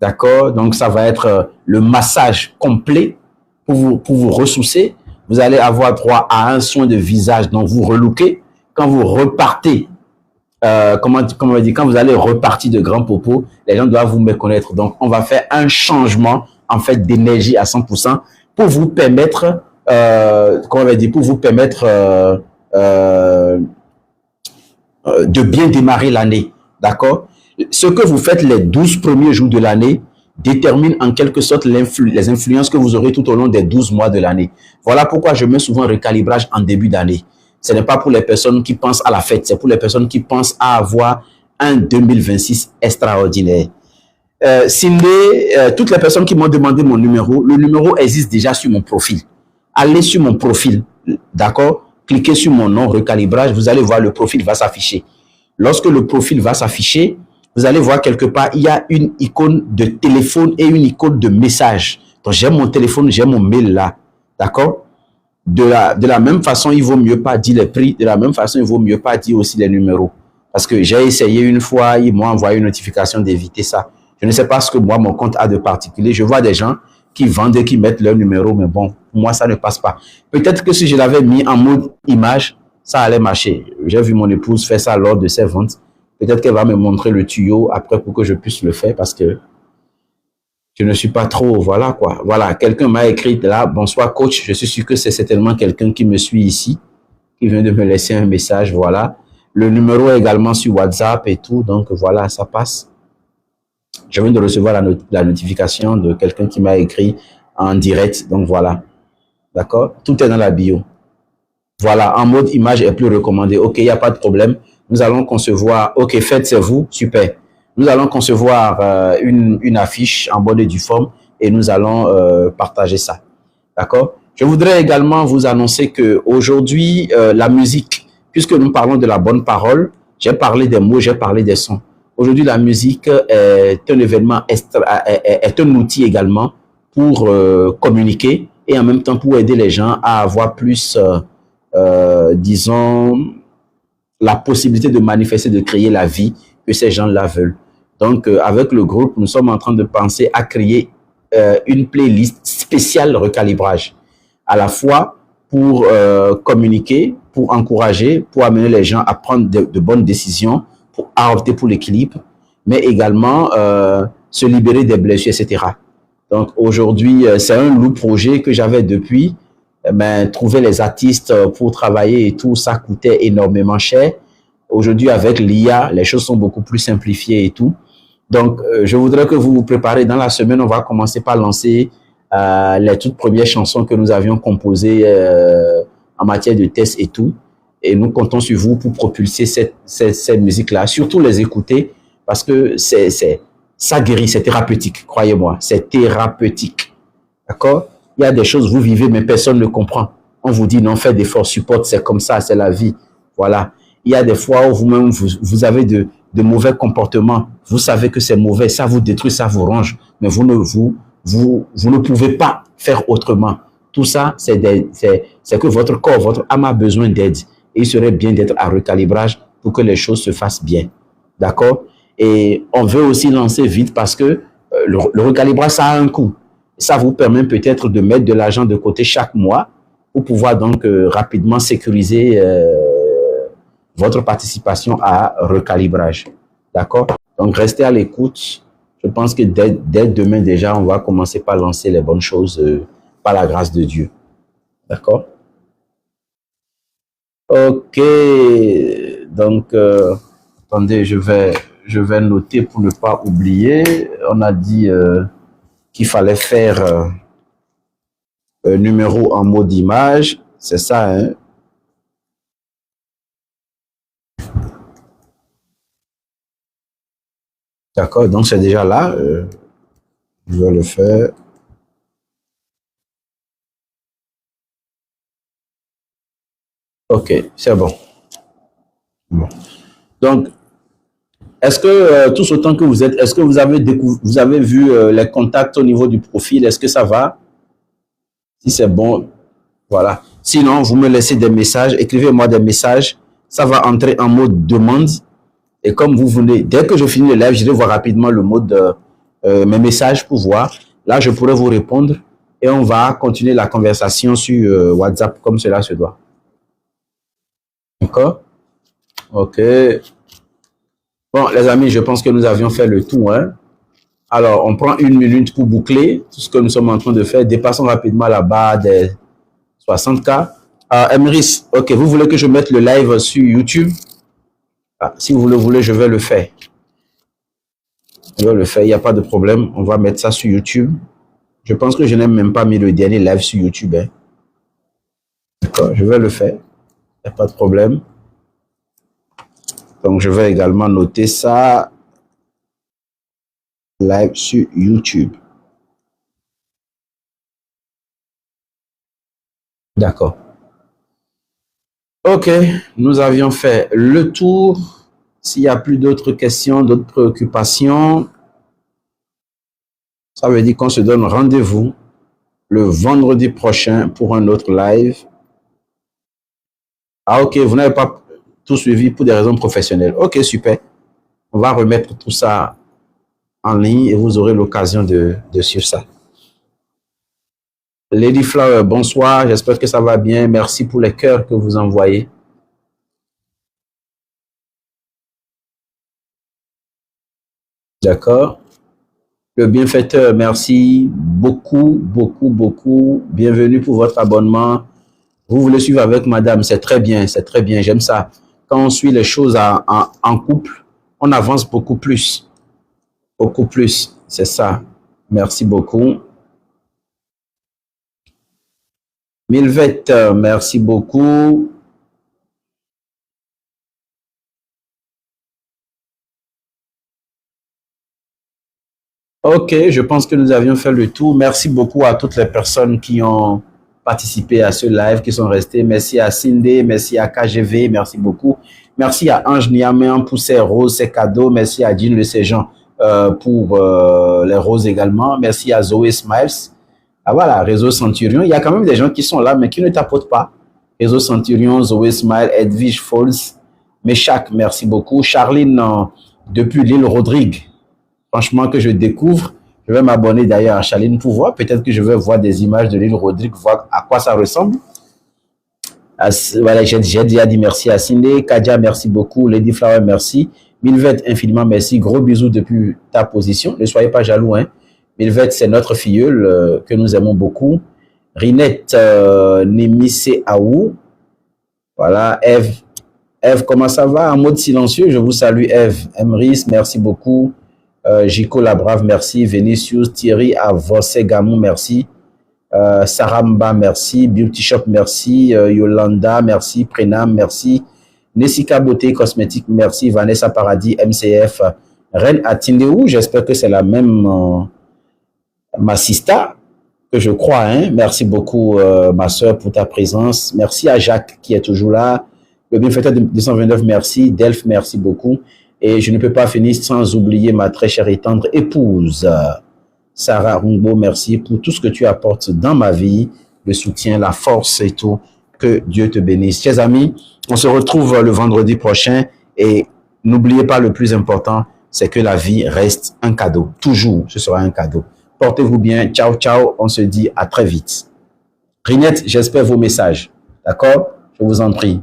D'accord? Donc, ça va être le massage complet pour vous ressourcer. Vous allez avoir droit à un soin de visage, donc vous relooker. Quand vous repartez, comment on dit, quand vous allez repartir de Grand Popo, les gens doivent vous méconnaître. Donc, on va faire un changement, en fait, d'énergie à 100% pour vous permettre, comment on va dire, pour vous permettre de bien démarrer l'année. D'accord? Ce que vous faites les 12 premiers jours de l'année détermine en quelque sorte les influences que vous aurez tout au long des 12 mois de l'année. Voilà pourquoi je mets souvent un recalibrage en début d'année. Ce n'est pas pour les personnes qui pensent à la fête, c'est pour les personnes qui pensent à avoir un 2026 extraordinaire. Toutes les personnes qui m'ont demandé mon numéro, le numéro existe déjà sur mon profil. Allez sur mon profil, d'accord? Cliquez sur mon nom, recalibrage, vous allez voir le profil va s'afficher. Lorsque le profil va s'afficher, vous allez voir quelque part, il y a une icône de téléphone et une icône de message. Donc, j'ai mon téléphone, j'ai mon mail là. D'accord? De la même façon, il vaut mieux pas dire les prix. De la même façon, il vaut mieux pas dire aussi les numéros. Parce que j'ai essayé une fois, ils m'ont envoyé une notification d'éviter ça. Je ne sais pas ce que moi, mon compte a de particulier. Je vois des gens qui vendent et qui mettent leur numéro, mais bon, pour moi, ça ne passe pas. Peut-être que si je l'avais mis en mode image, ça allait marcher. J'ai vu mon épouse faire ça lors de ses ventes. Peut-être qu'elle va me montrer le tuyau après pour que je puisse le faire parce que je ne suis pas trop, voilà quoi. Voilà, quelqu'un m'a écrit là, bonsoir coach, je suis sûr que c'est certainement quelqu'un qui me suit ici, qui vient de me laisser un message, voilà. Le numéro est également sur WhatsApp et tout, donc voilà, ça passe. Je viens de recevoir la notification de quelqu'un qui m'a écrit en direct, donc voilà. D'accord? Tout est dans la bio. Voilà, en mode image est plus recommandé. Ok, il n'y a pas de problème. Nous allons concevoir, ok, faites, c'est vous, super. Nous allons concevoir une affiche en bonne et due forme et nous allons partager ça. D'accord? Je voudrais également vous annoncer que aujourd'hui, la musique, puisque nous parlons de la bonne parole, j'ai parlé des mots, j'ai parlé des sons. Aujourd'hui, la musique est un événement, est un outil également pour communiquer et en même temps pour aider les gens à avoir plus, disons, la possibilité de manifester, de créer la vie que ces gens-là veulent. Donc, avec le groupe, nous sommes en train de penser à créer une playlist spéciale recalibrage, à la fois pour communiquer, pour encourager, pour amener les gens à prendre de bonnes décisions, pour opter pour l'équilibre, mais également se libérer des blessures, etc. Donc, aujourd'hui, c'est un lourd projet que j'avais depuis. Ben, trouver les artistes pour travailler et tout, ça coûtait énormément cher. Aujourd'hui, avec l'IA, les choses sont beaucoup plus simplifiées et tout. Donc, je voudrais que vous vous préparez. Dans la semaine, on va commencer par lancer les toutes premières chansons que nous avions composées en matière de tests et tout. Et nous comptons sur vous pour propulser cette musique-là. Surtout les écouter parce que ça guérit, c'est thérapeutique, croyez-moi. C'est thérapeutique. D'accord? Il y a des choses, vous vivez, mais personne ne comprend. On vous dit, non, faites d'efforts, supporte, c'est comme ça, c'est la vie. Voilà. Il y a des fois où vous-même, vous avez de mauvais comportements. Vous savez que c'est mauvais, ça vous détruit, ça vous ronge. Mais vous ne pouvez pas faire autrement. Tout ça, c'est que votre corps, votre âme a besoin d'aide. Et il serait bien d'être à recalibrage pour que les choses se fassent bien. D'accord? Et on veut aussi lancer vite parce que le recalibrage, ça a un coût. Ça vous permet peut-être de mettre de l'argent de côté chaque mois pour pouvoir donc rapidement sécuriser votre participation à recalibrage. D'accord? Donc, restez à l'écoute. Je pense que dès demain déjà, on va commencer par lancer les bonnes choses par la grâce de Dieu. D'accord? Ok. Donc, attendez, je vais noter pour ne pas oublier. On a dit qu'il fallait faire un numéro en mode image. C'est ça, hein? D'accord, donc c'est déjà là. Je vais le faire. Ok, c'est bon. Bon. Donc, est-ce que tous autant que vous êtes, est-ce que vous avez vu les contacts au niveau du profil? Est-ce que ça va? Si c'est bon, voilà. Sinon, vous me laissez des messages, écrivez-moi des messages. Ça va entrer en mode demande. Et comme vous voulez, dès que je finis le live, je vais voir rapidement le mode mes messages pour voir. Là, je pourrai vous répondre et on va continuer la conversation sur WhatsApp comme cela se doit. D'accord? Ok. Bon, les amis, je pense que nous avions fait le tour. Hein? Alors, on prend 1 minute pour boucler tout ce que nous sommes en train de faire. Dépassons rapidement la barre des 60K. Emrys, ok, vous voulez que je mette le live sur YouTube? Si vous le voulez, je vais le faire. Je vais le faire, il n'y a pas de problème. On va mettre ça sur YouTube. Je pense que je n'ai même pas mis le dernier live sur YouTube. Hein. D'accord, je vais le faire. Il n'y a pas de problème. Donc, je vais également noter ça. Live sur YouTube. D'accord. Ok, nous avions fait le tour. S'il n'y a plus d'autres questions, d'autres préoccupations, ça veut dire qu'on se donne rendez-vous le vendredi prochain pour un autre live. Ah ok, vous n'avez pas tout suivi pour des raisons professionnelles. Ok, super. On va remettre tout ça en ligne et vous aurez l'occasion de suivre ça. Lady Flower, bonsoir. J'espère que ça va bien. Merci pour les cœurs que vous envoyez. D'accord. Le bienfaiteur, merci beaucoup, beaucoup, beaucoup. Bienvenue pour votre abonnement. Vous voulez suivre avec madame, c'est très bien, j'aime ça. Quand on suit les choses en couple, on avance beaucoup plus, c'est ça. Merci beaucoup. Milvette, merci beaucoup. Ok, je pense que nous avions fait le tour. Merci beaucoup à toutes les personnes qui ont participé à ce live, qui sont restés. Merci à Cindy, merci à KGV, merci beaucoup. Merci à Ange Niaméan pour ses roses, ses cadeaux. Merci à Jean Le Séjean pour les roses également. Merci à Zoé Smiles. Ah voilà, Réseau Centurion. Il y a quand même des gens qui sont là, mais qui ne tapotent pas. Réseau Centurion, Zoé Smile, Edwige Falls, Méchac, merci beaucoup. Charline, depuis l'île Rodrigue. Franchement, que je découvre. Je vais m'abonner d'ailleurs à Charline pour voir. Peut-être que je vais voir des images de l'île Rodrigue, voir à quoi ça ressemble. Voilà, j'ai déjà dit merci à Cindy. Kadia, merci beaucoup. Lady Flower, merci. Milvette, infiniment merci. Gros bisous depuis ta position. Ne soyez pas jaloux. Hein. Milvette, c'est notre filleule que nous aimons beaucoup. Rinette, Nemise Aou. Voilà, Eve. Eve, comment ça va? En mode silencieux, je vous salue, Eve. Emrys, merci beaucoup. Jico Labrave, merci. Vinicius, Thierry Avosegamou, merci. Saramba, merci. Beauty Shop, merci. Yolanda, merci. Prenam, merci. Nessika Beauté Cosmétique, merci. Vanessa Paradis, MCF. Reine Atindeou, j'espère que c'est la même ma sista, que je crois. Hein? Merci beaucoup, ma soeur, pour ta présence. Merci à Jacques qui est toujours là. Le bienfaiteur de 229, merci. Delph, merci beaucoup. Et je ne peux pas finir sans oublier ma très chère et tendre épouse, Sarah Rumbo, merci pour tout ce que tu apportes dans ma vie, le soutien, la force et tout. Que Dieu te bénisse. Chers amis, on se retrouve le vendredi prochain et n'oubliez pas le plus important, c'est que la vie reste un cadeau. Toujours, ce sera un cadeau. Portez-vous bien. Ciao, ciao. On se dit à très vite. Rinette, j'espère vos messages. D'accord? Je vous en prie.